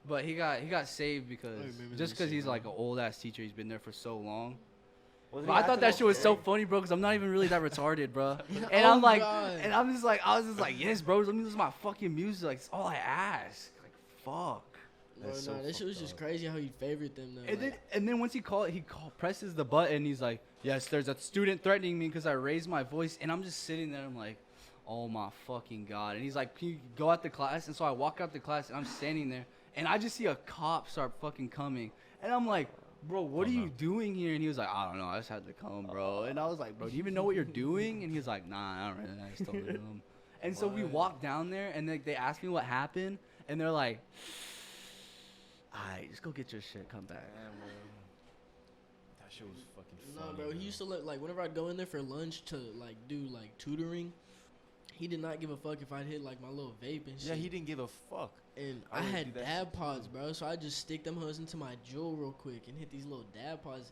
[SPEAKER 5] But he got saved because
[SPEAKER 4] remember
[SPEAKER 5] just
[SPEAKER 4] this
[SPEAKER 5] because
[SPEAKER 4] shit,
[SPEAKER 5] he's
[SPEAKER 4] bro.
[SPEAKER 5] like an old ass teacher, he's been there for so long.
[SPEAKER 3] Wasn't
[SPEAKER 5] But
[SPEAKER 3] he
[SPEAKER 5] I thought
[SPEAKER 3] acting
[SPEAKER 5] that
[SPEAKER 3] all
[SPEAKER 5] shit was so
[SPEAKER 3] scary?
[SPEAKER 5] funny, bro, because I'm not even really that retarded, bro. And
[SPEAKER 4] Oh,
[SPEAKER 5] I'm like,
[SPEAKER 4] God.
[SPEAKER 5] and I'm just like, I was just like, yes, bro, let me listen to my fucking music. Like, it's all I ask. Like, fuck.
[SPEAKER 4] Bro,
[SPEAKER 6] That's so
[SPEAKER 4] nah, that shit was
[SPEAKER 6] fucked
[SPEAKER 4] just
[SPEAKER 6] up.
[SPEAKER 4] crazy how he favored them, though.
[SPEAKER 5] And then once he presses the button, he's like, yes, there's a student threatening me because I raised my voice. And I'm just sitting there, I'm like, oh my fucking God. And he's like, can you go out the class? And so I walk out the class and I'm standing there and I just see a cop start fucking coming. And I'm like, bro, what are you doing here? And he was like, I don't know, I just had to come, bro. And I was like, bro, do you even know what you're doing? And he was like, nah, I don't really, I just told him. And so we walked down there and they asked me what happened. And they're like, alright, just go get your shit, come back.
[SPEAKER 6] Damn, bro. That shit was fucking
[SPEAKER 4] No,
[SPEAKER 6] funny.
[SPEAKER 4] bro, he used to like whenever I'd go in there for lunch to like do like tutoring, he did not give a fuck if I'd hit like my little vape and shit.
[SPEAKER 6] Yeah, he didn't give a fuck.
[SPEAKER 4] And
[SPEAKER 6] I
[SPEAKER 4] I
[SPEAKER 6] would
[SPEAKER 4] had
[SPEAKER 6] do that
[SPEAKER 4] dab
[SPEAKER 6] shit
[SPEAKER 4] pods,
[SPEAKER 6] too.
[SPEAKER 4] bro. So I just stick them hoes into my jewel real quick and hit these little dab pods.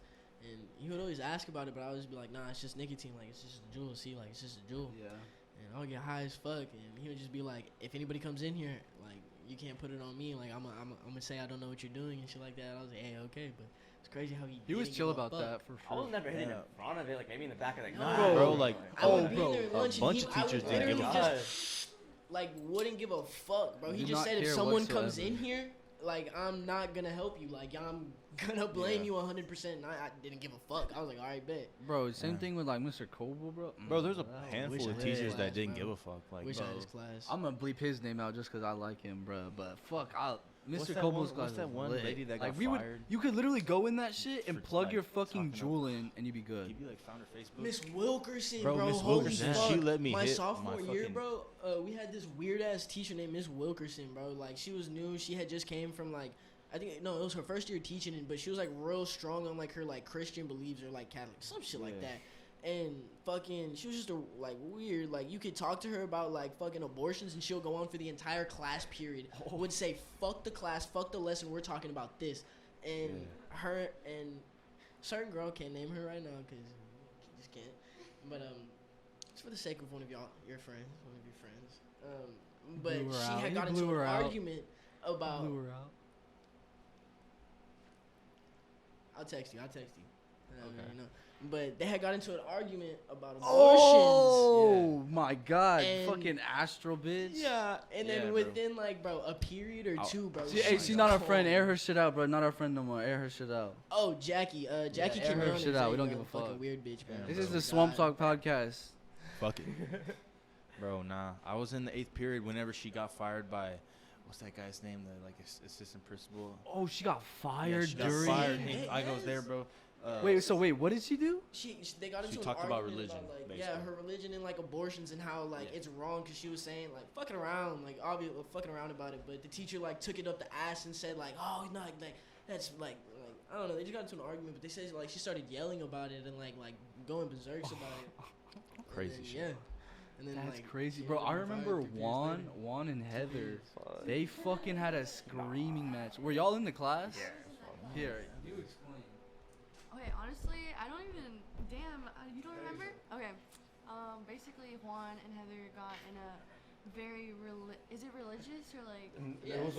[SPEAKER 4] And he would always ask about it, but I would just be like, nah, it's just nicotine. Like it's just a jewel. See, like it's just a jewel.
[SPEAKER 5] Yeah.
[SPEAKER 4] And I'll get high as fuck. And he would just be like, if anybody comes in here, like you can't put it on me. Like I'm gonna say I don't know what you're doing and shit like that. I was like, hey, okay, but it's crazy how he
[SPEAKER 5] Was
[SPEAKER 4] didn't
[SPEAKER 5] chill
[SPEAKER 4] give a
[SPEAKER 5] about
[SPEAKER 4] fuck.
[SPEAKER 5] that for
[SPEAKER 3] I
[SPEAKER 5] sure.
[SPEAKER 3] was never hitting
[SPEAKER 6] Yeah.
[SPEAKER 3] in front of it, like maybe in the back of the
[SPEAKER 4] No,
[SPEAKER 3] class.
[SPEAKER 6] Bro, like,
[SPEAKER 4] I would
[SPEAKER 5] Oh,
[SPEAKER 4] be
[SPEAKER 5] bro,
[SPEAKER 4] in there at
[SPEAKER 6] a
[SPEAKER 4] lunch
[SPEAKER 6] bunch
[SPEAKER 4] and
[SPEAKER 6] of
[SPEAKER 4] I would
[SPEAKER 6] teachers didn't give
[SPEAKER 4] literally
[SPEAKER 6] a fuck.
[SPEAKER 4] just like wouldn't give a fuck, bro. He
[SPEAKER 5] Did
[SPEAKER 4] just
[SPEAKER 5] not
[SPEAKER 4] said if
[SPEAKER 5] care
[SPEAKER 4] someone comes
[SPEAKER 5] whatsoever.
[SPEAKER 4] in here, like I'm not gonna help you. Like I'm gonna blame
[SPEAKER 6] Yeah.
[SPEAKER 4] you 100%. And I didn't give a fuck. I was like, all right, bet.
[SPEAKER 5] Bro, same
[SPEAKER 6] Yeah.
[SPEAKER 5] thing with like Mr. Coble, bro.
[SPEAKER 6] Bro, there's a
[SPEAKER 4] wish
[SPEAKER 6] handful
[SPEAKER 4] I
[SPEAKER 6] of
[SPEAKER 4] had
[SPEAKER 6] teachers
[SPEAKER 4] class,
[SPEAKER 6] that didn't
[SPEAKER 4] bro.
[SPEAKER 6] give a fuck. Like,
[SPEAKER 4] Wish I had
[SPEAKER 6] bro.
[SPEAKER 4] his class.
[SPEAKER 5] I'm gonna bleep his name out just because I like him, bro. But fuck,
[SPEAKER 6] What's
[SPEAKER 5] Mr.
[SPEAKER 6] that
[SPEAKER 5] Copo's
[SPEAKER 6] one-
[SPEAKER 5] class
[SPEAKER 6] what's that
[SPEAKER 5] was
[SPEAKER 6] one
[SPEAKER 5] lit.
[SPEAKER 6] lady that
[SPEAKER 5] like
[SPEAKER 6] got
[SPEAKER 5] we would,
[SPEAKER 6] fired
[SPEAKER 5] you could literally go in that shit and
[SPEAKER 6] for,
[SPEAKER 5] plug
[SPEAKER 6] like,
[SPEAKER 5] your fucking
[SPEAKER 6] talking
[SPEAKER 5] jewel in and you'd be good.
[SPEAKER 6] Have you like found her Facebook?
[SPEAKER 4] Miss Wilkerson,
[SPEAKER 6] Bro,
[SPEAKER 4] bro.
[SPEAKER 6] Miss
[SPEAKER 4] Holy
[SPEAKER 6] Wilkerson,
[SPEAKER 4] fuck.
[SPEAKER 6] she let me
[SPEAKER 4] my
[SPEAKER 6] hit
[SPEAKER 4] sophomore
[SPEAKER 6] my
[SPEAKER 4] year,
[SPEAKER 6] fucking-
[SPEAKER 4] bro. We had this weird ass teacher named Miss Wilkerson, bro. Like she was new. She had just came from like, I think no, it was her first year teaching, but she was like real strong on like her like Christian beliefs or like Catholic, some shit like
[SPEAKER 6] Yeah.
[SPEAKER 4] that. And fucking, she was just like weird. Like you could talk to her about like fucking abortions, and she'll go on for the entire class period. Would say fuck the class, fuck the lesson. We're talking about this, and her and certain girl, can't name her right now because just can't. But it's for the sake of one of y'all, your friends, one of your friends. But
[SPEAKER 5] Blew her
[SPEAKER 4] she
[SPEAKER 5] out.
[SPEAKER 4] had
[SPEAKER 5] You
[SPEAKER 4] got
[SPEAKER 5] blew
[SPEAKER 4] into
[SPEAKER 5] her
[SPEAKER 4] an
[SPEAKER 5] out.
[SPEAKER 4] argument about.
[SPEAKER 5] Blew her out.
[SPEAKER 4] I'll text you.
[SPEAKER 6] Okay.
[SPEAKER 4] You know. But they had got into an argument about abortions.
[SPEAKER 5] Oh my god,
[SPEAKER 4] And-
[SPEAKER 5] fucking astral bitch.
[SPEAKER 4] Yeah, and then
[SPEAKER 6] Yeah, bro.
[SPEAKER 4] within like, bro, a period or
[SPEAKER 6] I'll-
[SPEAKER 4] two, bro.
[SPEAKER 5] Hey, she's not our friend. Air her shit out, bro. Not our friend no more. Air her shit out.
[SPEAKER 4] Oh, Jackie. Jackie
[SPEAKER 5] air her
[SPEAKER 4] Quinones,
[SPEAKER 5] shit out. We don't
[SPEAKER 4] bro,
[SPEAKER 5] give a fuck.
[SPEAKER 4] Fucking weird bitch, bro.
[SPEAKER 6] Yeah,
[SPEAKER 5] This
[SPEAKER 6] bro.
[SPEAKER 5] is the Swamp Talk podcast.
[SPEAKER 6] Fuck it. Bro, nah. I was in the 8th period whenever she got fired by, what's that guy's name? The like assistant principal.
[SPEAKER 5] Oh, she got
[SPEAKER 6] Yeah,
[SPEAKER 5] fired
[SPEAKER 6] she got
[SPEAKER 5] during.
[SPEAKER 6] fired.
[SPEAKER 4] Yes.
[SPEAKER 6] I was there, bro.
[SPEAKER 5] Wait, what did she do?
[SPEAKER 4] They got
[SPEAKER 6] She
[SPEAKER 4] into an
[SPEAKER 6] talked about
[SPEAKER 4] argument
[SPEAKER 6] religion,
[SPEAKER 4] like,
[SPEAKER 6] basically.
[SPEAKER 4] her religion and like abortions and how like
[SPEAKER 6] Yeah.
[SPEAKER 4] it's wrong because she was saying like fucking around, like obviously fucking around about it, but the teacher like took it up the ass and said like, oh no, like that's like I don't know, they just got into an argument, but they said like she started yelling about it and like going berserks about it.
[SPEAKER 6] Crazy
[SPEAKER 4] And then,
[SPEAKER 6] shit.
[SPEAKER 4] Yeah. And then,
[SPEAKER 5] That's
[SPEAKER 4] like,
[SPEAKER 5] crazy,
[SPEAKER 4] she
[SPEAKER 5] bro.
[SPEAKER 4] ended up
[SPEAKER 5] I
[SPEAKER 4] getting fired
[SPEAKER 5] remember
[SPEAKER 4] 3 years later.
[SPEAKER 5] Juan and Heather. They fucking had a screaming match. Were y'all in the class? Yeah. Here, you explain.
[SPEAKER 7] Okay, honestly, I don't even. Damn, you don't remember? Okay. Basically, Juan and Heather got in a very is it religious or like?
[SPEAKER 3] It was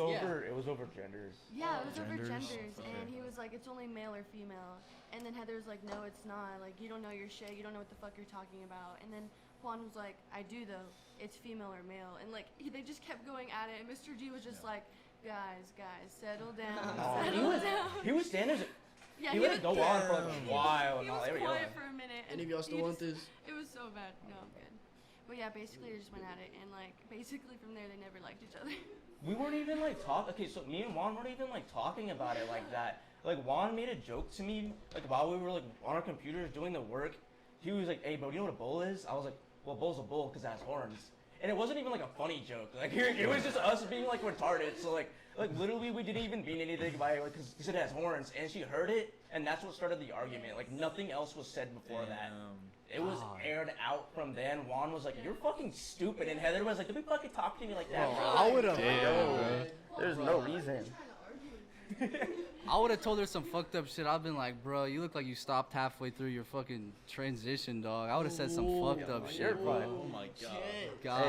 [SPEAKER 3] over genders.
[SPEAKER 7] Yeah, it was over
[SPEAKER 6] Genders?
[SPEAKER 7] genders,
[SPEAKER 6] Okay.
[SPEAKER 7] and he was like, it's only male or female. And then Heather was like, no, it's not. Like, you don't know your shit. You don't know what the fuck you're talking about. And then Juan was like, I do though. It's female or male. And like, they just kept going at it. And Mr. G was just like, guys, settle down, settle down.
[SPEAKER 3] He was standing.
[SPEAKER 7] Yeah,
[SPEAKER 3] He would go on for like a while
[SPEAKER 7] He
[SPEAKER 3] and all.
[SPEAKER 7] was
[SPEAKER 3] They were
[SPEAKER 7] quiet
[SPEAKER 3] yelling.
[SPEAKER 7] for a minute.
[SPEAKER 4] Any of y'all still
[SPEAKER 7] he
[SPEAKER 4] want
[SPEAKER 7] just-
[SPEAKER 4] this?
[SPEAKER 7] It was so bad. No, I'm good. But yeah, basically they just went at it, and like basically from there they never liked each other.
[SPEAKER 3] We weren't even like talking. Okay, so me and Juan weren't even like talking about it like that. Like Juan made a joke to me like while we were like on our computers doing the work. He was like, "Hey, bro, you know what a bull is?" I was like, "Well, a bull's a bull because it has horns." And it wasn't even like a funny joke. Like it was just us being like retarded. So like literally we didn't even mean anything by it because he said it has horns, and she heard it, and that's what started the argument. Like nothing else was said before that. It was aired out from then. Juan was like, "You're fucking stupid," and Heather was like, "Did we fucking talk to me like that?"
[SPEAKER 5] Bro, I would have.
[SPEAKER 3] There's no reason.
[SPEAKER 5] I would have told her some fucked up shit. I've been like, bro, you look like you stopped halfway through your fucking transition, dog. I would have said some fucked up
[SPEAKER 3] You're
[SPEAKER 5] shit, bro.
[SPEAKER 3] fine.
[SPEAKER 6] Oh my god.
[SPEAKER 5] God,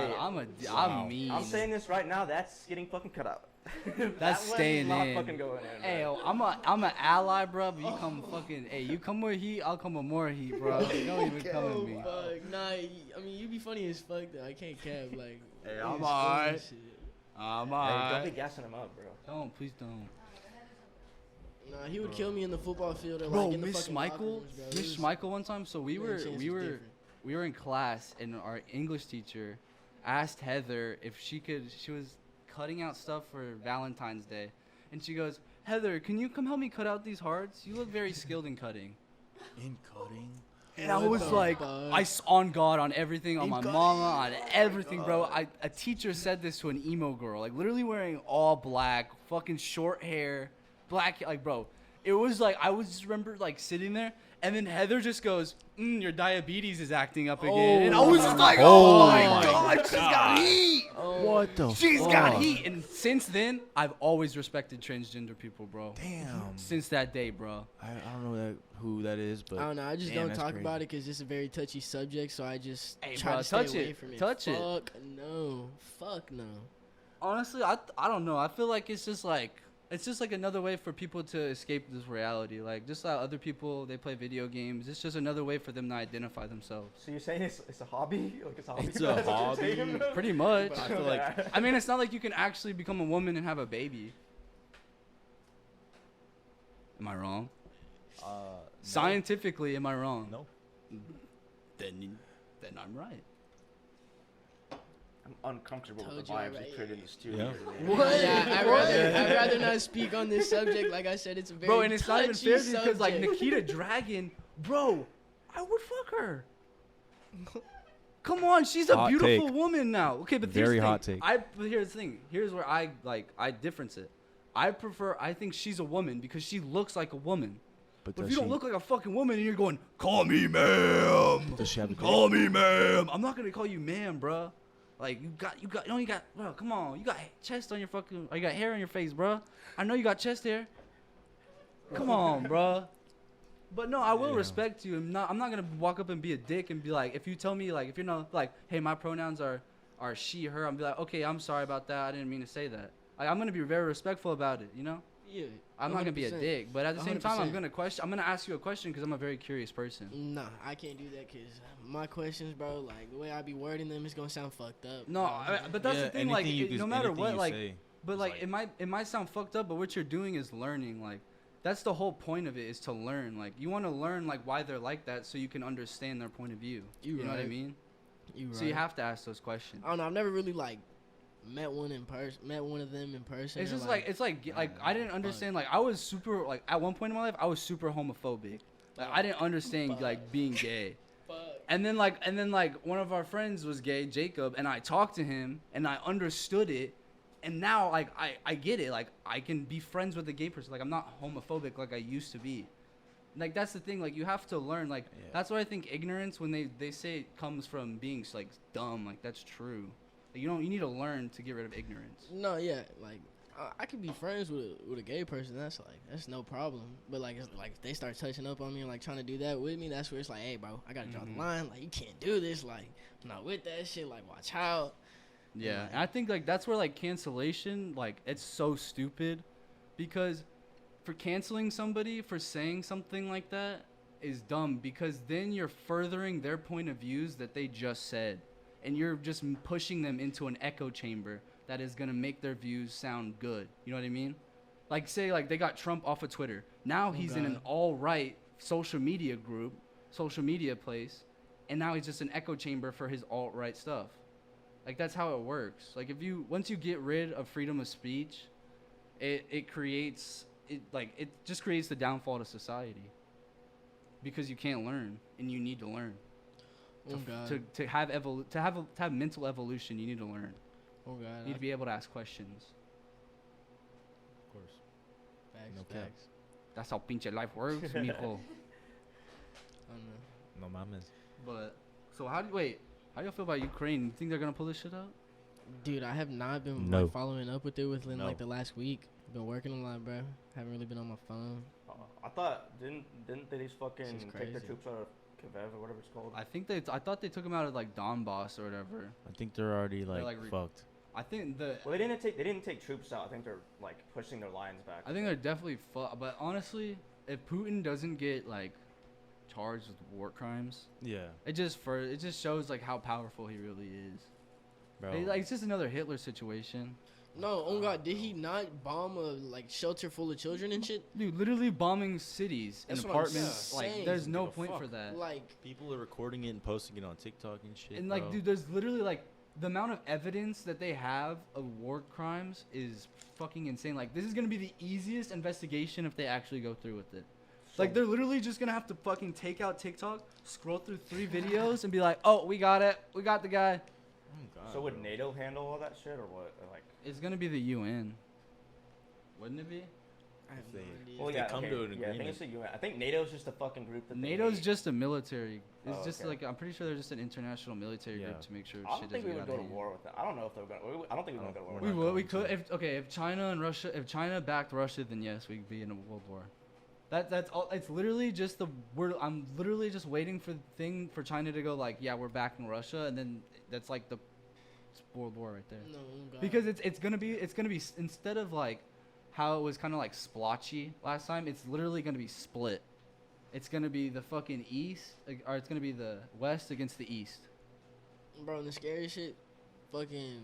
[SPEAKER 3] Hey,
[SPEAKER 5] I'm mean.
[SPEAKER 3] I'm saying this right now. That's getting fucking cut out.
[SPEAKER 5] That's
[SPEAKER 3] That one's
[SPEAKER 5] staying
[SPEAKER 3] not
[SPEAKER 5] in.
[SPEAKER 3] fucking going in.
[SPEAKER 5] Hey,
[SPEAKER 3] bro.
[SPEAKER 5] yo, I'm an ally, bro. But you come fucking. Hey, you come with heat, I'll come with more heat, bro. Don't even come with me.
[SPEAKER 4] Fuck, nah, I mean, you be funny as fuck though. I can't cap, like.
[SPEAKER 5] Hey,
[SPEAKER 4] you
[SPEAKER 5] I'm
[SPEAKER 4] just
[SPEAKER 5] alright.
[SPEAKER 4] funny as shit.
[SPEAKER 5] I'm
[SPEAKER 3] Hey, don't
[SPEAKER 5] alright.
[SPEAKER 3] be gassing him up, bro.
[SPEAKER 5] Don't, please don't.
[SPEAKER 4] Nah, he would kill me in the football field or
[SPEAKER 5] Bro,
[SPEAKER 4] like in the
[SPEAKER 5] Miss
[SPEAKER 4] fucking locker
[SPEAKER 5] Michael,
[SPEAKER 4] rooms, bro. It
[SPEAKER 5] Miss
[SPEAKER 4] was-
[SPEAKER 5] Michael, one time. So we
[SPEAKER 4] man,
[SPEAKER 5] were,
[SPEAKER 4] chance was
[SPEAKER 5] we were,
[SPEAKER 4] different.
[SPEAKER 5] we were in class, and our English teacher asked Heather if she could. She was cutting out stuff for Valentine's Day, and she goes, "Heather, can you come help me cut out these hearts? You look very skilled in cutting."
[SPEAKER 6] In cutting.
[SPEAKER 5] And I
[SPEAKER 4] What
[SPEAKER 5] was
[SPEAKER 4] the
[SPEAKER 5] like,
[SPEAKER 4] fuck?
[SPEAKER 5] on God, on everything, on my mama, on everything, bro. A teacher said this to an emo girl, like literally wearing all black, fucking short hair, black, like, bro. It was like, I was just remember like sitting there, and then Heather just goes, your diabetes is acting up again. And I was just like, oh my God, she's got heat.
[SPEAKER 6] What the
[SPEAKER 5] She's got heat. And since then, I've always respected transgender people, bro.
[SPEAKER 6] Damn.
[SPEAKER 5] Since that day, bro.
[SPEAKER 6] I don't know who that is, but
[SPEAKER 4] I don't know. I just
[SPEAKER 6] damn,
[SPEAKER 4] don't
[SPEAKER 6] that's
[SPEAKER 4] talk
[SPEAKER 6] crazy.
[SPEAKER 4] about it because it's a very touchy subject. So I just
[SPEAKER 5] Hey,
[SPEAKER 4] try
[SPEAKER 5] bro,
[SPEAKER 4] to stay
[SPEAKER 5] touch
[SPEAKER 4] away
[SPEAKER 5] it.
[SPEAKER 4] from it.
[SPEAKER 5] Touch it.
[SPEAKER 4] Fuck no. Fuck no.
[SPEAKER 5] Honestly, I don't know. I feel like it's just like another way for people to escape this reality. Like just like other people, they play video games. It's just another way for them to identify themselves.
[SPEAKER 3] So you're saying it's a hobby? Like it's a hobby?
[SPEAKER 6] It's a
[SPEAKER 3] That's what you're
[SPEAKER 6] hobby.
[SPEAKER 3] saying, bro?
[SPEAKER 5] Pretty much.
[SPEAKER 6] I feel like
[SPEAKER 5] I mean, it's not like you can actually become a woman and have a baby. Am I wrong? Scientifically, am I wrong?
[SPEAKER 6] No.
[SPEAKER 5] Then I'm right.
[SPEAKER 3] I'm uncomfortable with
[SPEAKER 4] Told
[SPEAKER 3] the
[SPEAKER 4] you
[SPEAKER 3] vibes
[SPEAKER 4] already.
[SPEAKER 3] you created in the studio.
[SPEAKER 6] Yeah.
[SPEAKER 3] today.
[SPEAKER 5] What?
[SPEAKER 4] Yeah, I'd rather not speak on this subject. Like I said, it's a very
[SPEAKER 5] Bro, and it's not even fair
[SPEAKER 4] touchy
[SPEAKER 5] because like
[SPEAKER 4] subject.
[SPEAKER 5] Nikita Dragon, bro, I would fuck her. Come on, she's a
[SPEAKER 6] Hot
[SPEAKER 5] beautiful
[SPEAKER 6] take.
[SPEAKER 5] woman now. Okay, but here's
[SPEAKER 6] Very
[SPEAKER 5] the thing.
[SPEAKER 6] hot take.
[SPEAKER 5] But here's the thing. Here's where I difference it. I think she's a woman because she looks like a woman. But if you don't look like a fucking woman and you're going, call me ma'am.
[SPEAKER 6] Does she have a
[SPEAKER 5] Call me ma'am. I'm not gonna call you ma'am, bro. Like you got, bro. Come on, you got chest on your fucking, or you got hair on your face, bro. I know you got chest hair. Come on, bro. But no, I will respect you. I'm not gonna walk up and be a dick and be like, if you tell me like, if you're not like, hey, my pronouns are she, her. I'm be like, okay, I'm sorry about that. I didn't mean to say that. Like, I'm gonna be very respectful about it, you know.
[SPEAKER 4] Yeah,
[SPEAKER 5] I'm not gonna be a
[SPEAKER 4] 100%.
[SPEAKER 5] dick, but at the same time,
[SPEAKER 4] 100%.
[SPEAKER 5] I'm gonna ask you a question because I'm a very curious person.
[SPEAKER 4] Nah, I can't do that because my questions, bro, like the way I be wording them, it's gonna sound fucked up.
[SPEAKER 5] No, but that's the thing. Like, no matter what, like, but like, it might sound fucked up, but what you're doing is learning. Like, that's the whole point of it, is to learn. Like, you want to learn like why they're like that, so you can understand their point of view. You know what I
[SPEAKER 4] right.
[SPEAKER 5] mean?
[SPEAKER 4] You right.
[SPEAKER 5] So you have to ask those questions.
[SPEAKER 4] I don't know. I've never really like met one of them in person.
[SPEAKER 5] It's
[SPEAKER 4] or,
[SPEAKER 5] just like I didn't understand. Like, I was super, like, at one point in my life, I was super homophobic. Like, I didn't understand like being gay.
[SPEAKER 4] fuck.
[SPEAKER 5] And then like one of our friends was gay, Jacob, and I talked to him and I understood it. And now like I get it. Like, I can be friends with a gay person. Like, I'm not homophobic like I used to be. Like, that's the thing. Like, you have to learn. Like, that's why I think ignorance, when they say it comes from being like dumb, like, that's true. Like, you need to learn to get rid of ignorance.
[SPEAKER 4] No, yeah, like I could be friends with a gay person. That's no problem. But like, it's like if they start touching up on me and like trying to do that with me, that's where it's like, hey, bro, I gotta draw the line. Like, you can't do this. Like, I'm not with that shit. Like, watch out.
[SPEAKER 5] Yeah, and I think like that's where like cancellation, like, it's so stupid, because for canceling somebody for saying something like that is dumb, because then you're furthering their point of views that they just said, and you're just pushing them into an echo chamber that is gonna make their views sound good. You know what I mean? Like, say like they got Trump off of Twitter. Now he's in an alt-right social media place, and now he's just an echo chamber for his alt-right stuff. Like, that's how it works. Like, once you get rid of freedom of speech, it just creates the downfall to society, because you can't learn, and you need to learn.
[SPEAKER 4] Oh God.
[SPEAKER 5] To have mental evolution, you need to learn.
[SPEAKER 4] Oh God.
[SPEAKER 5] You need to be able to ask questions.
[SPEAKER 6] Of course.
[SPEAKER 4] Facts.
[SPEAKER 5] That's how pinche life works, mijo.
[SPEAKER 4] I don't know.
[SPEAKER 6] No mames.
[SPEAKER 5] But so how do you feel about Ukraine? You think they're gonna pull this shit out?
[SPEAKER 4] Dude, I have not been
[SPEAKER 6] No.
[SPEAKER 4] like, following up with it within
[SPEAKER 6] No.
[SPEAKER 4] like the last week. Been working a lot, bro. Haven't really been on my phone.
[SPEAKER 3] I thought didn't they just fucking
[SPEAKER 4] This is
[SPEAKER 3] take their
[SPEAKER 4] crazy.
[SPEAKER 3] troops out of Kiev or whatever it's called?
[SPEAKER 5] I thought they took them out of like Donbass or whatever.
[SPEAKER 6] I think they're already like, fucked.
[SPEAKER 5] I think
[SPEAKER 3] Well, they didn't take troops out. I think they're like pushing their lines back.
[SPEAKER 5] they're definitely But honestly, if Putin doesn't get like charged with war crimes,
[SPEAKER 6] Yeah,
[SPEAKER 5] it just shows like how powerful he really is.
[SPEAKER 6] bro.
[SPEAKER 5] It's just another Hitler situation.
[SPEAKER 4] No, oh God, did he not bomb a like shelter full of children and shit?
[SPEAKER 5] Dude, literally bombing cities and
[SPEAKER 4] That's what I'm
[SPEAKER 5] apartments. Like,
[SPEAKER 4] saying.
[SPEAKER 5] there's no
[SPEAKER 6] Give a
[SPEAKER 5] point
[SPEAKER 6] fuck.
[SPEAKER 5] for that.
[SPEAKER 4] Like,
[SPEAKER 6] People are recording it and posting it on TikTok and shit.
[SPEAKER 5] And like,
[SPEAKER 6] bro.
[SPEAKER 5] dude, there's literally like the amount of evidence that they have of war crimes is fucking insane. Like, this is gonna be the easiest investigation if they actually go through with it. Like, they're literally just gonna have to fucking take out TikTok, scroll through 3 videos, and be like, "Oh, we got it. We got the guy."
[SPEAKER 6] Oh, God,
[SPEAKER 3] So would
[SPEAKER 6] bro.
[SPEAKER 3] NATO handle all that shit or what? Or, like,
[SPEAKER 5] It's gonna be the UN, wouldn't it be?
[SPEAKER 4] I have no
[SPEAKER 6] they-
[SPEAKER 4] idea.
[SPEAKER 3] well,
[SPEAKER 6] they
[SPEAKER 3] yeah,
[SPEAKER 6] come
[SPEAKER 3] okay,
[SPEAKER 6] to an
[SPEAKER 3] yeah, I think
[SPEAKER 6] agreement.
[SPEAKER 3] it's the UN. I think NATO's just a fucking group that they
[SPEAKER 5] NATO's
[SPEAKER 3] hate.
[SPEAKER 5] just a military. It's
[SPEAKER 3] Oh,
[SPEAKER 5] just
[SPEAKER 3] okay.
[SPEAKER 5] like, I'm pretty sure they're just an international military
[SPEAKER 6] Yeah.
[SPEAKER 5] group to make sure
[SPEAKER 3] I don't
[SPEAKER 5] shit
[SPEAKER 3] think
[SPEAKER 5] doesn't
[SPEAKER 3] we would
[SPEAKER 5] get
[SPEAKER 3] go
[SPEAKER 5] out
[SPEAKER 3] to
[SPEAKER 5] of
[SPEAKER 3] war with them. I don't know if they're gonna. I don't think we're gonna go to war.
[SPEAKER 6] We're
[SPEAKER 3] with
[SPEAKER 5] We
[SPEAKER 6] not
[SPEAKER 5] would. We
[SPEAKER 6] going
[SPEAKER 5] could.
[SPEAKER 6] to.
[SPEAKER 5] If China backed Russia, then yes, we'd be in a world war. That's all. It's literally just I'm literally just waiting for China to go like, yeah, we're backing Russia, and then that's like the world war right there.
[SPEAKER 4] No, oh God.
[SPEAKER 5] Because it's gonna be instead of like how it was kind of like splotchy last time, it's literally gonna be split. It's gonna be the fucking east, or it's gonna be the west against the east.
[SPEAKER 4] Bro, and the scary shit, fucking,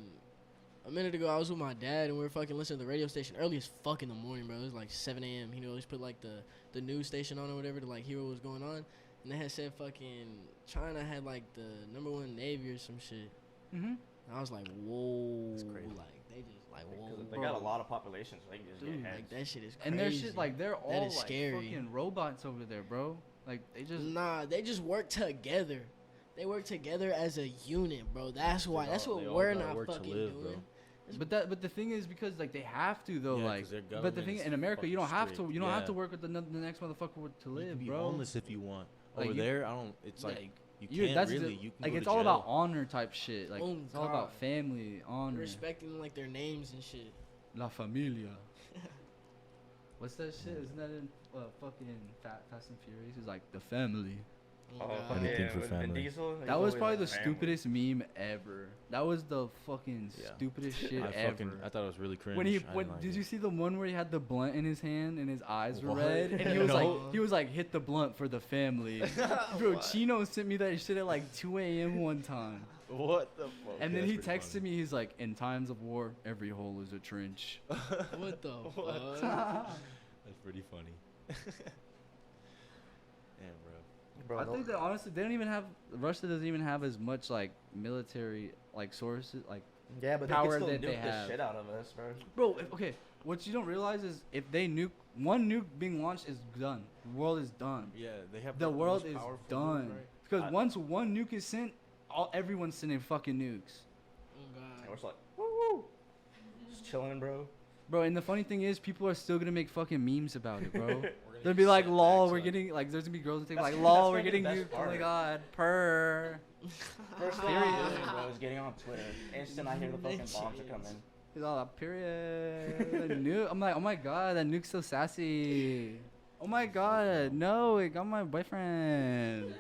[SPEAKER 4] a minute ago I was with my dad and we were fucking listening to the radio station early as fuck in the morning, bro. It was like 7 a.m. He always put like the news station on or whatever to like hear what was going on. And they had said fucking China had like the #1 navy or some shit.
[SPEAKER 5] Mhm.
[SPEAKER 4] And I was like, whoa.
[SPEAKER 6] That's crazy.
[SPEAKER 4] Like, they just, like, whoa.
[SPEAKER 3] Because they got a lot of population, so they can just
[SPEAKER 4] Dude,
[SPEAKER 3] get
[SPEAKER 4] like,
[SPEAKER 3] heads.
[SPEAKER 4] that shit is crazy.
[SPEAKER 5] And their shit, like, they're all
[SPEAKER 4] is
[SPEAKER 5] like
[SPEAKER 4] scary.
[SPEAKER 5] fucking robots over there, bro. Like, they just.
[SPEAKER 4] Nah, they just work together. They work together as a unit, bro. That's why. That's
[SPEAKER 6] They
[SPEAKER 4] what
[SPEAKER 6] all
[SPEAKER 4] we're
[SPEAKER 6] gotta
[SPEAKER 4] not
[SPEAKER 6] work to
[SPEAKER 4] fucking
[SPEAKER 6] live, bro.
[SPEAKER 4] doing.
[SPEAKER 5] But the thing is because like they have to though,
[SPEAKER 6] Yeah,
[SPEAKER 5] like.
[SPEAKER 6] 'cause their
[SPEAKER 5] But the
[SPEAKER 6] government
[SPEAKER 5] thing
[SPEAKER 6] is
[SPEAKER 5] in America, you don't
[SPEAKER 6] fucking
[SPEAKER 5] have to.
[SPEAKER 6] strict.
[SPEAKER 5] You don't have to
[SPEAKER 6] Yeah.
[SPEAKER 5] work with the next motherfucker to
[SPEAKER 6] You
[SPEAKER 5] live,
[SPEAKER 6] can be
[SPEAKER 5] bro.
[SPEAKER 6] homeless if you want.
[SPEAKER 5] Like,
[SPEAKER 6] Over
[SPEAKER 5] you-
[SPEAKER 6] there, I don't. It's like
[SPEAKER 5] Like,
[SPEAKER 6] you
[SPEAKER 5] you-
[SPEAKER 6] can't
[SPEAKER 5] that's
[SPEAKER 6] really.
[SPEAKER 5] the-
[SPEAKER 6] You can
[SPEAKER 5] like
[SPEAKER 6] go
[SPEAKER 5] it's
[SPEAKER 6] to
[SPEAKER 5] all
[SPEAKER 6] jail.
[SPEAKER 5] about honor type shit. Like
[SPEAKER 4] Oh,
[SPEAKER 5] it's all about
[SPEAKER 4] God.
[SPEAKER 5] family, honor.
[SPEAKER 4] Respecting, like, their names and shit.
[SPEAKER 5] La familia. What's that shit? Isn't that in fucking Fast and Furious? It's like the family.
[SPEAKER 4] Oh,
[SPEAKER 3] Oh,
[SPEAKER 4] God.
[SPEAKER 3] fuck
[SPEAKER 6] Anything
[SPEAKER 3] yeah,
[SPEAKER 6] for
[SPEAKER 3] with Vin
[SPEAKER 6] family.
[SPEAKER 3] Diesel, he's
[SPEAKER 5] That was
[SPEAKER 3] always
[SPEAKER 5] probably the
[SPEAKER 3] like, family.
[SPEAKER 5] stupidest meme ever. That was the fucking
[SPEAKER 6] Yeah.
[SPEAKER 5] stupidest shit
[SPEAKER 6] I
[SPEAKER 5] ever.
[SPEAKER 6] thought it was really cringe.
[SPEAKER 5] When he,
[SPEAKER 6] I didn't
[SPEAKER 5] when
[SPEAKER 6] like
[SPEAKER 5] did
[SPEAKER 6] it.
[SPEAKER 5] you see the one where he had the blunt in his hand and his eyes were
[SPEAKER 6] What?
[SPEAKER 5] red and he was
[SPEAKER 6] No.
[SPEAKER 5] he was like hit the blunt for the family. Bro, Chino sent me that shit at like 2 a.m. one time,
[SPEAKER 6] What the fuck?
[SPEAKER 5] and then
[SPEAKER 6] That's
[SPEAKER 5] he
[SPEAKER 6] pretty
[SPEAKER 5] texted
[SPEAKER 6] funny.
[SPEAKER 5] me. He's like, "In times of war, every hole is a trench."
[SPEAKER 4] What the
[SPEAKER 6] What?
[SPEAKER 4] fuck?
[SPEAKER 6] That's pretty funny. Damn, bro.
[SPEAKER 3] Bro,
[SPEAKER 5] I
[SPEAKER 3] no-
[SPEAKER 5] think that honestly, they don't even have Russia doesn't even have as much like military like sources like.
[SPEAKER 3] yeah, but
[SPEAKER 5] power
[SPEAKER 3] they can
[SPEAKER 5] that
[SPEAKER 3] still
[SPEAKER 5] they
[SPEAKER 3] nuke the
[SPEAKER 5] have.
[SPEAKER 3] shit out of us, bro.
[SPEAKER 5] Bro, okay, what you don't realize is if they nuke one nuke being launched is done. The world is done.
[SPEAKER 6] Yeah, they have
[SPEAKER 5] The
[SPEAKER 6] most
[SPEAKER 5] world is
[SPEAKER 6] powerful
[SPEAKER 5] done.
[SPEAKER 6] nuke, right?
[SPEAKER 5] Because
[SPEAKER 3] I-
[SPEAKER 5] once one nuke is sent, everyone's sending fucking nukes.
[SPEAKER 4] Oh,
[SPEAKER 3] And
[SPEAKER 4] God.
[SPEAKER 3] we're just like, woo, just chilling, bro.
[SPEAKER 5] Bro, and the funny thing is, people are still gonna make fucking memes about it, bro.
[SPEAKER 6] We're gonna
[SPEAKER 5] They'll
[SPEAKER 6] get
[SPEAKER 5] be like,
[SPEAKER 6] sent
[SPEAKER 5] lol,
[SPEAKER 6] back,
[SPEAKER 5] we're
[SPEAKER 6] son.
[SPEAKER 5] getting, like, there's gonna be girls that think,
[SPEAKER 3] That's
[SPEAKER 5] like,
[SPEAKER 3] gonna-
[SPEAKER 5] lol,
[SPEAKER 3] that's
[SPEAKER 5] we're
[SPEAKER 3] gonna be
[SPEAKER 5] getting
[SPEAKER 3] the
[SPEAKER 5] nuked.
[SPEAKER 3] best
[SPEAKER 5] Oh my
[SPEAKER 3] part.
[SPEAKER 5] god, purr.
[SPEAKER 3] First thing I do, bro, is getting on Twitter. Instant, I hear the fucking bombs are
[SPEAKER 4] Bitches.
[SPEAKER 3] coming.
[SPEAKER 5] He's all like, period. The nuke. I'm like, oh my god, that nuke's so sassy. Oh my god, no, it got my boyfriend.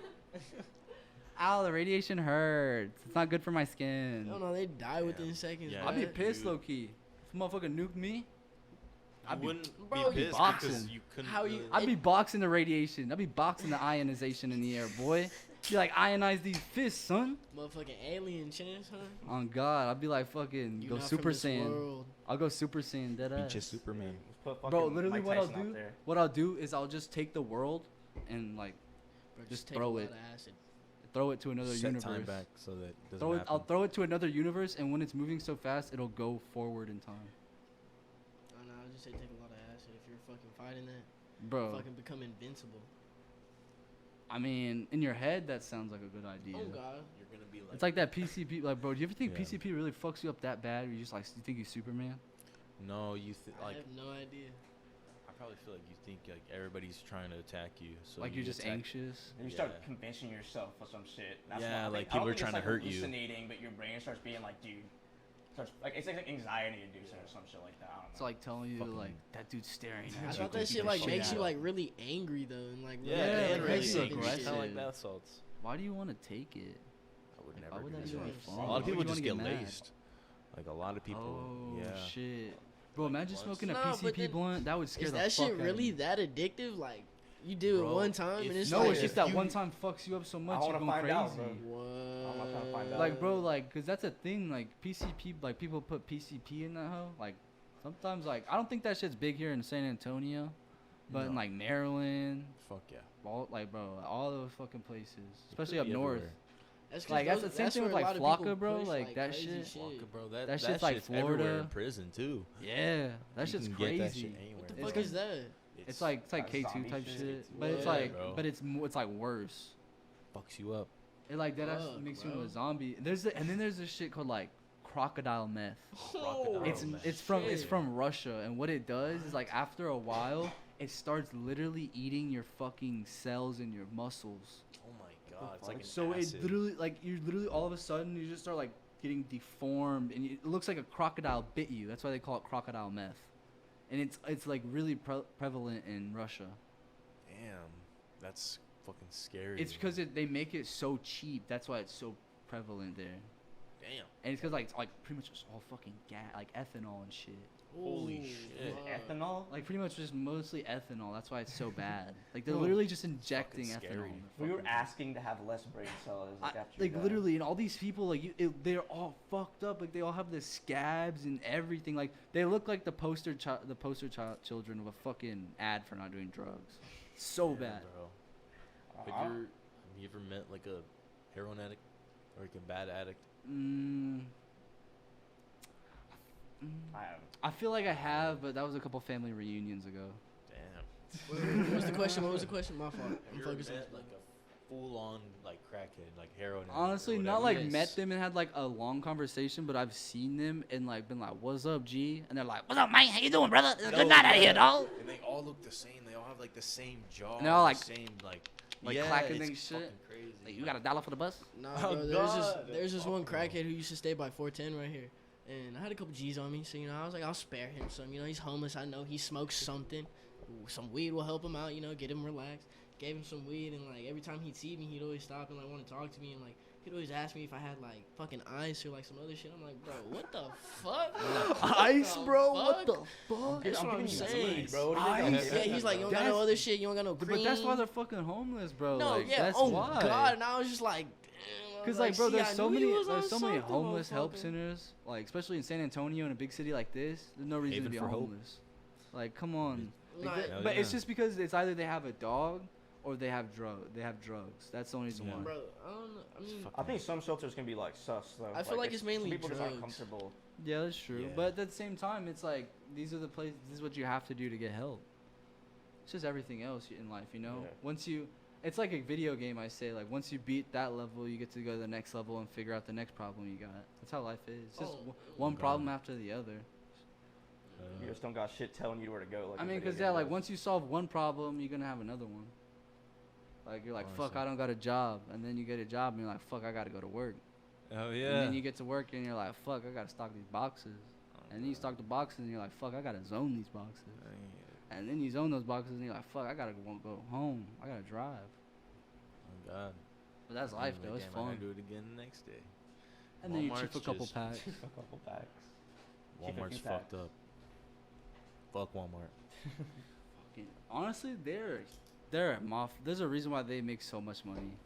[SPEAKER 5] Ow, the radiation hurts. It's not good for my skin.
[SPEAKER 4] I don't know, they die within seconds.
[SPEAKER 6] Yeah.
[SPEAKER 5] I'd be
[SPEAKER 4] bruh.
[SPEAKER 5] pissed,
[SPEAKER 6] Dude.
[SPEAKER 5] low key. If a motherfucker nuked me, I'd
[SPEAKER 6] You
[SPEAKER 5] be,
[SPEAKER 6] wouldn't
[SPEAKER 4] Bro,
[SPEAKER 6] be
[SPEAKER 4] you
[SPEAKER 6] pissed
[SPEAKER 5] boxing.
[SPEAKER 6] because you couldn't.
[SPEAKER 4] How you-
[SPEAKER 6] really-
[SPEAKER 5] I'd be boxing the radiation. I'd be boxing the ionization in the air, boy. Be like, ionize these fists, son.
[SPEAKER 4] Motherfucking alien chance, huh?
[SPEAKER 5] On God, I'd be like, fucking,
[SPEAKER 4] You
[SPEAKER 5] go
[SPEAKER 4] not
[SPEAKER 5] Super
[SPEAKER 4] from this
[SPEAKER 5] Saiyan.
[SPEAKER 4] world.
[SPEAKER 5] I'll go Super Saiyan, dead
[SPEAKER 6] Beat
[SPEAKER 5] ass.
[SPEAKER 6] your Superman.
[SPEAKER 3] Let's put fucking
[SPEAKER 5] Bro, literally
[SPEAKER 3] Mike
[SPEAKER 5] what I'll
[SPEAKER 3] Tyson out
[SPEAKER 5] do,
[SPEAKER 3] there.
[SPEAKER 5] what I'll do is I'll just take the world and like
[SPEAKER 4] Bro,
[SPEAKER 5] Just
[SPEAKER 4] take
[SPEAKER 5] throw
[SPEAKER 4] a
[SPEAKER 5] it.
[SPEAKER 4] lot of acid.
[SPEAKER 5] throw it to another
[SPEAKER 6] Set
[SPEAKER 5] universe.
[SPEAKER 6] time back so that it doesn't
[SPEAKER 5] Throw it,
[SPEAKER 6] happen.
[SPEAKER 5] I'll throw it to another universe, and when it's moving so fast, it'll go forward in time.
[SPEAKER 4] I don't know, I just say take a lot of acid if you're fucking fighting that.
[SPEAKER 5] Bro,
[SPEAKER 4] Fucking become invincible.
[SPEAKER 5] I mean, in your head, that sounds like a good idea.
[SPEAKER 4] Oh, God.
[SPEAKER 6] You're gonna be like.
[SPEAKER 5] It's like that PCP. Like, bro, do you ever think
[SPEAKER 6] Yeah.
[SPEAKER 5] PCP really fucks you up that bad? Or you just like, you think he's Superman?
[SPEAKER 6] No,
[SPEAKER 4] I
[SPEAKER 6] like.
[SPEAKER 4] have no idea.
[SPEAKER 6] I probably feel like you think like everybody's trying to attack you. So
[SPEAKER 5] Like
[SPEAKER 6] you
[SPEAKER 5] you're just
[SPEAKER 6] attack-
[SPEAKER 5] anxious.
[SPEAKER 3] And you start
[SPEAKER 6] Yeah.
[SPEAKER 3] convincing yourself for some shit.
[SPEAKER 6] Yeah,
[SPEAKER 3] what,
[SPEAKER 6] like,
[SPEAKER 3] I
[SPEAKER 6] people
[SPEAKER 3] don't
[SPEAKER 6] are
[SPEAKER 3] think
[SPEAKER 6] trying
[SPEAKER 3] it's,
[SPEAKER 6] to
[SPEAKER 3] like,
[SPEAKER 6] hurt you.
[SPEAKER 3] hallucinating, but your brain starts being like, dude, it's like anxiety inducing or some shit like that. I don't know.
[SPEAKER 5] It's like telling you,
[SPEAKER 6] Fucking-
[SPEAKER 5] like, that dude's staring
[SPEAKER 4] I
[SPEAKER 5] at you.
[SPEAKER 4] thought that
[SPEAKER 6] beat
[SPEAKER 4] shit
[SPEAKER 6] the
[SPEAKER 4] like
[SPEAKER 6] shit
[SPEAKER 4] makes
[SPEAKER 6] out
[SPEAKER 4] you
[SPEAKER 6] of
[SPEAKER 4] like really angry though, and like
[SPEAKER 6] Yeah,
[SPEAKER 5] Yeah,
[SPEAKER 6] and
[SPEAKER 5] like,
[SPEAKER 6] really
[SPEAKER 5] aggressive.
[SPEAKER 6] angry. Kind of like
[SPEAKER 5] Aggressive.
[SPEAKER 6] bath salts.
[SPEAKER 5] Why do you want to take it?
[SPEAKER 6] I would
[SPEAKER 5] Like,
[SPEAKER 6] never
[SPEAKER 5] why would
[SPEAKER 6] do
[SPEAKER 5] that
[SPEAKER 6] that.
[SPEAKER 5] even be
[SPEAKER 4] Why
[SPEAKER 5] fun?
[SPEAKER 6] A lot
[SPEAKER 5] Why
[SPEAKER 6] of people
[SPEAKER 5] would you
[SPEAKER 6] just
[SPEAKER 5] wanna
[SPEAKER 6] get
[SPEAKER 5] mad?
[SPEAKER 6] laced. Like a lot of people.
[SPEAKER 5] Oh
[SPEAKER 6] Yeah.
[SPEAKER 5] shit, bro!
[SPEAKER 6] Like
[SPEAKER 5] Imagine
[SPEAKER 6] blunts.
[SPEAKER 5] smoking a
[SPEAKER 4] Nah, but
[SPEAKER 5] PCP
[SPEAKER 4] then-
[SPEAKER 5] blunt. That would scare
[SPEAKER 4] is
[SPEAKER 5] the
[SPEAKER 4] that
[SPEAKER 5] fuck
[SPEAKER 4] shit
[SPEAKER 5] out of
[SPEAKER 4] really
[SPEAKER 5] me.
[SPEAKER 4] that addictive? Like you do it
[SPEAKER 6] Bro,
[SPEAKER 4] one time
[SPEAKER 6] if
[SPEAKER 4] and it's
[SPEAKER 5] No,
[SPEAKER 4] like
[SPEAKER 5] it's just that
[SPEAKER 6] you-
[SPEAKER 5] one time fucks you up so much
[SPEAKER 3] I
[SPEAKER 5] you're
[SPEAKER 3] wanna
[SPEAKER 5] going
[SPEAKER 3] find
[SPEAKER 5] crazy.
[SPEAKER 3] out, bro.
[SPEAKER 4] what?
[SPEAKER 3] I'm not trying to find out.
[SPEAKER 5] Like, bro, like, cause that's a thing. Like PCP, like people put PCP in that hoe. Like sometimes, like I don't think that shit's big here in San Antonio, but in
[SPEAKER 6] No.
[SPEAKER 5] like Maryland,
[SPEAKER 6] Fuck yeah.
[SPEAKER 5] all like bro, all those fucking places, especially
[SPEAKER 6] could
[SPEAKER 5] up
[SPEAKER 6] be
[SPEAKER 5] north.
[SPEAKER 6] everywhere.
[SPEAKER 4] That's 'cause
[SPEAKER 5] Like, that's
[SPEAKER 4] those-
[SPEAKER 5] the same thing with,
[SPEAKER 4] where a
[SPEAKER 5] like,
[SPEAKER 4] lot of people
[SPEAKER 5] Flocka, bro,
[SPEAKER 4] push,
[SPEAKER 5] like, that
[SPEAKER 4] crazy
[SPEAKER 5] shit.
[SPEAKER 6] Fuck, bro,
[SPEAKER 5] That
[SPEAKER 6] that
[SPEAKER 5] shit's like
[SPEAKER 6] shit's everywhere
[SPEAKER 5] Florida.
[SPEAKER 6] in prison too.
[SPEAKER 5] Yeah, that
[SPEAKER 6] You
[SPEAKER 5] shit's
[SPEAKER 6] can
[SPEAKER 5] crazy.
[SPEAKER 6] Get that shit anywhere.
[SPEAKER 4] What the
[SPEAKER 5] It's
[SPEAKER 4] fuck
[SPEAKER 5] 'cause-
[SPEAKER 4] is that?
[SPEAKER 5] It's like
[SPEAKER 3] That
[SPEAKER 5] K2
[SPEAKER 3] zombie
[SPEAKER 5] type
[SPEAKER 3] shit.
[SPEAKER 5] shit, but it's
[SPEAKER 4] Yeah,
[SPEAKER 5] like,
[SPEAKER 6] bro.
[SPEAKER 5] but it's like worse.
[SPEAKER 6] fucks you up.
[SPEAKER 5] It like that
[SPEAKER 4] Fuck,
[SPEAKER 5] makes you
[SPEAKER 4] bro.
[SPEAKER 5] into a zombie. And then there's this shit called like crocodile meth.
[SPEAKER 6] Crocodile
[SPEAKER 5] It's
[SPEAKER 6] meth.
[SPEAKER 5] it's from Russia, and what it does is like after a while, it starts literally eating your fucking cells and your muscles.
[SPEAKER 6] Oh my god, it's like an
[SPEAKER 5] So
[SPEAKER 6] acid.
[SPEAKER 5] it literally like you literally all of a sudden you just start like getting deformed, and it looks like a crocodile bit you. That's why they call it crocodile meth, and it's like really prevalent in Russia.
[SPEAKER 6] Damn, that's fucking scary.
[SPEAKER 5] It's because they make it so cheap. That's why it's so prevalent there.
[SPEAKER 6] Damn.
[SPEAKER 5] And it's because like it's like pretty much just all fucking like ethanol and shit.
[SPEAKER 6] Holy
[SPEAKER 4] Ooh,
[SPEAKER 6] shit.
[SPEAKER 4] fuck.
[SPEAKER 3] Ethanol?
[SPEAKER 5] Like pretty much just mostly ethanol. That's why it's so bad. Like they're
[SPEAKER 3] Bro,
[SPEAKER 5] literally just injecting
[SPEAKER 6] fucking
[SPEAKER 5] ethanol.
[SPEAKER 6] scary.
[SPEAKER 5] in
[SPEAKER 3] We
[SPEAKER 5] the
[SPEAKER 3] were
[SPEAKER 5] fucking-
[SPEAKER 3] asking to have less brain cells like after you
[SPEAKER 5] like
[SPEAKER 3] die.
[SPEAKER 5] literally, and all these people like they're all fucked up. Like they all have the scabs and everything. Like they look like the poster children of a fucking ad for not doing drugs. So
[SPEAKER 6] Yeah,
[SPEAKER 5] bad.
[SPEAKER 6] bro.
[SPEAKER 3] Uh-huh.
[SPEAKER 6] Have you ever met like a heroin addict or like a bad addict?
[SPEAKER 3] I haven't.
[SPEAKER 5] I feel like I have, but that was a couple family reunions ago.
[SPEAKER 6] Damn.
[SPEAKER 4] What was the question? What was the question? My fault. I'm
[SPEAKER 6] You
[SPEAKER 4] focusing.
[SPEAKER 6] met like a full-on like crackhead, like heroin. addict or
[SPEAKER 5] Honestly, not
[SPEAKER 6] whatever.
[SPEAKER 5] like
[SPEAKER 4] Yes.
[SPEAKER 5] met them and had like a long conversation, but I've seen them and like been like, "What's up, G?" And they're like, "What's up, man? How you doing, brother?
[SPEAKER 6] No,
[SPEAKER 5] Good night out
[SPEAKER 6] yeah.
[SPEAKER 5] here, dog."
[SPEAKER 6] And they all look the same. They all have like the same jaw.
[SPEAKER 5] And they're all, like-
[SPEAKER 6] the same like
[SPEAKER 5] like, clacking
[SPEAKER 6] it's
[SPEAKER 5] and shit.
[SPEAKER 6] fucking Crazy.
[SPEAKER 5] Like, you got $1 for the bus?
[SPEAKER 4] Nah,
[SPEAKER 6] Oh,
[SPEAKER 4] bro.
[SPEAKER 6] God.
[SPEAKER 4] There's this one
[SPEAKER 6] Fuck no.
[SPEAKER 4] crackhead who used to stay by 410 right here, and I had a couple G's on me, so I was like, I'll spare him some. He's homeless. I know he smokes something. Some weed will help him out. Get him relaxed. Gave him some weed, and like every time he'd see me, he'd always stop and like want to talk to me, and like he'd always ask me if I had like fucking ice or like some other shit. I'm like, bro, what the fuck?
[SPEAKER 5] Ice,
[SPEAKER 4] the
[SPEAKER 5] bro?
[SPEAKER 4] fuck?
[SPEAKER 5] What the fuck?
[SPEAKER 4] That's what I'm
[SPEAKER 3] giving you
[SPEAKER 4] saying.
[SPEAKER 3] weed, bro. What do you think I'm
[SPEAKER 5] Ice.
[SPEAKER 3] giving
[SPEAKER 4] Yeah,
[SPEAKER 3] you,
[SPEAKER 4] he's like, you
[SPEAKER 3] bro?
[SPEAKER 4] don't got no
[SPEAKER 5] That's-
[SPEAKER 4] other shit. You don't got no green.
[SPEAKER 5] But that's why they're fucking homeless, bro.
[SPEAKER 4] No,
[SPEAKER 5] like,
[SPEAKER 4] yeah.
[SPEAKER 5] That's
[SPEAKER 4] Oh
[SPEAKER 5] why.
[SPEAKER 4] God, and I was just like, damn. I was
[SPEAKER 5] Cause like, bro,
[SPEAKER 4] see,
[SPEAKER 5] there's
[SPEAKER 4] I
[SPEAKER 5] so
[SPEAKER 4] knew he
[SPEAKER 5] many,
[SPEAKER 4] was on
[SPEAKER 5] there's so many
[SPEAKER 4] something,
[SPEAKER 5] homeless help
[SPEAKER 4] motherfucker.
[SPEAKER 5] centers, like especially in San Antonio in a big city like this. There's no reason
[SPEAKER 6] Haven
[SPEAKER 5] to be
[SPEAKER 6] for hope.
[SPEAKER 5] homeless. Like, come on.
[SPEAKER 4] Nah,
[SPEAKER 5] Like,
[SPEAKER 6] Hell
[SPEAKER 5] but it's
[SPEAKER 6] yeah.
[SPEAKER 5] just because it's either they have a dog or they have drugs. That's the only reason
[SPEAKER 6] Yeah.
[SPEAKER 5] why.
[SPEAKER 4] bro, I don't know. I mean,
[SPEAKER 3] I think some shelters can be like sus though.
[SPEAKER 4] I feel like it's mainly
[SPEAKER 3] some people just aren't
[SPEAKER 4] drugs.
[SPEAKER 3] comfortable.
[SPEAKER 5] Yeah, that's true.
[SPEAKER 6] Yeah.
[SPEAKER 5] But at the same time, it's like these are the places. This is what you have to do to get help. It's just everything else in life,
[SPEAKER 3] Yeah.
[SPEAKER 5] Once you, it's like a video game. I say like once you beat that level, you get to go to the next level and figure out the next problem you got. That's how life is. It's just
[SPEAKER 4] Oh.
[SPEAKER 5] one
[SPEAKER 6] God.
[SPEAKER 5] problem after the other.
[SPEAKER 3] You just don't got shit telling you where to go. Like
[SPEAKER 5] I
[SPEAKER 3] in
[SPEAKER 5] mean,
[SPEAKER 3] video
[SPEAKER 5] because yeah, like
[SPEAKER 3] games.
[SPEAKER 5] once you solve one problem, you're gonna have another one. Like you're like, fuck,
[SPEAKER 6] Honestly.
[SPEAKER 5] I don't got a job, and then you get a job, and you're like, fuck, I gotta go to work.
[SPEAKER 6] Oh
[SPEAKER 5] And then you get to work, and you're like, fuck, I gotta stock these boxes. And then you stock the boxes, and you're like, fuck, I gotta zone these boxes. And then you zone those boxes, and you're like, fuck, I gotta go home. I gotta drive.
[SPEAKER 6] Oh God.
[SPEAKER 5] But that's life, though. It's
[SPEAKER 6] I
[SPEAKER 5] fun.
[SPEAKER 6] gotta do it again the next day.
[SPEAKER 5] And then you
[SPEAKER 6] Walmart's
[SPEAKER 5] chip a couple
[SPEAKER 6] just-
[SPEAKER 5] packs.
[SPEAKER 3] a couple packs. Cheap a
[SPEAKER 6] Walmart's
[SPEAKER 3] few
[SPEAKER 6] fucked
[SPEAKER 3] packs.
[SPEAKER 6] up. Fuck Walmart.
[SPEAKER 5] Honestly, they're a there's a reason why they make so much money.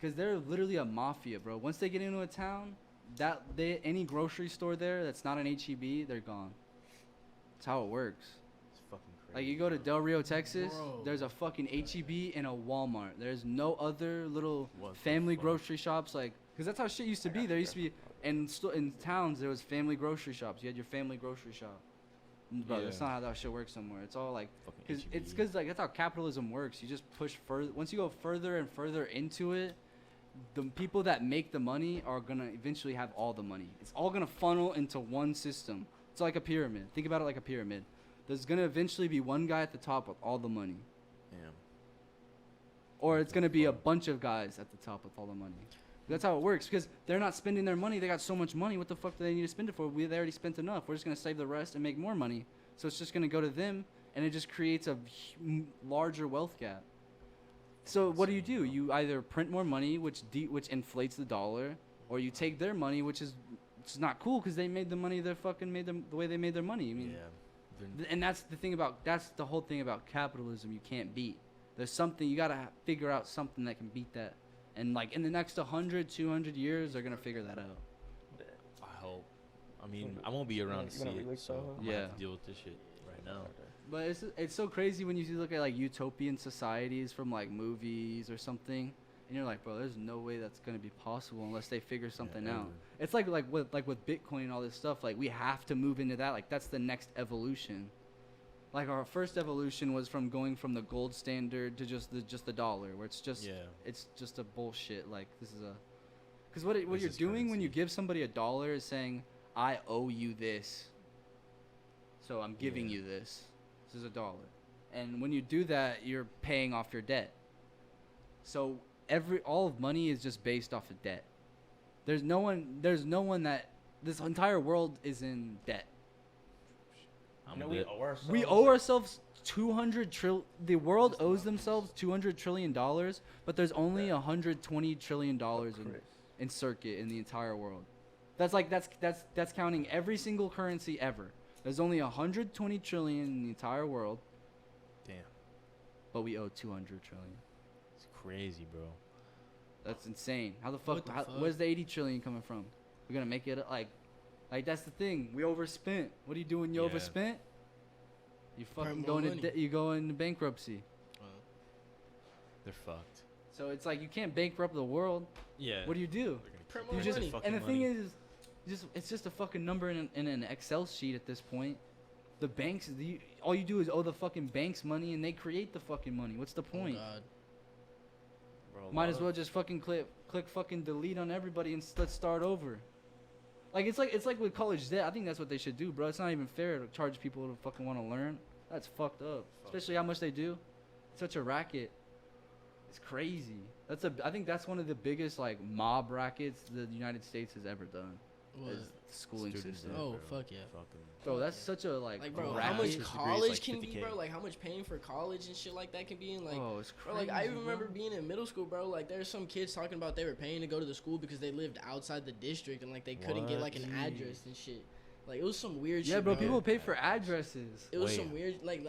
[SPEAKER 5] Cause they're literally a mafia, bro. Once they get into a town, any grocery store there that's not an HEB, they're gone. That's how it works.
[SPEAKER 6] It's fucking crazy.
[SPEAKER 5] Like you go to Del Rio, Texas,
[SPEAKER 4] Bro.
[SPEAKER 5] there's a fucking HEB and a Walmart. There's no other little
[SPEAKER 6] What the
[SPEAKER 5] family
[SPEAKER 6] fuck?
[SPEAKER 5] grocery shops, like, cause that's how shit used to
[SPEAKER 3] I
[SPEAKER 5] be.
[SPEAKER 3] got
[SPEAKER 5] There
[SPEAKER 3] you,
[SPEAKER 5] used to be in towns there was family grocery shops. You had your family grocery shop. Bro, that's
[SPEAKER 6] Yeah.
[SPEAKER 5] not how that shit works somewhere. It's all like,
[SPEAKER 6] Fucking
[SPEAKER 5] cause it's
[SPEAKER 6] HEB.
[SPEAKER 5] cause like that's how capitalism works. You just push further. Once you go further and further into it, the people that make the money are gonna eventually have all the money. It's all gonna funnel into one system. It's like a pyramid. Think about it like a pyramid. There's gonna eventually be one guy at the top with all the money,
[SPEAKER 6] Damn.
[SPEAKER 5] or it's gonna be a bunch of guys at the top with all the money. That's how it works because they're not spending their money. They got so much money. What the fuck do they need to spend it for? They already spent enough. We're just gonna save the rest and make more money. So it's just gonna go to them, and it just creates a larger wealth gap. So what do? You either print more money, which inflates the dollar, or you take their money, which is it's not cool because they made the money. They fucking made them the way they made their money. I mean,
[SPEAKER 6] Yeah.
[SPEAKER 5] and that's the whole thing about capitalism. You can't beat. There's something you gotta figure out something that can beat that. And like in the next 100, 200 years, they're gonna figure that out.
[SPEAKER 6] I hope. I mean, I won't be around to
[SPEAKER 3] You
[SPEAKER 6] see
[SPEAKER 3] gonna
[SPEAKER 6] it,
[SPEAKER 3] release
[SPEAKER 6] so
[SPEAKER 3] Soho?
[SPEAKER 6] I'm gonna have
[SPEAKER 5] Yeah.
[SPEAKER 6] to deal with this shit right now.
[SPEAKER 5] But it's so crazy when you look at like utopian societies from like movies or something, and you're like, bro, there's no way that's gonna be possible unless they figure something out.
[SPEAKER 6] ever.
[SPEAKER 5] It's like with Bitcoin and all this stuff. Like we have to move into that. Like that's the next evolution. Like our first evolution was from going from the gold standard to just the dollar, where it's just a bullshit. Like this is because what
[SPEAKER 6] This
[SPEAKER 5] you're
[SPEAKER 6] is
[SPEAKER 5] doing when you
[SPEAKER 6] currency.
[SPEAKER 5] give somebody $1 is saying I owe you this, so I'm giving
[SPEAKER 6] Yeah.
[SPEAKER 5] you this. This is $1, and when you do that, you're paying off your debt. So all of money is just based off of debt. There's no one that this entire world is in debt.
[SPEAKER 6] I'm
[SPEAKER 3] You know,
[SPEAKER 6] a
[SPEAKER 3] we
[SPEAKER 6] bit-
[SPEAKER 3] owe ourselves.
[SPEAKER 5] We owe ourselves 200 trillion. The world owes themselves $200 trillion, but there's only $120 trillion in circuit in the entire world. That's counting every single currency ever. There's only 120 trillion in the entire world,
[SPEAKER 6] Damn.
[SPEAKER 5] but we owe 200 trillion.
[SPEAKER 6] It's crazy, bro.
[SPEAKER 5] That's insane. How the
[SPEAKER 4] What
[SPEAKER 5] fuck?
[SPEAKER 4] the fuck?
[SPEAKER 5] Where's the 80 trillion coming from? We're gonna make it like that's the thing. We overspent. What are you doing? You
[SPEAKER 6] Yeah.
[SPEAKER 5] overspent. You fucking
[SPEAKER 4] more money.
[SPEAKER 5] you go into bankruptcy.
[SPEAKER 6] They're fucked.
[SPEAKER 5] So it's like you can't bankrupt the world.
[SPEAKER 6] Yeah.
[SPEAKER 5] What do you do?
[SPEAKER 6] They're gonna
[SPEAKER 4] Print
[SPEAKER 6] keep
[SPEAKER 4] more
[SPEAKER 5] You just
[SPEAKER 4] money.
[SPEAKER 5] and the thing is, It's just a fucking number in an Excel sheet at this point. The banks, all you do is owe the fucking banks money, and they create the fucking money. What's the
[SPEAKER 4] Oh
[SPEAKER 5] point?
[SPEAKER 4] God.
[SPEAKER 6] Bro, a
[SPEAKER 5] Might
[SPEAKER 6] lot
[SPEAKER 5] as well
[SPEAKER 6] of-
[SPEAKER 5] just fucking click fucking delete on everybody and let's start over. Like it's like with college debt. I think that's what they should do, bro. It's not even fair to charge people to fucking want to learn. That's fucked up. Especially how much they do. It's such a racket. It's crazy. I think that's one of the biggest like mob rackets the United States has ever done.
[SPEAKER 4] What?
[SPEAKER 5] Is the schooling
[SPEAKER 6] Student
[SPEAKER 5] system.
[SPEAKER 6] debt,
[SPEAKER 4] Oh,
[SPEAKER 6] bro.
[SPEAKER 4] fuck yeah.
[SPEAKER 6] Fucking.
[SPEAKER 5] Bro, that's such a
[SPEAKER 4] Like, bro,
[SPEAKER 5] racket.
[SPEAKER 4] how much
[SPEAKER 6] Bachelor's degree is
[SPEAKER 4] college
[SPEAKER 6] like
[SPEAKER 4] can be,
[SPEAKER 6] 50K.
[SPEAKER 4] bro? Like, how much paying for college and shit like that can be in, like,
[SPEAKER 5] Oh, it's
[SPEAKER 4] bro,
[SPEAKER 5] crazy.
[SPEAKER 4] like, I even remember
[SPEAKER 5] bro.
[SPEAKER 4] being in middle school, bro. Like, there's some kids talking about they were paying to go to the school because they lived outside the district and, like, they couldn't get, like, an
[SPEAKER 6] What?
[SPEAKER 4] address and shit. Like, it was some weird
[SPEAKER 5] Yeah,
[SPEAKER 4] shit,
[SPEAKER 5] bro. People pay for addresses.
[SPEAKER 4] It was
[SPEAKER 6] Wait.
[SPEAKER 4] some weird, like,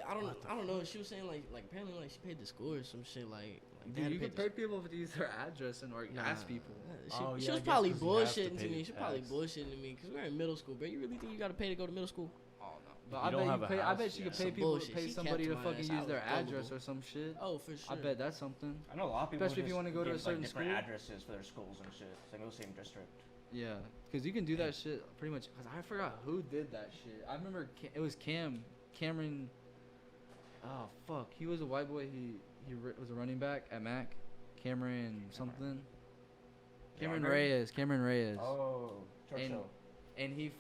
[SPEAKER 4] I don't know. She was saying, like, apparently, like, she paid the school or some shit, like they had
[SPEAKER 5] Dude, you
[SPEAKER 4] to
[SPEAKER 5] can pay people to use their address and or ask people.
[SPEAKER 4] She,
[SPEAKER 6] Oh,
[SPEAKER 4] she
[SPEAKER 6] yeah, I
[SPEAKER 4] was
[SPEAKER 6] guess
[SPEAKER 4] probably
[SPEAKER 6] 'cause you have to
[SPEAKER 4] bullshitting
[SPEAKER 6] pay
[SPEAKER 4] to me.
[SPEAKER 6] the
[SPEAKER 4] She probably
[SPEAKER 6] tax.
[SPEAKER 4] bullshitting to me because we're in middle school, bro. You really think you gotta pay to go to middle school?
[SPEAKER 5] Oh no. But
[SPEAKER 6] you
[SPEAKER 5] I
[SPEAKER 6] don't
[SPEAKER 5] bet
[SPEAKER 6] have a
[SPEAKER 5] I
[SPEAKER 6] house,
[SPEAKER 5] bet you could
[SPEAKER 6] yeah.
[SPEAKER 5] pay
[SPEAKER 4] Some
[SPEAKER 5] people
[SPEAKER 4] bullshit.
[SPEAKER 5] to pay
[SPEAKER 4] She
[SPEAKER 5] somebody to
[SPEAKER 4] kept my
[SPEAKER 5] fucking
[SPEAKER 4] ass. I
[SPEAKER 5] use their
[SPEAKER 4] was
[SPEAKER 5] address
[SPEAKER 4] gullible.
[SPEAKER 5] or some shit.
[SPEAKER 4] Oh, for sure.
[SPEAKER 5] I bet that's something.
[SPEAKER 3] I know a lot of people.
[SPEAKER 5] Especially if you
[SPEAKER 3] just
[SPEAKER 5] wanna go to a
[SPEAKER 3] get,
[SPEAKER 5] certain
[SPEAKER 3] like, different
[SPEAKER 5] school.
[SPEAKER 3] addresses for their schools and shit. It's like in the same district.
[SPEAKER 5] Yeah, because you can do that shit pretty much. Cause I forgot who did that shit. I remember it was Cameron. Oh fuck, he was a white boy. He was a running back at Mac. Cameron something. Cameron
[SPEAKER 3] Younger?
[SPEAKER 5] Reyes.
[SPEAKER 3] Oh, Churchill.
[SPEAKER 5] And he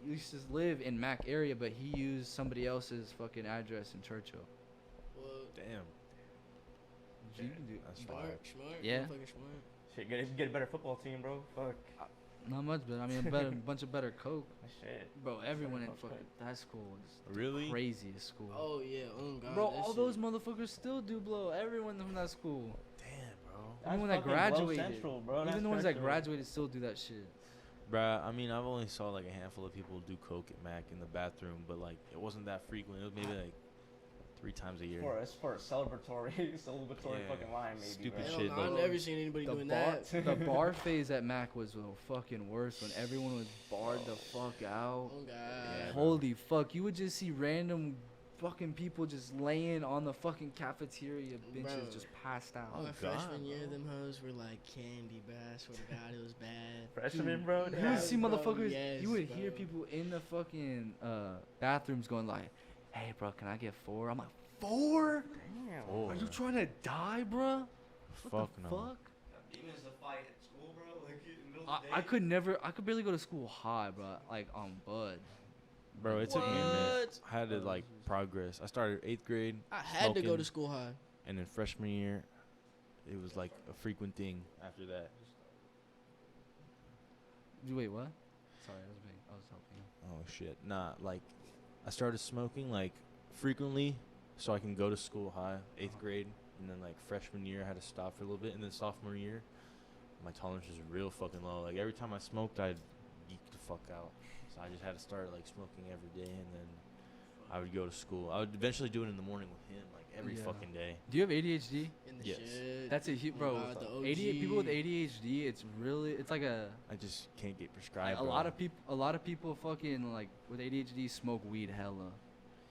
[SPEAKER 5] used to live in Mac area, but he used somebody else's fucking address in Churchill.
[SPEAKER 4] Well,
[SPEAKER 6] Damn.
[SPEAKER 5] You can do
[SPEAKER 6] That's
[SPEAKER 4] smart,
[SPEAKER 6] fire.
[SPEAKER 4] smart.
[SPEAKER 5] Yeah.
[SPEAKER 4] Motherfucker smart.
[SPEAKER 3] Shit, get a better football team, bro. Fuck.
[SPEAKER 5] not much, but I mean a bunch of better coke.
[SPEAKER 3] Shit.
[SPEAKER 5] Bro, everyone in
[SPEAKER 3] Fuck,
[SPEAKER 5] fucking
[SPEAKER 3] fuck.
[SPEAKER 5] that school is
[SPEAKER 6] Really?
[SPEAKER 5] the craziest school.
[SPEAKER 4] Oh yeah. Oh god.
[SPEAKER 5] Bro,
[SPEAKER 4] that
[SPEAKER 5] all
[SPEAKER 4] shit.
[SPEAKER 5] those motherfuckers still do blow. Everyone from that school.
[SPEAKER 6] Damn, bro.
[SPEAKER 5] Even when that
[SPEAKER 3] fucking Glow
[SPEAKER 5] graduated.
[SPEAKER 3] Central, bro.
[SPEAKER 5] Even
[SPEAKER 3] That's
[SPEAKER 5] the ones that
[SPEAKER 3] crazy.
[SPEAKER 5] graduated still do that shit.
[SPEAKER 6] Bruh, I mean, I've only saw like a handful of people do coke at Mac in the bathroom, but like it wasn't that frequent. It was maybe like 3 times a year.
[SPEAKER 3] It's for a celebratory
[SPEAKER 6] Yeah,
[SPEAKER 3] fucking line, maybe.
[SPEAKER 6] stupid
[SPEAKER 3] bro.
[SPEAKER 4] Hell
[SPEAKER 6] shit,
[SPEAKER 4] no, I've
[SPEAKER 6] like-
[SPEAKER 4] never seen anybody
[SPEAKER 5] The
[SPEAKER 4] doing
[SPEAKER 5] bar,
[SPEAKER 4] that.
[SPEAKER 5] the bar phase at Mac was the fucking worst when everyone was barred the fuck out.
[SPEAKER 4] Oh god.
[SPEAKER 6] Yeah, bro.
[SPEAKER 5] Holy fuck, you would just see random fucking people just laying on the fucking cafeteria benches,
[SPEAKER 4] Bro.
[SPEAKER 5] just passed out.
[SPEAKER 6] Oh,
[SPEAKER 4] My
[SPEAKER 6] God,
[SPEAKER 4] freshman year,
[SPEAKER 6] bro.
[SPEAKER 4] them hoes were like candy, bro. I swear to God, it was bad.
[SPEAKER 3] Freshman, bro.
[SPEAKER 5] You would
[SPEAKER 4] Yeah,
[SPEAKER 5] see
[SPEAKER 4] bro,
[SPEAKER 5] motherfuckers.
[SPEAKER 4] yes,
[SPEAKER 5] you would hear
[SPEAKER 4] bro.
[SPEAKER 5] people in the fucking bathrooms going like, "Hey, bro, can I get 4?" I'm like, 4?
[SPEAKER 3] Damn.
[SPEAKER 6] Oh,
[SPEAKER 5] Are you trying to die, bro? What
[SPEAKER 6] fuck
[SPEAKER 5] the
[SPEAKER 6] no.
[SPEAKER 5] fuck?
[SPEAKER 2] Demons to fight at school, bro. Like in the middle of the day.
[SPEAKER 5] I could barely go to school high, bro. Like on bud.
[SPEAKER 6] Bro, it took me a minute.
[SPEAKER 4] What?
[SPEAKER 6] I had to like progress. I started 8th grade,
[SPEAKER 4] I had to go
[SPEAKER 6] Smoking.
[SPEAKER 4] to school high.
[SPEAKER 6] and then freshman year, it was like a frequent thing after that.
[SPEAKER 5] Wait, what? Sorry, I was helping.
[SPEAKER 6] Oh shit. Nah, like I started smoking like frequently so I can go to school high, 8th grade, and then like freshman year I had to stop for a little bit, and then sophomore year my tolerance was real fucking low. Like every time I smoked I'd geek the fuck out. So I just had to start like smoking every day, and then I would go to school. I would eventually do it in the morning with him like every
[SPEAKER 5] Yeah.
[SPEAKER 6] fucking day.
[SPEAKER 5] Do you have ADHD?
[SPEAKER 4] In the
[SPEAKER 6] Yes.
[SPEAKER 4] shit.
[SPEAKER 5] That's a huge,
[SPEAKER 4] Oh
[SPEAKER 5] bro.
[SPEAKER 4] God, the OG.
[SPEAKER 5] People with ADHD, it's like a
[SPEAKER 6] I just can't get prescribed.
[SPEAKER 5] a lot of people fucking like with ADHD smoke weed hella.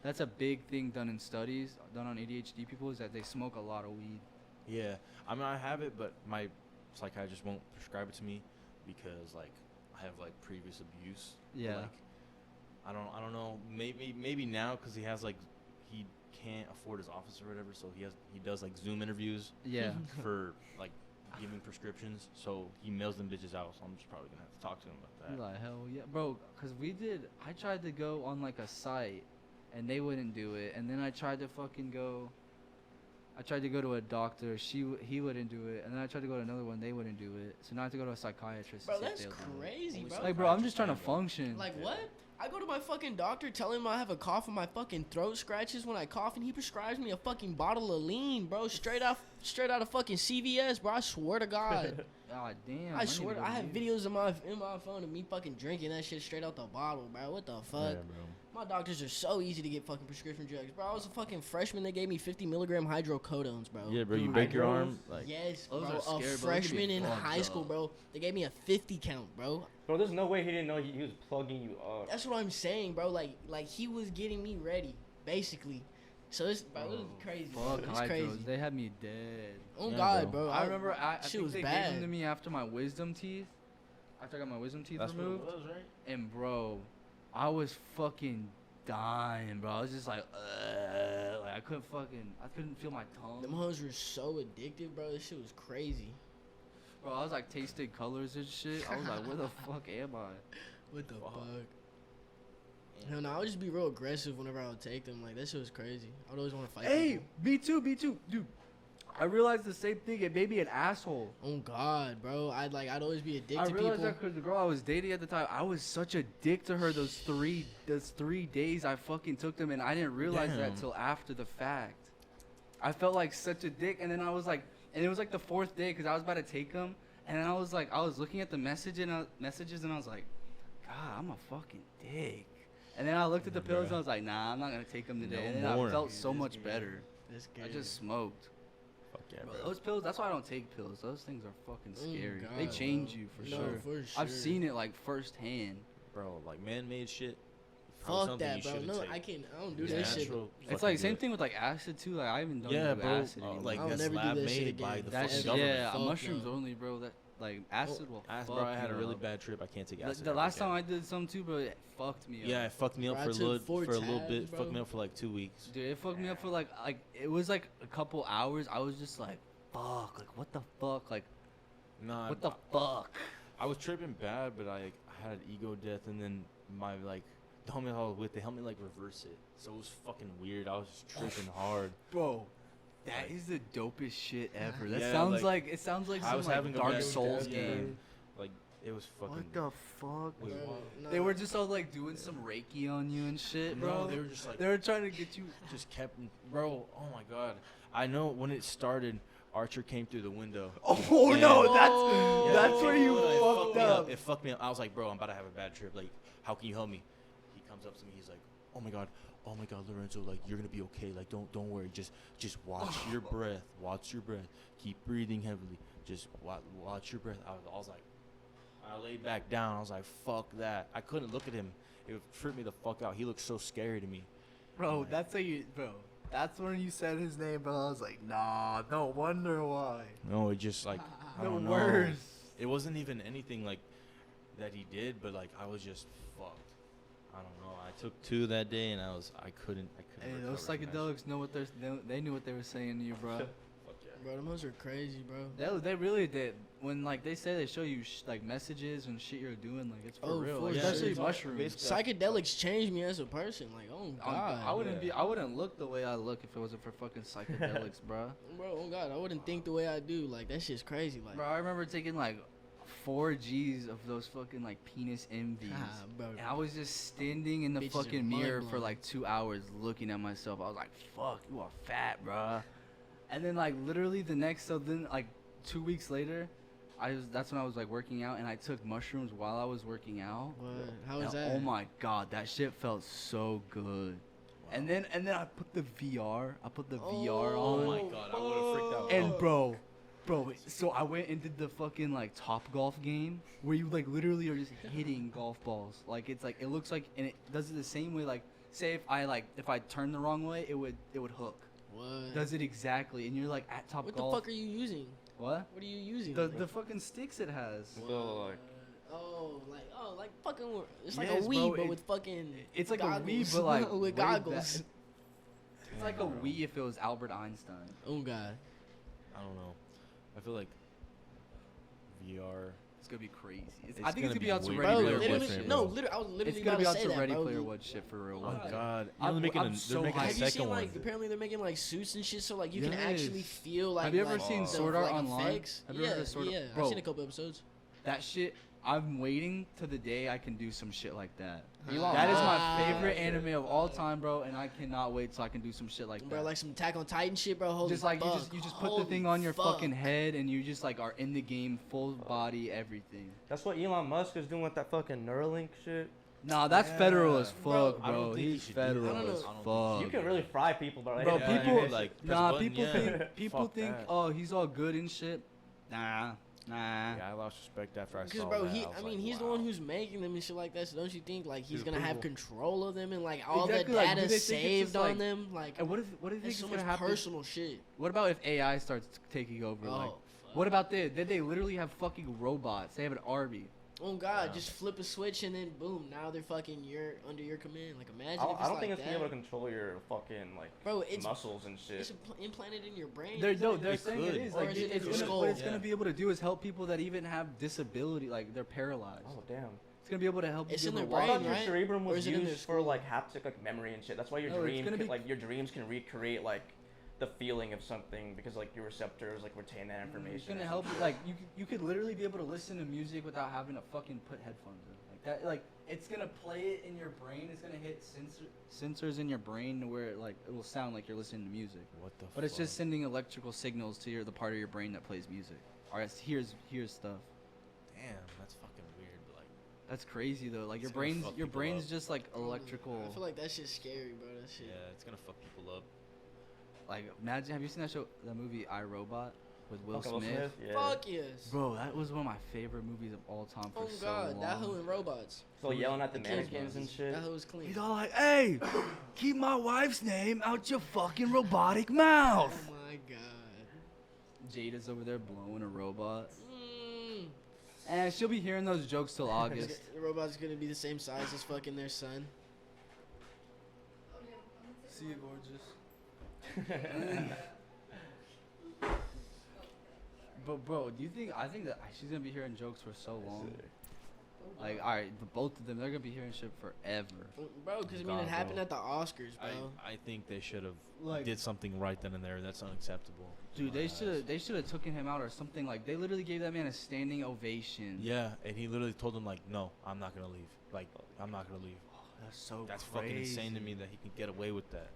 [SPEAKER 5] That's a big thing done in studies done on ADHD people is that they smoke a lot of weed.
[SPEAKER 6] Yeah, I mean I have it, but my psychiatrist won't prescribe it to me because like I have like previous abuse. But,
[SPEAKER 5] Yeah.
[SPEAKER 6] like, I don't know. Maybe now because he has like he can't afford his office or whatever, so he does like Zoom interviews
[SPEAKER 5] Yeah.
[SPEAKER 6] for like giving prescriptions. So he mails them bitches out. So I'm just probably gonna have to talk to him about
[SPEAKER 5] You're
[SPEAKER 6] that.
[SPEAKER 5] like, hell yeah, bro. Cause I tried to go on like a site, and they wouldn't do it. And then I tried to go to a doctor. He wouldn't do it. And then I tried to go to another one. They wouldn't do it. So now I have to go to a psychiatrist.
[SPEAKER 4] Bro,
[SPEAKER 5] to see if
[SPEAKER 4] that's
[SPEAKER 5] they'll do it.
[SPEAKER 4] crazy, bro.
[SPEAKER 5] Like, bro, I'm just trying to function.
[SPEAKER 4] Like what? I go to my fucking doctor, tell him I have a cough and my fucking throat scratches when I cough, and he prescribes me a fucking bottle of lean, bro. Straight out of fucking CVS, bro. I swear to God.
[SPEAKER 5] God damn.
[SPEAKER 4] I swear,
[SPEAKER 5] need to
[SPEAKER 4] I
[SPEAKER 5] go
[SPEAKER 4] have
[SPEAKER 5] to
[SPEAKER 4] videos in my phone of me fucking drinking that shit straight out the bottle, bro. What the fuck?
[SPEAKER 6] Yeah, bro.
[SPEAKER 4] My doctors are so easy to get fucking prescription drugs, bro. I was a fucking freshman. They gave me 50 milligram hydrocodones, bro.
[SPEAKER 6] Yeah, bro. You
[SPEAKER 5] Dude,
[SPEAKER 6] break your
[SPEAKER 5] hydros?
[SPEAKER 6] arm, like
[SPEAKER 4] Yes,
[SPEAKER 5] Those
[SPEAKER 4] bro.
[SPEAKER 5] are
[SPEAKER 4] A
[SPEAKER 5] scary, bro. They could be
[SPEAKER 4] freshman in
[SPEAKER 5] fucked
[SPEAKER 4] high school,
[SPEAKER 5] up.
[SPEAKER 4] bro. They gave me a 50 count, bro.
[SPEAKER 3] Bro, there's no way he didn't know he was plugging you up.
[SPEAKER 4] That's what I'm saying, bro. Like he was getting me ready, basically. So it's, bro, it was crazy. bro.
[SPEAKER 5] Fuck
[SPEAKER 4] It's
[SPEAKER 5] hydros.
[SPEAKER 4] crazy.
[SPEAKER 5] They had me dead.
[SPEAKER 4] Oh
[SPEAKER 6] Yeah,
[SPEAKER 4] God,
[SPEAKER 6] bro.
[SPEAKER 4] bro.
[SPEAKER 5] I remember I
[SPEAKER 4] shit
[SPEAKER 5] think
[SPEAKER 4] was
[SPEAKER 5] they
[SPEAKER 4] bad.
[SPEAKER 5] gave them to me after my wisdom teeth. after I got my wisdom teeth
[SPEAKER 6] That's what it
[SPEAKER 5] removed.
[SPEAKER 6] was, right?
[SPEAKER 5] And bro, I was fucking dying, bro. I was just like I couldn't feel my tongue.
[SPEAKER 4] Them hoes were so addictive, bro. This shit was crazy.
[SPEAKER 5] Bro, I was like tasting colors and shit. I was like, where the fuck am I?
[SPEAKER 4] What the fuck? Hell no, I would just be real aggressive whenever I would take them. Like, that shit was crazy. I would always want to fight
[SPEAKER 5] Hey,
[SPEAKER 4] people.
[SPEAKER 5] me too, dude. I realized the same thing. It made me an asshole.
[SPEAKER 4] Oh God, bro. I'd always be addicted
[SPEAKER 5] I
[SPEAKER 4] to
[SPEAKER 5] realized
[SPEAKER 4] people.
[SPEAKER 5] that because the girl I was dating at the time, I was such a dick to her those 3 days I fucking took them, and I didn't realize that
[SPEAKER 6] Damn.
[SPEAKER 5] till after the fact. I felt like such a dick, and then I was like, and it was like the 4th day because I was about to take them, and then I was looking at the messages, and I was like, God, I'm a fucking dick. And then I looked at the pills, and I was like, nah, I'm not gonna take them today.
[SPEAKER 6] No
[SPEAKER 5] and then
[SPEAKER 6] more.
[SPEAKER 5] I felt so much better.
[SPEAKER 4] That's
[SPEAKER 5] I
[SPEAKER 4] good.
[SPEAKER 5] just smoked.
[SPEAKER 6] Fuck yeah,
[SPEAKER 5] Bro,
[SPEAKER 6] bro.
[SPEAKER 5] those pills, that's why I don't take pills. Those things are fucking scary. They
[SPEAKER 4] God,
[SPEAKER 5] change
[SPEAKER 4] bro.
[SPEAKER 5] you for
[SPEAKER 4] No,
[SPEAKER 5] sure.
[SPEAKER 4] for
[SPEAKER 5] I've
[SPEAKER 4] sure.
[SPEAKER 5] seen it like firsthand.
[SPEAKER 6] Bro, like man-made shit.
[SPEAKER 4] Fuck that, bro. No, I don't do that shit.
[SPEAKER 5] It's like same thing with like acid too. Like I even don't
[SPEAKER 6] Yeah,
[SPEAKER 5] do
[SPEAKER 6] bro.
[SPEAKER 5] acid anymore.
[SPEAKER 6] Like
[SPEAKER 4] I'll
[SPEAKER 6] that's
[SPEAKER 4] never do
[SPEAKER 6] lab
[SPEAKER 4] that shit
[SPEAKER 6] made by
[SPEAKER 4] again.
[SPEAKER 6] the
[SPEAKER 5] That's
[SPEAKER 6] fucking government.
[SPEAKER 5] yeah,
[SPEAKER 4] Fuck
[SPEAKER 5] mushrooms
[SPEAKER 4] no.
[SPEAKER 5] only, bro. That like acid will
[SPEAKER 6] Bro,
[SPEAKER 5] fuck
[SPEAKER 6] I had a
[SPEAKER 5] you
[SPEAKER 6] really
[SPEAKER 5] up.
[SPEAKER 6] bad trip. I can't take
[SPEAKER 5] The,
[SPEAKER 6] acid.
[SPEAKER 5] the
[SPEAKER 6] ever
[SPEAKER 5] last
[SPEAKER 6] again.
[SPEAKER 5] time I did some too, bro, it fucked me up.
[SPEAKER 6] Yeah, it fucked me up
[SPEAKER 4] Bro, I
[SPEAKER 6] for a
[SPEAKER 4] took
[SPEAKER 6] little
[SPEAKER 4] 4
[SPEAKER 6] for a little
[SPEAKER 4] tabs,
[SPEAKER 6] bit.
[SPEAKER 4] bro.
[SPEAKER 6] Fucked me up for like 2 weeks.
[SPEAKER 5] Dude, it fucked me up for like it was like a couple hours. I was just like, fuck, like what the fuck, like
[SPEAKER 6] Nah,
[SPEAKER 5] what the fuck.
[SPEAKER 6] I was tripping bad, but I had an ego death, and then my like the homie I was with, they helped me like reverse it. So it was fucking weird. I was just tripping hard.
[SPEAKER 5] Bro, that
[SPEAKER 6] Like-
[SPEAKER 5] is the dopest shit ever. That
[SPEAKER 6] Yeah,
[SPEAKER 5] sounds
[SPEAKER 6] like,
[SPEAKER 5] like it sounds like
[SPEAKER 6] I
[SPEAKER 5] some
[SPEAKER 6] was
[SPEAKER 5] like
[SPEAKER 6] having a
[SPEAKER 5] Dark
[SPEAKER 6] bad
[SPEAKER 5] Souls
[SPEAKER 6] trip,
[SPEAKER 5] game.
[SPEAKER 6] Like it was fucking.
[SPEAKER 5] What the fuck?
[SPEAKER 6] Wait,
[SPEAKER 4] Bro,
[SPEAKER 6] what?
[SPEAKER 4] no.
[SPEAKER 5] They were just all like doing some Reiki on you and shit, bro.
[SPEAKER 6] No, they were just like
[SPEAKER 5] They were trying to get you.
[SPEAKER 6] just kept, bro. Oh my god. I know when it started, Archer came through the window.
[SPEAKER 5] Oh
[SPEAKER 6] Yeah.
[SPEAKER 5] no,
[SPEAKER 6] Yeah,
[SPEAKER 5] that's where you
[SPEAKER 6] it
[SPEAKER 5] fucked
[SPEAKER 6] me
[SPEAKER 5] up.
[SPEAKER 6] It fucked me up. I was like, bro, I'm about to have a bad trip. Like, how can you help me? He comes up to me. He's like, oh my god, Lorenzo, like you're gonna be okay. Like don't worry. Just watch your breath. Watch your breath. Keep breathing heavily. Just watch your breath. I was like, I laid back down. I was like, fuck that. I couldn't look at him. It tripped me the fuck out. He looked so scary to me.
[SPEAKER 5] Bro, that's how you, bro. That's when you said his name, bro. I was like, nah, no wonder why.
[SPEAKER 6] No, it just like I
[SPEAKER 5] The
[SPEAKER 6] don't know.
[SPEAKER 5] worst.
[SPEAKER 6] It wasn't even anything like that he did, but like I was just fucked. I don't know. I took 2 that day, and I couldn't.
[SPEAKER 5] Hey,
[SPEAKER 6] recover
[SPEAKER 5] those
[SPEAKER 6] from that
[SPEAKER 5] psychedelics know what they knew what they were saying to you, bro.
[SPEAKER 6] shit. Fuck yeah.
[SPEAKER 4] Bro, them hoes are crazy, bro.
[SPEAKER 5] They really did. When like they say they show you like messages and shit you're doing, like it's for
[SPEAKER 4] Oh,
[SPEAKER 5] real.
[SPEAKER 4] for
[SPEAKER 5] Like,
[SPEAKER 4] sure.
[SPEAKER 5] especially
[SPEAKER 6] It's all-
[SPEAKER 5] mushrooms.
[SPEAKER 6] basically-
[SPEAKER 4] Psychedelics changed me as a person. Like, oh God.
[SPEAKER 5] I wouldn't look the way I look if it wasn't for fucking psychedelics, bro.
[SPEAKER 4] Bro, oh God, I wouldn't think the way I do. Like, that shit's crazy. Like,
[SPEAKER 5] Bro, I remember taking like 4 G's of those fucking like penis MVs.
[SPEAKER 4] bro.
[SPEAKER 5] And I was just standing in the
[SPEAKER 4] Bitches are
[SPEAKER 5] fucking mirror for
[SPEAKER 4] mind-blowing.
[SPEAKER 5] like 2 hours looking at myself. I was like, fuck, you are fat, bruh. And then like literally like 2 weeks later, that's when I was like working out, and I took mushrooms while I was working out.
[SPEAKER 4] What? How
[SPEAKER 5] And
[SPEAKER 4] is that?
[SPEAKER 5] Oh my god, that shit felt so good. And then I put the VR. I put the VR
[SPEAKER 6] Oh
[SPEAKER 5] on.
[SPEAKER 6] my god, I would have freaked out.
[SPEAKER 5] And bro, so I went and did the fucking like Top Golf game where you like literally are just hitting golf balls. Like it's like it looks like, and it does it the same way. Like say if I turn the wrong way, it would hook.
[SPEAKER 4] What?
[SPEAKER 5] Does it exactly, and you're like at Top
[SPEAKER 4] What
[SPEAKER 5] Golf.
[SPEAKER 4] the fuck are you using?
[SPEAKER 5] What?
[SPEAKER 4] What are you using?
[SPEAKER 5] The fucking sticks it has.
[SPEAKER 4] Like fucking. It's like
[SPEAKER 5] Yes,
[SPEAKER 4] a Wii,
[SPEAKER 5] bro,
[SPEAKER 4] but
[SPEAKER 5] it-
[SPEAKER 4] with fucking.
[SPEAKER 5] It's like
[SPEAKER 4] goggles.
[SPEAKER 5] a Wii, but like
[SPEAKER 4] with
[SPEAKER 5] way
[SPEAKER 4] goggles.
[SPEAKER 5] It's like a Wii if it was Albert Einstein.
[SPEAKER 4] Oh God.
[SPEAKER 6] I don't know. I feel like VR.
[SPEAKER 5] It's gonna be crazy.
[SPEAKER 6] It's
[SPEAKER 5] I think it's
[SPEAKER 6] gonna
[SPEAKER 5] gonna be
[SPEAKER 6] be
[SPEAKER 5] out to
[SPEAKER 6] weird.
[SPEAKER 5] Ready
[SPEAKER 4] Bro,
[SPEAKER 5] Player
[SPEAKER 6] Player
[SPEAKER 5] One
[SPEAKER 6] One,
[SPEAKER 4] literally,
[SPEAKER 5] shit.
[SPEAKER 6] bro.
[SPEAKER 4] no, literally, I was literally
[SPEAKER 5] It's gonna be
[SPEAKER 4] about
[SPEAKER 5] out
[SPEAKER 4] to
[SPEAKER 5] to
[SPEAKER 4] say that,
[SPEAKER 5] Ready
[SPEAKER 4] bro.
[SPEAKER 5] Player One shit for real.
[SPEAKER 6] Oh
[SPEAKER 5] one day.
[SPEAKER 6] god.
[SPEAKER 5] I'm
[SPEAKER 6] They're making
[SPEAKER 5] so
[SPEAKER 6] they're making
[SPEAKER 5] hyped.
[SPEAKER 6] a
[SPEAKER 4] Have you
[SPEAKER 6] second
[SPEAKER 4] seen
[SPEAKER 6] one.
[SPEAKER 4] like apparently they're making like suits and shit, so like you can
[SPEAKER 5] Yes.
[SPEAKER 4] actually feel like.
[SPEAKER 5] Have you ever
[SPEAKER 4] like,
[SPEAKER 5] seen
[SPEAKER 4] the,
[SPEAKER 5] Sword Art
[SPEAKER 4] like,
[SPEAKER 5] Online?
[SPEAKER 4] effects?
[SPEAKER 5] Have you ever
[SPEAKER 4] Yeah,
[SPEAKER 5] heard of Sword Art-
[SPEAKER 4] yeah.
[SPEAKER 5] Bro.
[SPEAKER 4] I've seen a couple episodes.
[SPEAKER 5] That shit, I'm waiting to the day I can do some shit like that.
[SPEAKER 3] Elon
[SPEAKER 5] That is
[SPEAKER 3] Musk.
[SPEAKER 5] my favorite anime of all time, bro, and I cannot wait till I can do some shit like
[SPEAKER 4] Bro,
[SPEAKER 5] that.
[SPEAKER 4] like some Attack on Titan shit, bro. Holy
[SPEAKER 5] Just like
[SPEAKER 4] fuck.
[SPEAKER 5] you just put the
[SPEAKER 4] Holy
[SPEAKER 5] thing on your
[SPEAKER 4] fuck.
[SPEAKER 5] fucking head and you just like are in the game, full body, everything.
[SPEAKER 3] That's what Elon Musk is doing with that fucking Neuralink shit.
[SPEAKER 5] Nah, that's federal as
[SPEAKER 4] Bro,
[SPEAKER 5] fuck,
[SPEAKER 6] I don't
[SPEAKER 5] bro.
[SPEAKER 6] think he
[SPEAKER 5] He's
[SPEAKER 6] should do that.
[SPEAKER 5] federal
[SPEAKER 4] I don't
[SPEAKER 5] as
[SPEAKER 4] know.
[SPEAKER 5] fuck.
[SPEAKER 3] You can really fry people, bro.
[SPEAKER 5] Bro,
[SPEAKER 3] Yeah,
[SPEAKER 5] people
[SPEAKER 3] yeah.
[SPEAKER 6] like press
[SPEAKER 5] Nah,
[SPEAKER 6] a button,
[SPEAKER 5] people
[SPEAKER 6] yeah.
[SPEAKER 5] people
[SPEAKER 6] Fuck
[SPEAKER 5] think,
[SPEAKER 6] that.
[SPEAKER 5] oh, he's all good and shit. Nah.
[SPEAKER 6] Yeah, I lost respect after I
[SPEAKER 4] Because,
[SPEAKER 6] saw
[SPEAKER 4] bro,
[SPEAKER 6] that.
[SPEAKER 4] I
[SPEAKER 6] was
[SPEAKER 4] mean,
[SPEAKER 6] like,
[SPEAKER 4] he's the
[SPEAKER 6] wow.
[SPEAKER 4] one who's making them and shit like that. So don't you think like he's
[SPEAKER 3] His
[SPEAKER 4] gonna have
[SPEAKER 3] approval.
[SPEAKER 4] control of them and like all
[SPEAKER 5] Exactly,
[SPEAKER 4] the
[SPEAKER 5] like, do
[SPEAKER 4] data
[SPEAKER 5] they think it's
[SPEAKER 4] saved
[SPEAKER 5] just,
[SPEAKER 4] on
[SPEAKER 5] like-
[SPEAKER 4] them? Like,
[SPEAKER 5] And what if you think
[SPEAKER 4] that's
[SPEAKER 5] is
[SPEAKER 4] so
[SPEAKER 5] gonna
[SPEAKER 4] much
[SPEAKER 5] happen?
[SPEAKER 4] personal shit.
[SPEAKER 5] What about if AI starts taking over?
[SPEAKER 4] Oh,
[SPEAKER 5] Like,
[SPEAKER 4] fuck.
[SPEAKER 5] what about this? Did they literally have fucking robots? They have an army.
[SPEAKER 4] Oh God,
[SPEAKER 6] Yeah.
[SPEAKER 4] just flip a switch and then boom, now they're fucking under your command. Like imagine
[SPEAKER 3] I
[SPEAKER 4] if
[SPEAKER 3] don't,
[SPEAKER 4] it's
[SPEAKER 3] I don't
[SPEAKER 4] like
[SPEAKER 3] think it's
[SPEAKER 4] that.
[SPEAKER 3] gonna be able to control your fucking like
[SPEAKER 4] Bro, it's
[SPEAKER 3] muscles and shit.
[SPEAKER 4] it's implanted in your brain.
[SPEAKER 5] They're
[SPEAKER 4] isn't it?
[SPEAKER 5] they're
[SPEAKER 6] It
[SPEAKER 5] saying
[SPEAKER 6] could.
[SPEAKER 5] it is.
[SPEAKER 4] Or
[SPEAKER 5] Like
[SPEAKER 4] is it in
[SPEAKER 5] it's
[SPEAKER 4] your
[SPEAKER 5] gonna,
[SPEAKER 4] skull?
[SPEAKER 5] what it's gonna
[SPEAKER 6] Yeah.
[SPEAKER 5] be able to do is help people that even have disability, like they're paralyzed.
[SPEAKER 3] Oh damn.
[SPEAKER 5] It's gonna be able to help
[SPEAKER 4] It's
[SPEAKER 5] you.
[SPEAKER 4] in
[SPEAKER 5] be
[SPEAKER 4] their
[SPEAKER 5] able
[SPEAKER 3] I
[SPEAKER 5] to
[SPEAKER 3] thought
[SPEAKER 5] walk.
[SPEAKER 4] brain,
[SPEAKER 3] your
[SPEAKER 4] right?
[SPEAKER 3] cerebrum
[SPEAKER 4] Or
[SPEAKER 3] was
[SPEAKER 4] is it in their
[SPEAKER 3] used for
[SPEAKER 4] skull?
[SPEAKER 3] like haptic like memory and shit. That's why your
[SPEAKER 5] No, it's
[SPEAKER 3] dream
[SPEAKER 5] gonna be-
[SPEAKER 3] like your dreams can recreate like the feeling of something because like your receptors like retain that information.
[SPEAKER 5] It's gonna
[SPEAKER 3] or
[SPEAKER 5] help
[SPEAKER 3] some
[SPEAKER 5] you.
[SPEAKER 3] shit.
[SPEAKER 5] Like you could literally be able to listen to music without having to fucking put headphones in. Like that. Like it's gonna play it in your brain. It's gonna hit sensors in your brain to where it will sound like you're listening to music.
[SPEAKER 6] What the?
[SPEAKER 5] But it's just sending electrical signals to the part of your brain that plays music. Or here's stuff.
[SPEAKER 6] Damn, that's fucking weird. Like,
[SPEAKER 5] That's crazy though. Like
[SPEAKER 6] It's gonna fuck
[SPEAKER 5] your
[SPEAKER 6] people
[SPEAKER 5] brain's
[SPEAKER 6] up.
[SPEAKER 5] just like electrical.
[SPEAKER 4] I feel like that shit's scary, bro. That shit.
[SPEAKER 6] yeah, it's gonna fuck people up.
[SPEAKER 5] Like imagine, have you seen that movie I, Robot with Will
[SPEAKER 3] Fucking
[SPEAKER 5] Smith?
[SPEAKER 3] Yeah.
[SPEAKER 4] Fuck yes.
[SPEAKER 5] Bro, that was one of my favorite movies of all time for
[SPEAKER 4] Oh
[SPEAKER 5] so
[SPEAKER 4] God,
[SPEAKER 5] long.
[SPEAKER 4] that hoe and robots.
[SPEAKER 3] So yelling at the
[SPEAKER 4] The kids
[SPEAKER 3] mannequins and
[SPEAKER 4] ones.
[SPEAKER 3] shit.
[SPEAKER 4] That hoe was clean.
[SPEAKER 5] He's all like, "Hey, keep my wife's name out your fucking robotic mouth."
[SPEAKER 4] Oh my God.
[SPEAKER 5] Jada's over there blowing a robot.
[SPEAKER 4] Mm.
[SPEAKER 5] And she'll be hearing those jokes till August.
[SPEAKER 4] The robot's gonna be the same size as fucking their son.
[SPEAKER 5] See you, gorgeous. But bro, do you think? I think that she's gonna be hearing jokes for so long. Like, all right, both of them, they're gonna be hearing shit forever.
[SPEAKER 4] Bro, because I mean,
[SPEAKER 6] God,
[SPEAKER 4] it happened
[SPEAKER 6] bro.
[SPEAKER 4] at the Oscars, bro.
[SPEAKER 6] I think they should have
[SPEAKER 5] Like-
[SPEAKER 6] did something right then and there. That's unacceptable.
[SPEAKER 5] Dude, they should have taken him out or something. Like, they literally gave that man a standing ovation.
[SPEAKER 6] Yeah, and he literally told them like, "No, I'm not gonna leave. Like, I'm not gonna leave."
[SPEAKER 5] Oh, that's so.
[SPEAKER 6] That's
[SPEAKER 5] crazy.
[SPEAKER 6] fucking insane to me that he can get away with that.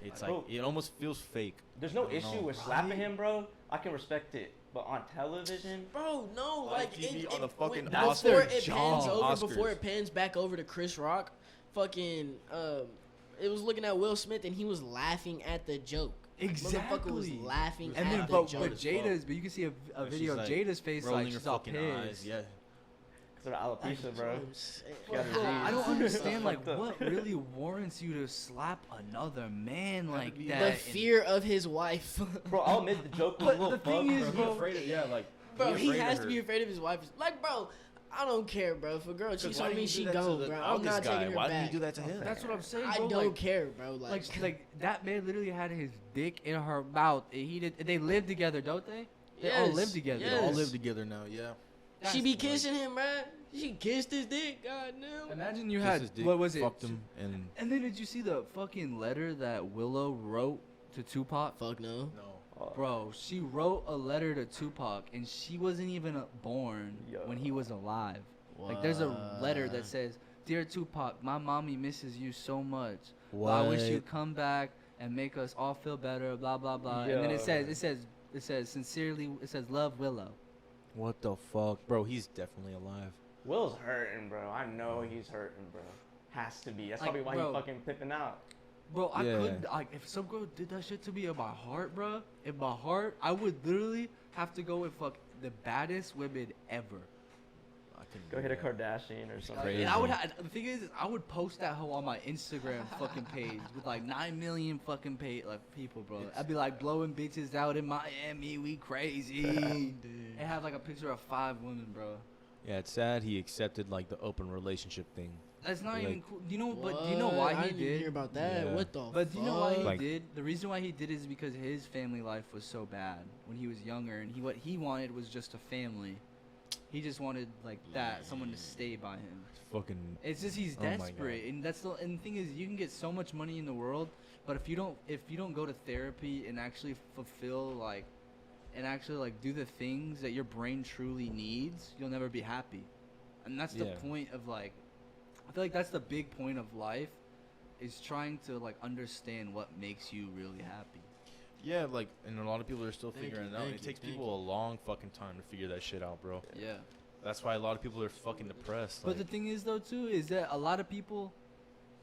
[SPEAKER 6] It's
[SPEAKER 3] Bro.
[SPEAKER 6] like it almost feels fake.
[SPEAKER 3] There's no
[SPEAKER 6] I don't
[SPEAKER 3] issue
[SPEAKER 6] know.
[SPEAKER 3] with slapping him, bro. I can respect it, but on television,
[SPEAKER 4] Bro, no,
[SPEAKER 6] On
[SPEAKER 4] like
[SPEAKER 6] TV,
[SPEAKER 4] it,
[SPEAKER 6] on the fucking
[SPEAKER 4] before
[SPEAKER 5] Oscar
[SPEAKER 4] it
[SPEAKER 5] job.
[SPEAKER 4] pans over,
[SPEAKER 6] Oscars.
[SPEAKER 4] before it pans back over to Chris Rock, fucking, it was looking at Will Smith and he was laughing at the joke. Motherfucker was
[SPEAKER 5] Exactly.
[SPEAKER 4] laughing
[SPEAKER 5] And
[SPEAKER 4] at
[SPEAKER 5] then,
[SPEAKER 4] the
[SPEAKER 5] but
[SPEAKER 4] joke.
[SPEAKER 5] Jada's, but you can see a
[SPEAKER 6] Where
[SPEAKER 5] video of
[SPEAKER 6] she's, like,
[SPEAKER 5] Jada's face,
[SPEAKER 6] rolling
[SPEAKER 5] like
[SPEAKER 6] her
[SPEAKER 5] she's all
[SPEAKER 6] fucking
[SPEAKER 5] pissed.
[SPEAKER 6] eyes. Yeah.
[SPEAKER 3] because of alopecia, bro.
[SPEAKER 5] Bro,
[SPEAKER 3] Yeah,
[SPEAKER 5] I don't
[SPEAKER 3] Jeez.
[SPEAKER 5] understand, like,
[SPEAKER 3] Fucked up.
[SPEAKER 5] what really warrants you to slap another man like
[SPEAKER 6] be
[SPEAKER 5] that?
[SPEAKER 4] The
[SPEAKER 5] and-
[SPEAKER 4] fear of his wife.
[SPEAKER 3] Bro, I'll admit the joke was
[SPEAKER 5] But
[SPEAKER 3] a little
[SPEAKER 5] the thing
[SPEAKER 3] fucked,
[SPEAKER 5] is,
[SPEAKER 3] bro.
[SPEAKER 5] bro,
[SPEAKER 6] Afraid of, yeah, like.
[SPEAKER 4] Bro, he
[SPEAKER 6] afraid of
[SPEAKER 4] has to
[SPEAKER 6] her.
[SPEAKER 4] be afraid of his wife. Like, bro, I don't care, bro. If a girl cheats
[SPEAKER 6] why
[SPEAKER 4] on
[SPEAKER 6] do
[SPEAKER 4] me,
[SPEAKER 6] you do
[SPEAKER 4] she
[SPEAKER 6] that to
[SPEAKER 4] gone,
[SPEAKER 6] the
[SPEAKER 4] bro. I'm
[SPEAKER 6] August
[SPEAKER 4] not
[SPEAKER 6] guy?
[SPEAKER 4] taking her
[SPEAKER 6] Why
[SPEAKER 4] back.
[SPEAKER 6] did you do that to him?
[SPEAKER 5] That's what I'm saying,
[SPEAKER 4] I
[SPEAKER 5] bro.
[SPEAKER 4] don't care, bro.
[SPEAKER 5] Like that man literally had his dick in her mouth. And he did. They live together, don't they? They all
[SPEAKER 4] Yes,
[SPEAKER 5] live together.
[SPEAKER 6] They all
[SPEAKER 4] yes.
[SPEAKER 6] live together now. Yeah.
[SPEAKER 4] She be kissing him, bro. She kissed his dick. God damn.
[SPEAKER 5] Imagine you
[SPEAKER 6] Kissed
[SPEAKER 5] had
[SPEAKER 6] his dick,
[SPEAKER 5] what was it?
[SPEAKER 6] Fucked him and
[SPEAKER 5] And then did you see the fucking letter that Willow wrote to Tupac?
[SPEAKER 4] Fuck no.
[SPEAKER 6] no.
[SPEAKER 5] Bro, she wrote a letter to Tupac, and she wasn't even born
[SPEAKER 3] Yo.
[SPEAKER 5] when he was alive. Like, there's a letter
[SPEAKER 4] What?
[SPEAKER 5] that says, "Dear Tupac, my mommy misses you so much. But I wish you'd come back and make us all feel better." Blah blah blah. And then
[SPEAKER 3] Yo.
[SPEAKER 5] it says sincerely. It says love, Willow.
[SPEAKER 6] What the fuck, bro? He's definitely alive.
[SPEAKER 3] Will's hurting, bro. I know he's hurting, bro. Has to be. That's
[SPEAKER 5] Like,
[SPEAKER 3] probably why
[SPEAKER 5] bro.
[SPEAKER 3] he fucking pipping out.
[SPEAKER 5] Bro, I
[SPEAKER 6] Yeah.
[SPEAKER 5] couldn't, like, if some girl did that shit to me in my heart, bro, in my heart, I would literally have to go and fuck the baddest women ever.
[SPEAKER 6] I couldn't
[SPEAKER 3] Go
[SPEAKER 6] do
[SPEAKER 3] hit a
[SPEAKER 6] that.
[SPEAKER 3] Kardashian or something.
[SPEAKER 6] Crazy.
[SPEAKER 5] And I would the thing is, I would post that hoe on my Instagram fucking page with like 9 million fucking people, bro. I'd be like blowing bitches out in Miami, we crazy. And have like a picture of 5 women, bro.
[SPEAKER 6] Yeah, it's sad he accepted like the open relationship thing.
[SPEAKER 5] That's not
[SPEAKER 6] Like-
[SPEAKER 5] even cool. Do you know? But do you know why
[SPEAKER 4] I
[SPEAKER 5] he
[SPEAKER 4] didn't even
[SPEAKER 5] did?
[SPEAKER 4] hear about that.
[SPEAKER 6] Yeah.
[SPEAKER 4] What the
[SPEAKER 5] But do you know why he
[SPEAKER 4] fuck?
[SPEAKER 6] Like-
[SPEAKER 5] did? The reason why he did is because his family life was so bad when he was younger, and what he wanted was just a family. He just wanted like that, someone to stay by him.
[SPEAKER 6] It's fucking.
[SPEAKER 5] It's just he's
[SPEAKER 6] Oh my
[SPEAKER 5] desperate,
[SPEAKER 6] God.
[SPEAKER 5] and the thing is, you can get so much money in the world, but if you don't go to therapy and actually fulfill like, and actually like do the things that your brain truly needs, you'll never be happy. And that's the
[SPEAKER 6] Yeah.
[SPEAKER 5] point of like, I feel like that's the big point of life, is trying to like understand what makes you really happy.
[SPEAKER 6] Yeah, like, and a lot of people are still
[SPEAKER 4] Thank
[SPEAKER 6] figuring
[SPEAKER 4] you,
[SPEAKER 6] it out. And
[SPEAKER 4] thank
[SPEAKER 6] it
[SPEAKER 4] you,
[SPEAKER 6] takes
[SPEAKER 4] thank
[SPEAKER 6] people a long fucking time to figure that shit out, bro.
[SPEAKER 5] Yeah.
[SPEAKER 6] That's why a lot of people are fucking depressed.
[SPEAKER 5] But the
[SPEAKER 6] like-
[SPEAKER 5] thing is, though, too, is that a lot of people,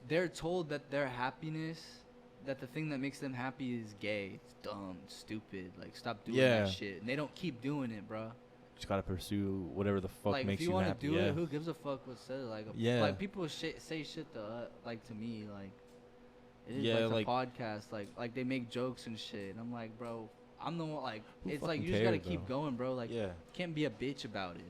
[SPEAKER 5] they're told that their happiness, that the thing that makes them happy is gay. It's dumb, it's stupid. Like, stop doing
[SPEAKER 6] Yeah.
[SPEAKER 5] that shit. And they don't keep doing it, bro.
[SPEAKER 6] just gotta pursue whatever the fuck
[SPEAKER 5] Like,
[SPEAKER 6] makes
[SPEAKER 5] if you
[SPEAKER 6] want
[SPEAKER 5] want
[SPEAKER 6] to
[SPEAKER 5] to do
[SPEAKER 6] yeah.
[SPEAKER 5] it, who gives a fuck what says? Like,
[SPEAKER 6] Yeah.
[SPEAKER 5] like people say shit to, like, to me, like, it is
[SPEAKER 6] Yeah,
[SPEAKER 5] like
[SPEAKER 6] like-
[SPEAKER 5] the podcast, like they make jokes and shit. And I'm like, bro, I'm the one, like,
[SPEAKER 6] Who
[SPEAKER 5] it's like
[SPEAKER 6] fucking
[SPEAKER 5] you just gotta
[SPEAKER 6] cares,
[SPEAKER 5] keep
[SPEAKER 6] though?
[SPEAKER 5] going, bro. Like,
[SPEAKER 6] Yeah.
[SPEAKER 5] you can't be a bitch about it.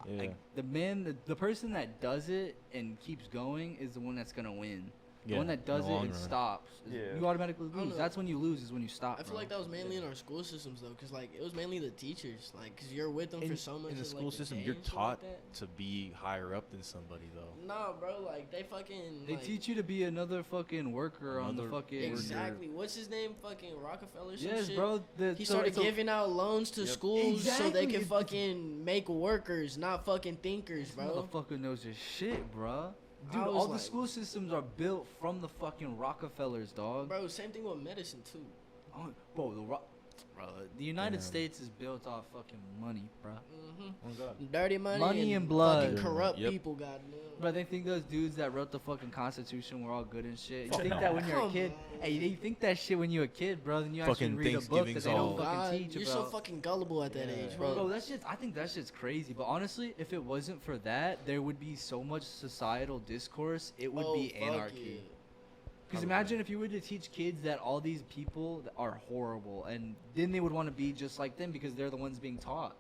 [SPEAKER 6] Yeah.
[SPEAKER 5] The person that does it and keeps going is the one that's gonna win. The
[SPEAKER 6] Yeah,
[SPEAKER 5] one that
[SPEAKER 6] in
[SPEAKER 5] does
[SPEAKER 6] the
[SPEAKER 5] it
[SPEAKER 6] long
[SPEAKER 5] and
[SPEAKER 6] run.
[SPEAKER 5] stops,
[SPEAKER 3] Yeah.
[SPEAKER 5] you automatically
[SPEAKER 4] I don't
[SPEAKER 5] lose.
[SPEAKER 4] know.
[SPEAKER 5] That's when you lose, is when you stop.
[SPEAKER 4] I feel
[SPEAKER 5] bro.
[SPEAKER 4] like that was mainly in our school systems though, cause like it was mainly the teachers, like, cause you're with them for so much.
[SPEAKER 6] In the
[SPEAKER 4] of,
[SPEAKER 6] school
[SPEAKER 4] like,
[SPEAKER 6] system,
[SPEAKER 4] day
[SPEAKER 6] you're
[SPEAKER 4] and shit
[SPEAKER 6] taught
[SPEAKER 4] like that.
[SPEAKER 6] to be higher up than somebody, though.
[SPEAKER 4] Nah, bro, like they fucking.
[SPEAKER 5] They
[SPEAKER 4] like,
[SPEAKER 5] teach you to be another fucking worker on the
[SPEAKER 6] Another
[SPEAKER 5] fucking.
[SPEAKER 4] exactly. What's his name? Fucking Rockefeller. Some
[SPEAKER 5] Yes,
[SPEAKER 4] shit?
[SPEAKER 5] bro.
[SPEAKER 4] He started giving out loans to
[SPEAKER 6] Yep.
[SPEAKER 4] schools so they
[SPEAKER 5] Exactly.
[SPEAKER 4] can fucking make workers, not fucking thinkers,
[SPEAKER 5] This
[SPEAKER 4] bro.
[SPEAKER 5] motherfucker knows his shit, bro.
[SPEAKER 4] I
[SPEAKER 5] Dude,
[SPEAKER 4] was
[SPEAKER 5] all the
[SPEAKER 4] like-
[SPEAKER 5] school systems are built from the fucking Rockefellers, dog.
[SPEAKER 4] Bro, same thing with medicine too.
[SPEAKER 5] Oh, bro, the United
[SPEAKER 6] Damn.
[SPEAKER 5] States is built off fucking money, bro.
[SPEAKER 4] Mm-hmm.
[SPEAKER 6] Oh, God.
[SPEAKER 4] Dirty money,
[SPEAKER 5] Money and blood.
[SPEAKER 4] fucking corrupt
[SPEAKER 6] Yep.
[SPEAKER 4] people, goddamn.
[SPEAKER 5] Bro, they think those dudes that wrote the fucking Constitution were all good and shit. You think that when you're a
[SPEAKER 4] Come
[SPEAKER 5] kid?
[SPEAKER 4] on.
[SPEAKER 5] Hey, you think that shit when you're a kid, bro? Then you actually
[SPEAKER 6] Fucking
[SPEAKER 5] read a book that
[SPEAKER 6] Thanksgiving's
[SPEAKER 5] they don't
[SPEAKER 6] all-
[SPEAKER 5] fucking
[SPEAKER 4] God,
[SPEAKER 5] teach
[SPEAKER 4] you're
[SPEAKER 5] about.
[SPEAKER 4] so fucking gullible at that
[SPEAKER 6] Yeah.
[SPEAKER 4] age,
[SPEAKER 5] Bro,
[SPEAKER 4] bro.
[SPEAKER 5] that shit's, I think that shit's crazy. But honestly, if it wasn't for that, there would be so much societal discourse. It would be
[SPEAKER 4] fuck
[SPEAKER 5] anarchy.
[SPEAKER 4] yeah.
[SPEAKER 5] Because imagine if you were to teach kids that all these people are horrible, and then they would want to be just like them because they're the ones being taught.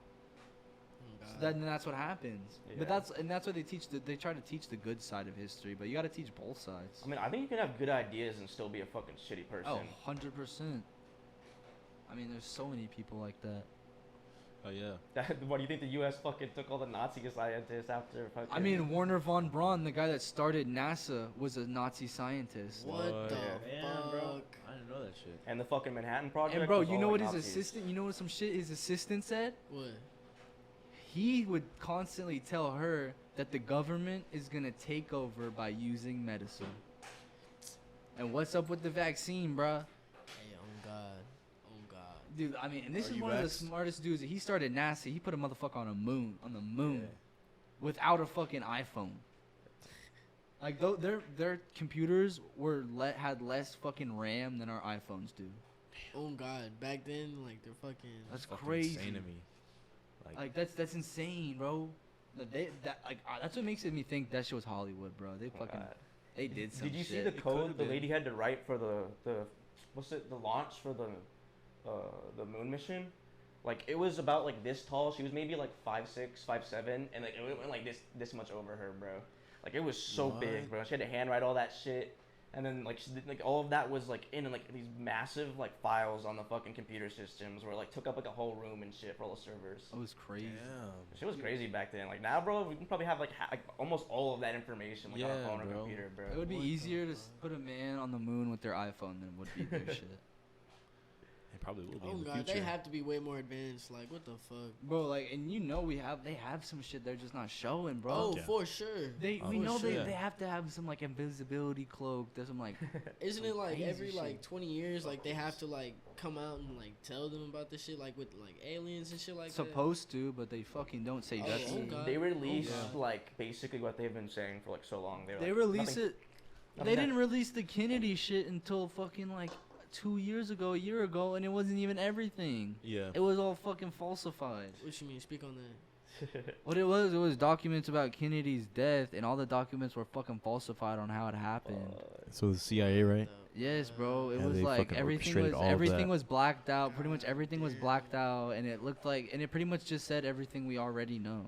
[SPEAKER 4] Oh,
[SPEAKER 5] So
[SPEAKER 4] God.
[SPEAKER 5] then that's what happens.
[SPEAKER 3] Yeah.
[SPEAKER 5] But that's what they teach. They try to teach the good side of history, but you got to teach both sides.
[SPEAKER 3] I mean, I think you can have good ideas and still be a fucking shitty person.
[SPEAKER 5] Oh, 100%. I mean, there's so many people like that.
[SPEAKER 6] Oh, yeah.
[SPEAKER 3] What do you think the U.S. fucking took all the Nazi scientists after fucking?
[SPEAKER 5] I mean, Werner von Braun, the guy that started NASA, was a Nazi scientist.
[SPEAKER 4] What the
[SPEAKER 6] Yeah, bro.
[SPEAKER 4] fuck?
[SPEAKER 6] I didn't know that shit.
[SPEAKER 3] and the fucking Manhattan Project.
[SPEAKER 5] And bro,
[SPEAKER 3] was
[SPEAKER 5] you
[SPEAKER 3] all,
[SPEAKER 5] know
[SPEAKER 3] like,
[SPEAKER 5] what his
[SPEAKER 3] Nazis.
[SPEAKER 5] assistant? You know what some shit his assistant said?
[SPEAKER 4] What?
[SPEAKER 5] He would constantly tell her that the government is gonna take over by using medicine. And what's up with the vaccine, bruh?
[SPEAKER 4] Hey, oh God. Oh God.
[SPEAKER 5] Dude, I mean, and this
[SPEAKER 6] Are
[SPEAKER 5] is
[SPEAKER 6] you
[SPEAKER 5] one of the
[SPEAKER 6] vaxxed?
[SPEAKER 5] smartest dudes. He started NASA. He put a motherfucker on the moon,
[SPEAKER 6] Yeah.
[SPEAKER 5] without a fucking iPhone. Like their computers had less fucking RAM than our iPhones do.
[SPEAKER 4] Oh God. Back then, like they're fucking.
[SPEAKER 5] That's
[SPEAKER 6] Fucking
[SPEAKER 5] crazy.
[SPEAKER 6] insane to me.
[SPEAKER 5] Like that's insane, bro. That's what makes me think that shit was Hollywood, bro. They
[SPEAKER 3] Oh,
[SPEAKER 5] fucking
[SPEAKER 3] God.
[SPEAKER 5] they did some
[SPEAKER 3] Did you see
[SPEAKER 5] shit.
[SPEAKER 3] the
[SPEAKER 6] It
[SPEAKER 3] code
[SPEAKER 6] could've
[SPEAKER 3] the
[SPEAKER 6] been.
[SPEAKER 3] lady had to write for the launch for the moon mission? Like it was about like this tall. She was maybe like 5'6", 5'7", and like it went like this much over her, bro. Like it was so big,
[SPEAKER 6] What?
[SPEAKER 3] bro. She had to handwrite all that shit, and then like she did, like all of that was like in like these massive like files on the fucking computer systems where it, like took up like a whole room and shit for all the servers.
[SPEAKER 5] It was crazy.
[SPEAKER 6] Damn.
[SPEAKER 3] Shit was crazy back then. Like now, bro, we can probably have like almost all of that information like on a
[SPEAKER 6] Yeah,
[SPEAKER 3] phone or
[SPEAKER 6] bro.
[SPEAKER 3] computer, bro.
[SPEAKER 5] It would be
[SPEAKER 6] What the
[SPEAKER 5] easier to put a man on the moon with their iPhone than it would be their shit.
[SPEAKER 6] It probably will be
[SPEAKER 4] Oh
[SPEAKER 6] in the
[SPEAKER 4] God.
[SPEAKER 6] future.
[SPEAKER 4] They have to be way more advanced. Like what the fuck?
[SPEAKER 5] Bro, like, and you know they have some shit they're just not showing, bro.
[SPEAKER 4] Oh,
[SPEAKER 6] Yeah.
[SPEAKER 4] for sure.
[SPEAKER 5] We
[SPEAKER 6] for
[SPEAKER 5] know
[SPEAKER 6] sure.
[SPEAKER 5] they have to have some like invisibility cloak. There's some like
[SPEAKER 4] Isn't
[SPEAKER 5] some
[SPEAKER 4] it like
[SPEAKER 5] crazy
[SPEAKER 4] every
[SPEAKER 5] shit.
[SPEAKER 4] like 20 years, like they have to like come out and like tell them about this shit, like with like aliens and shit like that?
[SPEAKER 5] supposed to, but they fucking don't say
[SPEAKER 4] Oh,
[SPEAKER 5] that's
[SPEAKER 4] oh, God.
[SPEAKER 3] They released
[SPEAKER 6] yeah.
[SPEAKER 3] like basically what they've been saying for like so long. They, were,
[SPEAKER 5] They
[SPEAKER 3] like,
[SPEAKER 5] release
[SPEAKER 3] nothing-
[SPEAKER 5] it.
[SPEAKER 3] nothing
[SPEAKER 5] They
[SPEAKER 3] that-
[SPEAKER 5] didn't release the Kennedy shit until fucking like 2 years ago, a year ago, and it wasn't even everything.
[SPEAKER 6] Yeah.
[SPEAKER 5] It was all fucking falsified.
[SPEAKER 4] What you mean? Speak on that.
[SPEAKER 5] What it was documents about Kennedy's death, and all the documents were fucking falsified on how it happened.
[SPEAKER 6] So the CIA, right?
[SPEAKER 5] Yes, bro. It
[SPEAKER 6] Yeah,
[SPEAKER 5] was
[SPEAKER 6] they
[SPEAKER 5] like
[SPEAKER 6] fucking orchestrated all of
[SPEAKER 5] everything
[SPEAKER 6] that.
[SPEAKER 5] was blacked out. Pretty much everything was blacked out, and it looked like, and it pretty much just said everything we already know.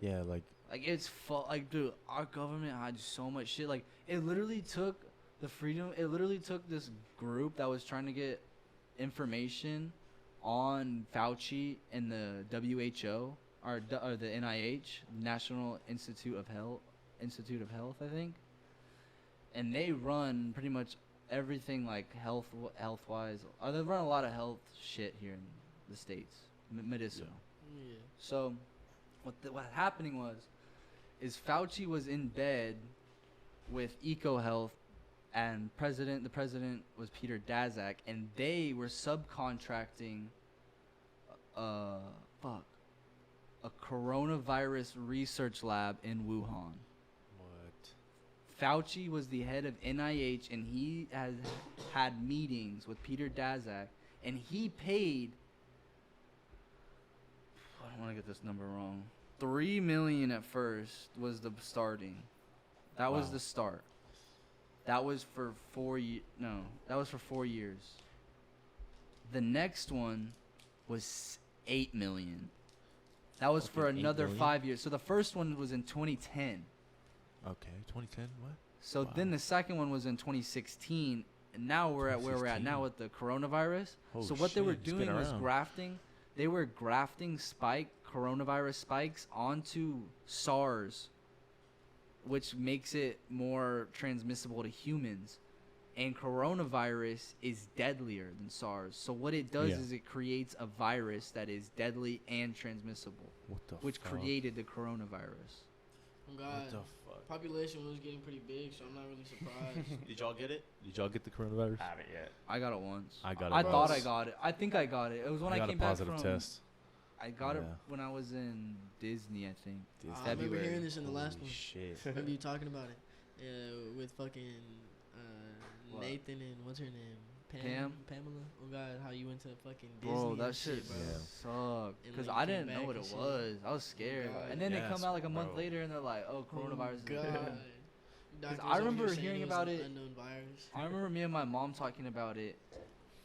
[SPEAKER 6] Yeah, like
[SPEAKER 5] Like it's like, dude, our government had so much shit. Like it literally took the freedom. It literally took this group that was trying to get information on Fauci and the WHO or the NIH, National Institute of Health, I think. And they run pretty much everything like health wise. They run a lot of health shit here in the States, medicinal.
[SPEAKER 4] Yeah.
[SPEAKER 5] So, what happening is Fauci was in bed with EcoHealth, and the president was Peter Daszak, and they were subcontracting, a coronavirus research lab in Wuhan.
[SPEAKER 6] what?
[SPEAKER 5] Fauci was the head of NIH, and he has had meetings with Peter Daszak, and he paid. I don't want to get this number wrong. $3 million at first was the starting. That was
[SPEAKER 6] Wow.
[SPEAKER 5] the start. That was for 4 years. No, that was for 4 years. The next one was $8 million. That was for
[SPEAKER 6] Fucking 8
[SPEAKER 5] another
[SPEAKER 6] billion?
[SPEAKER 5] 5 years. So the first one was in 2010.
[SPEAKER 6] Okay, 2010. What?
[SPEAKER 5] So
[SPEAKER 6] Wow.
[SPEAKER 5] then the second one was in 2016, and now we're at where we're at now
[SPEAKER 6] 2016.
[SPEAKER 5] with the coronavirus.
[SPEAKER 6] Oh,
[SPEAKER 5] So what they were
[SPEAKER 6] shit, it's been
[SPEAKER 5] doing was
[SPEAKER 6] around.
[SPEAKER 5] grafting. They were grafting coronavirus spikes onto SARS, which makes it more transmissible to humans. And coronavirus is deadlier than SARS. So what it does
[SPEAKER 6] Yeah.
[SPEAKER 5] is it creates a virus that is deadly and transmissible,
[SPEAKER 6] What the
[SPEAKER 5] which
[SPEAKER 6] fuck?
[SPEAKER 5] created the coronavirus.
[SPEAKER 4] Oh
[SPEAKER 6] What
[SPEAKER 4] God,
[SPEAKER 6] the fuck?
[SPEAKER 4] population was getting pretty big, so I'm not really surprised.
[SPEAKER 6] Did y'all get it? Did y'all get the coronavirus?
[SPEAKER 3] I haven't yet.
[SPEAKER 5] I got it once.
[SPEAKER 6] I got it
[SPEAKER 5] I thought I
[SPEAKER 6] once.
[SPEAKER 5] got it. I think I got it. It was when I
[SPEAKER 6] got
[SPEAKER 5] came
[SPEAKER 6] a
[SPEAKER 5] back
[SPEAKER 6] positive
[SPEAKER 5] from.
[SPEAKER 6] test.
[SPEAKER 5] I got it
[SPEAKER 6] Yeah.
[SPEAKER 5] when I was in Disney, I think.
[SPEAKER 4] I remember
[SPEAKER 5] February.
[SPEAKER 4] hearing this in the last
[SPEAKER 6] Holy
[SPEAKER 4] one.
[SPEAKER 6] shit.
[SPEAKER 4] Remember you talking about it? With fucking
[SPEAKER 5] What?
[SPEAKER 4] Nathan and what's her name?
[SPEAKER 5] Pam?
[SPEAKER 4] Pamela. Oh God, how you went to fucking Disney?
[SPEAKER 5] Bro, that
[SPEAKER 4] and
[SPEAKER 5] shit
[SPEAKER 4] bro.
[SPEAKER 6] Yeah.
[SPEAKER 5] sucked.
[SPEAKER 4] And,
[SPEAKER 5] Because
[SPEAKER 4] like,
[SPEAKER 5] I
[SPEAKER 4] came
[SPEAKER 5] didn't know
[SPEAKER 4] back
[SPEAKER 5] what
[SPEAKER 4] and
[SPEAKER 5] it
[SPEAKER 4] shit.
[SPEAKER 5] was. I was scared.
[SPEAKER 4] God.
[SPEAKER 5] And then they
[SPEAKER 6] Yes,
[SPEAKER 5] come out like a month
[SPEAKER 6] bro.
[SPEAKER 5] later and they're like, oh, coronavirus.
[SPEAKER 4] Oh,
[SPEAKER 5] is
[SPEAKER 4] God.
[SPEAKER 5] dead.
[SPEAKER 4] Doctors
[SPEAKER 5] I
[SPEAKER 4] over
[SPEAKER 5] remember
[SPEAKER 4] here saying
[SPEAKER 5] hearing
[SPEAKER 4] was
[SPEAKER 5] about
[SPEAKER 4] an
[SPEAKER 5] it.
[SPEAKER 4] Unknown virus.
[SPEAKER 5] I remember me and my mom talking about it.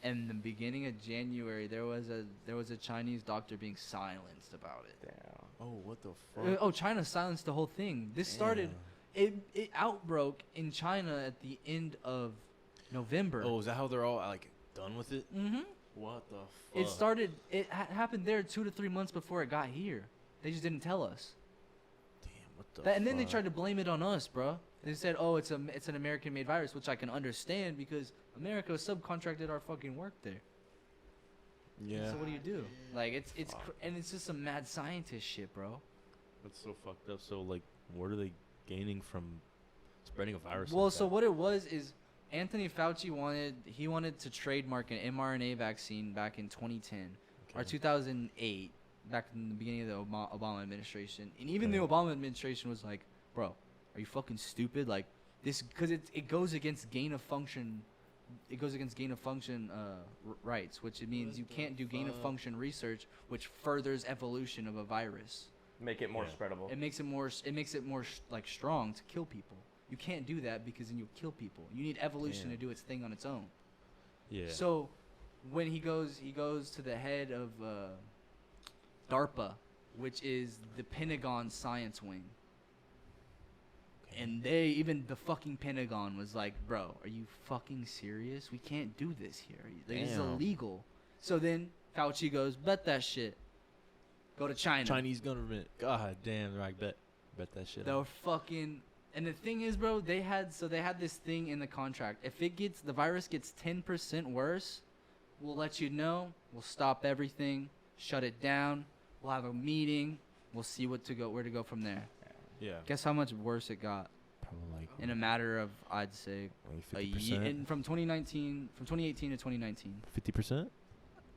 [SPEAKER 5] In the beginning of January, there was a Chinese doctor being silenced about it.
[SPEAKER 3] Damn.
[SPEAKER 6] Oh, what the fuck?
[SPEAKER 5] Oh, China silenced the whole thing. This started. It outbroke in China at the end of November.
[SPEAKER 6] Oh, is that how they're all like done with it?
[SPEAKER 5] Mm-hmm.
[SPEAKER 6] What the fuck?
[SPEAKER 5] It started. It happened there 2 to 3 months before it got here. They just didn't tell us.
[SPEAKER 6] Damn, what the
[SPEAKER 5] And then they
[SPEAKER 6] fuck?
[SPEAKER 5] tried to blame it on us, bro. They said, "Oh, it's an American-made virus," which I can understand because America subcontracted our fucking work there.
[SPEAKER 6] Yeah.
[SPEAKER 5] So what do you do? Like and it's just some mad scientist shit, bro.
[SPEAKER 6] That's so fucked up. So like, what are they gaining from spreading a virus?
[SPEAKER 5] Well,
[SPEAKER 6] like
[SPEAKER 5] so
[SPEAKER 6] that?
[SPEAKER 5] what it was is Anthony Fauci wanted to trademark an mRNA vaccine back in 2010 or
[SPEAKER 6] Okay.
[SPEAKER 5] 2008, back in the beginning of the Obama administration, and even the
[SPEAKER 6] Okay.
[SPEAKER 5] Obama administration was like, "Bro, are you fucking stupid? Like this, because it goes against gain of function." It goes against gain of function rights, which it means
[SPEAKER 4] What
[SPEAKER 5] you
[SPEAKER 4] the
[SPEAKER 5] can't do gain of
[SPEAKER 4] fuck?
[SPEAKER 5] function research, which furthers evolution of a virus.
[SPEAKER 3] Make it more
[SPEAKER 6] Yeah.
[SPEAKER 3] spreadable.
[SPEAKER 5] It makes it more. It makes it more like strong to kill people. You can't do that because then you'll kill people. You need evolution to
[SPEAKER 6] Damn.
[SPEAKER 5] do its thing on its own.
[SPEAKER 6] Yeah.
[SPEAKER 5] So, when he goes to the head of DARPA, which is the Pentagon science wing. And even the fucking Pentagon was like, "Bro, are you fucking serious? We can't do this here. Like, this is
[SPEAKER 6] Damn.
[SPEAKER 5] illegal." So then Fauci goes, "Bet that shit. Go to China."
[SPEAKER 6] Chinese government. God damn, I bet that shit.
[SPEAKER 5] They were fucking. And the thing is, bro, they had this thing in the contract. If the virus gets 10% worse, we'll let you know. We'll stop everything, shut it down. We'll have a meeting. We'll see where to go from there.
[SPEAKER 6] Yeah.
[SPEAKER 5] Guess how much worse it got
[SPEAKER 6] Probably like
[SPEAKER 5] in a matter of, I'd say, a year.
[SPEAKER 6] 50%.
[SPEAKER 5] And from 2018 to 2019,
[SPEAKER 6] 50%.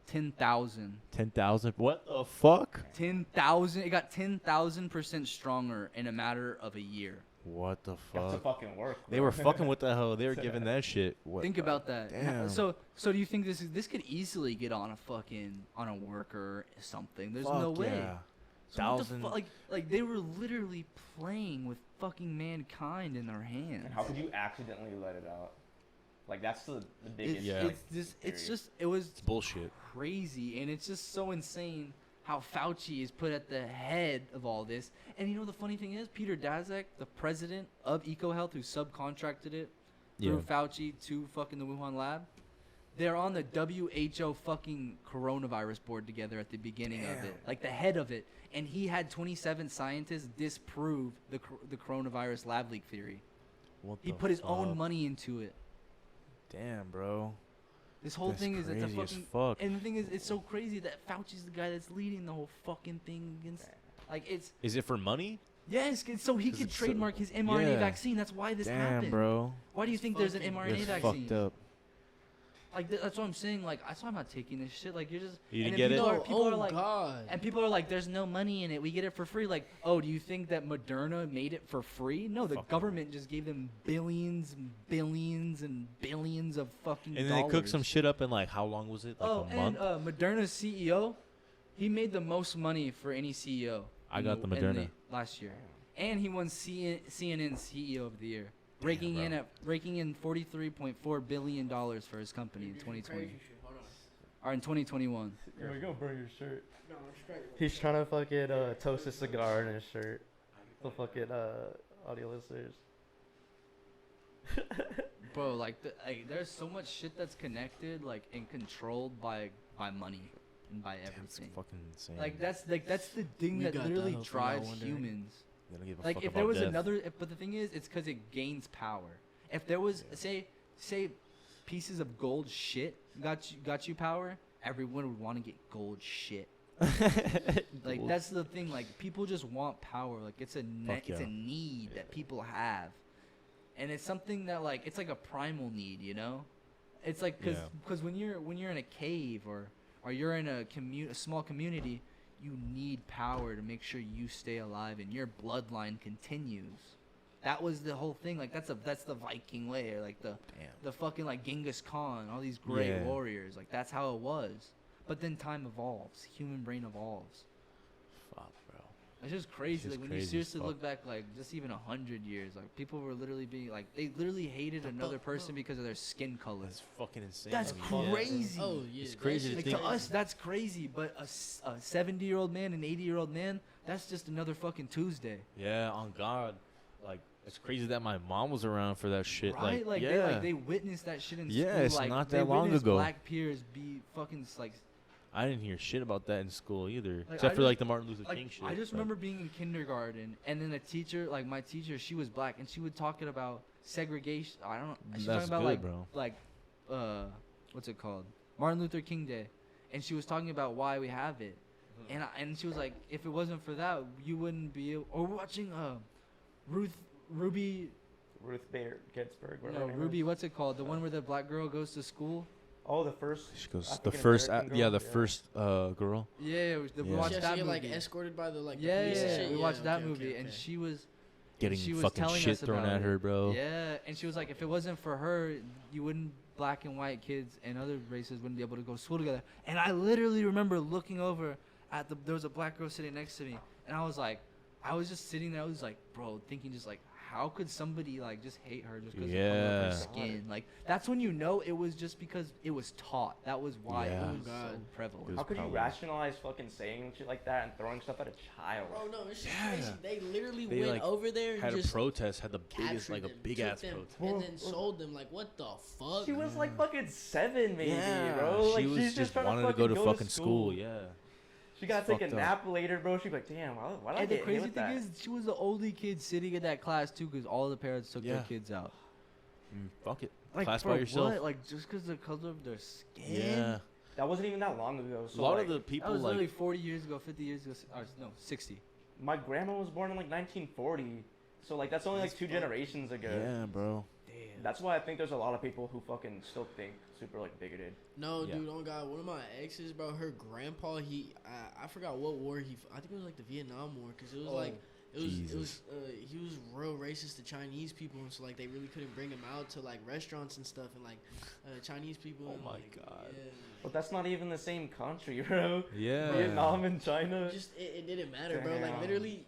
[SPEAKER 5] 10,000.
[SPEAKER 6] 10,000. What the fuck?
[SPEAKER 5] 10,000. It got 10,000% stronger in a matter of a year.
[SPEAKER 6] What the
[SPEAKER 3] Got to
[SPEAKER 6] fuck?
[SPEAKER 3] fucking work.
[SPEAKER 6] They
[SPEAKER 3] bro.
[SPEAKER 6] were fucking with the hell. They were giving that shit. What?
[SPEAKER 5] Think about that.
[SPEAKER 6] Damn.
[SPEAKER 5] So do you think this could easily get on a worker or something? There's no
[SPEAKER 6] Fuck
[SPEAKER 5] way.
[SPEAKER 6] yeah.
[SPEAKER 5] So what the
[SPEAKER 6] 1,000.
[SPEAKER 5] like they were literally playing with fucking mankind in their hands.
[SPEAKER 3] And how could you accidentally let it out? Like that's the biggest.
[SPEAKER 6] Yeah.
[SPEAKER 5] It was
[SPEAKER 6] It's bullshit.
[SPEAKER 5] crazy, and it's just so insane how Fauci is put at the head of all this. And you know the funny thing is, Peter Daszak, the president of EcoHealth, who subcontracted it through Fauci to fucking the Wuhan lab, they're on the WHO fucking coronavirus board together at the beginning of it, like the head of it. And he had 27 scientists disprove the coronavirus lab leak theory.
[SPEAKER 6] What
[SPEAKER 5] He
[SPEAKER 6] the
[SPEAKER 5] put his own
[SPEAKER 6] fuck?
[SPEAKER 5] money into it.
[SPEAKER 6] Damn, bro.
[SPEAKER 5] This whole
[SPEAKER 6] That's
[SPEAKER 5] thing is it's a
[SPEAKER 6] crazy as
[SPEAKER 5] fucking.
[SPEAKER 6] fuck.
[SPEAKER 5] And the thing is, it's so crazy that Fauci's the guy that's leading the whole fucking thing against. Like it's
[SPEAKER 6] Is it for money?
[SPEAKER 5] yes, so he
[SPEAKER 6] 'Cause
[SPEAKER 5] could
[SPEAKER 6] it's so-
[SPEAKER 5] trademark his mRNA
[SPEAKER 6] yeah.
[SPEAKER 5] vaccine. That's why this
[SPEAKER 6] Damn,
[SPEAKER 5] happened.
[SPEAKER 6] bro.
[SPEAKER 5] Why do you think there's an
[SPEAKER 4] fucking-
[SPEAKER 5] mRNA
[SPEAKER 6] That's
[SPEAKER 5] vaccine?
[SPEAKER 6] fucked up.
[SPEAKER 5] Like that's what I'm saying. Like that's why I'm not taking this shit. Like you're just.
[SPEAKER 6] You
[SPEAKER 5] and
[SPEAKER 6] didn't
[SPEAKER 5] then
[SPEAKER 6] get it?
[SPEAKER 5] people are
[SPEAKER 4] oh
[SPEAKER 5] like,
[SPEAKER 4] God.
[SPEAKER 5] and people are like, "There's no money in it. We get it for free." Like, oh, do you think that Moderna made it for free? No, the
[SPEAKER 6] Fuck 'em.
[SPEAKER 5] government just gave them billions and billions and billions of fucking.
[SPEAKER 6] And then they cooked some
[SPEAKER 5] dollars.
[SPEAKER 6] shit up in like how long was it? Like
[SPEAKER 5] Oh,
[SPEAKER 6] a month?
[SPEAKER 5] and Moderna's CEO, he made the most money for any CEO.
[SPEAKER 6] I
[SPEAKER 5] in
[SPEAKER 6] got the
[SPEAKER 5] in
[SPEAKER 6] Moderna.
[SPEAKER 5] last year, and he won CNN CEO of the year, raking in $43.4 billion for his company in 2020. Or in 2021.
[SPEAKER 3] You're gonna burn your shirt.
[SPEAKER 4] No, I'm straight.
[SPEAKER 3] He's trying to fucking toast a cigar in his shirt. The fucking audio listeners.
[SPEAKER 5] Bro, like, there's so much shit that's connected, like, and controlled by money and by
[SPEAKER 6] That's
[SPEAKER 5] everything.
[SPEAKER 6] fucking insane.
[SPEAKER 5] Like that's the thing
[SPEAKER 4] We
[SPEAKER 5] that
[SPEAKER 4] got that
[SPEAKER 5] literally
[SPEAKER 4] hope, y'all
[SPEAKER 5] drives
[SPEAKER 4] wondering.
[SPEAKER 5] humans.
[SPEAKER 6] They don't give a
[SPEAKER 5] Like
[SPEAKER 6] fuck
[SPEAKER 5] if
[SPEAKER 6] about
[SPEAKER 5] there was
[SPEAKER 6] death.
[SPEAKER 5] another, but the thing is, it's because it gains power. If there was, say pieces of gold shit got you power, everyone would want to get gold shit. Like
[SPEAKER 6] Gold.
[SPEAKER 5] that's the thing. Like people just want power. Like it's a
[SPEAKER 6] Fuck
[SPEAKER 5] it's a
[SPEAKER 6] yeah.
[SPEAKER 5] need that people have, and it's something that like it's like a primal need. You know, it's like because when you're in a cave or you're in a small community, you need power to make sure you stay alive and your bloodline continues. That was the whole thing. Like that's the Viking way, or like the fucking like Genghis Khan, all these great
[SPEAKER 6] Yeah.
[SPEAKER 5] warriors. Like that's how it was. But then time evolves. Human brain evolves.
[SPEAKER 6] Fuck, bro.
[SPEAKER 5] It's just crazy.
[SPEAKER 6] just
[SPEAKER 5] Like when you
[SPEAKER 6] crazy as
[SPEAKER 5] seriously
[SPEAKER 6] fuck.
[SPEAKER 5] look back, like just even 100 years, like people were literally being like they literally hated another person because of their skin color.
[SPEAKER 6] That's fucking insane.
[SPEAKER 5] That's
[SPEAKER 6] to me.
[SPEAKER 5] crazy.
[SPEAKER 4] Oh yeah,
[SPEAKER 6] It's
[SPEAKER 4] that
[SPEAKER 6] crazy to
[SPEAKER 4] shit
[SPEAKER 5] Like
[SPEAKER 6] think-
[SPEAKER 5] to us, that's crazy. But a 70-year-old man, an 80-year-old man, that's just another fucking Tuesday.
[SPEAKER 6] Yeah, on God. Like, it's crazy that my mom was around for that shit.
[SPEAKER 5] Right? Like,
[SPEAKER 6] yeah.
[SPEAKER 5] they witnessed that shit in
[SPEAKER 6] Yeah,
[SPEAKER 5] school.
[SPEAKER 6] it's
[SPEAKER 5] like,
[SPEAKER 6] not
[SPEAKER 5] they
[SPEAKER 6] that long
[SPEAKER 5] witnessed
[SPEAKER 6] ago.
[SPEAKER 5] Black peers be fucking like
[SPEAKER 6] I didn't hear shit about that in school either.
[SPEAKER 5] Like,
[SPEAKER 6] Except
[SPEAKER 5] I
[SPEAKER 6] for,
[SPEAKER 5] just-
[SPEAKER 6] like, the Martin Luther King shit.
[SPEAKER 5] I just
[SPEAKER 6] but-
[SPEAKER 5] remember being in kindergarten, and then a teacher, like my teacher, she was black, and she would talk about segregation. I don't. She was
[SPEAKER 6] That's
[SPEAKER 5] talking about
[SPEAKER 6] good, bro.
[SPEAKER 5] what's it called? Martin Luther King Day, and she was talking about why we have it, and she was like, if it wasn't for that, you wouldn't be. Or we're watching Ruby,
[SPEAKER 3] Ruth Bader Ginsburg. whatever
[SPEAKER 5] no
[SPEAKER 3] her name
[SPEAKER 5] Ruby,
[SPEAKER 3] is.
[SPEAKER 5] what's it called? The one where the black girl goes to school.
[SPEAKER 3] Oh, the first.
[SPEAKER 6] She goes, the
[SPEAKER 3] African
[SPEAKER 6] first,
[SPEAKER 3] American
[SPEAKER 6] yeah,
[SPEAKER 3] girl?
[SPEAKER 6] the first girl.
[SPEAKER 5] Yeah, we
[SPEAKER 6] Yeah.
[SPEAKER 5] watched
[SPEAKER 4] She has
[SPEAKER 5] that
[SPEAKER 4] to get
[SPEAKER 5] movie.
[SPEAKER 4] like escorted by the like the
[SPEAKER 5] yeah,
[SPEAKER 4] police and
[SPEAKER 5] yeah,
[SPEAKER 4] shit.
[SPEAKER 5] we watched that
[SPEAKER 4] okay,
[SPEAKER 5] movie,
[SPEAKER 4] okay,
[SPEAKER 5] and
[SPEAKER 4] okay.
[SPEAKER 5] she was
[SPEAKER 6] Getting
[SPEAKER 5] was
[SPEAKER 6] fucking
[SPEAKER 5] telling
[SPEAKER 6] shit
[SPEAKER 5] us
[SPEAKER 6] thrown
[SPEAKER 5] about
[SPEAKER 6] at her,
[SPEAKER 5] it.
[SPEAKER 6] bro.
[SPEAKER 5] Yeah, and she was like, if it wasn't for her, you wouldn't, black and white kids and other races wouldn't be able to go to school together. And I literally remember looking over at there was a black girl sitting next to me, and I was just sitting there, I was like, bro, thinking just like, how could somebody like just hate her just because of the color of her
[SPEAKER 6] Yeah.
[SPEAKER 5] skin? Like that's when you know it was just because it was taught. That was why
[SPEAKER 6] Yeah.
[SPEAKER 5] it was
[SPEAKER 4] Oh, God.
[SPEAKER 5] so prevalent.
[SPEAKER 6] It was
[SPEAKER 3] How could you
[SPEAKER 6] probably-
[SPEAKER 3] rationalize fucking saying shit like that and throwing stuff at a child?
[SPEAKER 4] Bro, no, it's just
[SPEAKER 6] Yeah.
[SPEAKER 4] crazy. They literally
[SPEAKER 6] They,
[SPEAKER 4] went
[SPEAKER 6] like,
[SPEAKER 4] over there and
[SPEAKER 6] Had a
[SPEAKER 4] just
[SPEAKER 6] protest, had the biggest,
[SPEAKER 4] captured
[SPEAKER 6] like, a
[SPEAKER 4] them,
[SPEAKER 6] big
[SPEAKER 4] took
[SPEAKER 6] ass
[SPEAKER 4] them,
[SPEAKER 6] protest.
[SPEAKER 4] and then sold them. Like, what the fuck?
[SPEAKER 3] She was like fucking 7, maybe,
[SPEAKER 6] Yeah,
[SPEAKER 3] bro. Like
[SPEAKER 6] she was
[SPEAKER 3] she's
[SPEAKER 6] just
[SPEAKER 3] trying
[SPEAKER 6] wanted to go to fucking school.
[SPEAKER 3] school.
[SPEAKER 6] Yeah.
[SPEAKER 3] She got to take a
[SPEAKER 6] fucked up.
[SPEAKER 3] nap later, bro. She'd be like, damn, why did I
[SPEAKER 5] And the
[SPEAKER 3] get hit
[SPEAKER 5] crazy
[SPEAKER 3] with
[SPEAKER 5] thing
[SPEAKER 3] that?
[SPEAKER 5] is, she was the only kid sitting in that class too, because all the parents took their
[SPEAKER 6] Yeah.
[SPEAKER 5] kids out.
[SPEAKER 6] Fuck it.
[SPEAKER 5] Like,
[SPEAKER 6] Class
[SPEAKER 5] for
[SPEAKER 6] by yourself.
[SPEAKER 5] what? Like, just because the color of their skin?
[SPEAKER 6] Yeah.
[SPEAKER 3] That wasn't even that long ago.
[SPEAKER 6] A
[SPEAKER 3] So
[SPEAKER 6] lot
[SPEAKER 3] like,
[SPEAKER 6] of the
[SPEAKER 5] That
[SPEAKER 6] people,
[SPEAKER 5] was literally
[SPEAKER 6] like,
[SPEAKER 5] 40 years ago, 50 years ago, or no, 60.
[SPEAKER 3] my grandma was born in like 1940. So like that's only like 2 generations ago.
[SPEAKER 6] yeah, bro.
[SPEAKER 5] Damn.
[SPEAKER 3] That's why I think there's a lot of people who fucking still think super like bigoted.
[SPEAKER 4] No,
[SPEAKER 6] Yeah.
[SPEAKER 4] dude, oh god, one of my exes, bro, her grandpa, I forgot what war I think it was like the Vietnam War, cause it was like, he was real racist to Chinese people, and so like they really couldn't bring him out to like restaurants and stuff, and like Chinese people.
[SPEAKER 6] Oh
[SPEAKER 4] and,
[SPEAKER 6] my
[SPEAKER 4] like,
[SPEAKER 6] God.
[SPEAKER 4] yeah.
[SPEAKER 3] But that's not even the same country, bro.
[SPEAKER 6] Yeah.
[SPEAKER 3] Vietnam and China.
[SPEAKER 4] Just it didn't matter, bro. Like
[SPEAKER 3] Damn.
[SPEAKER 4] literally,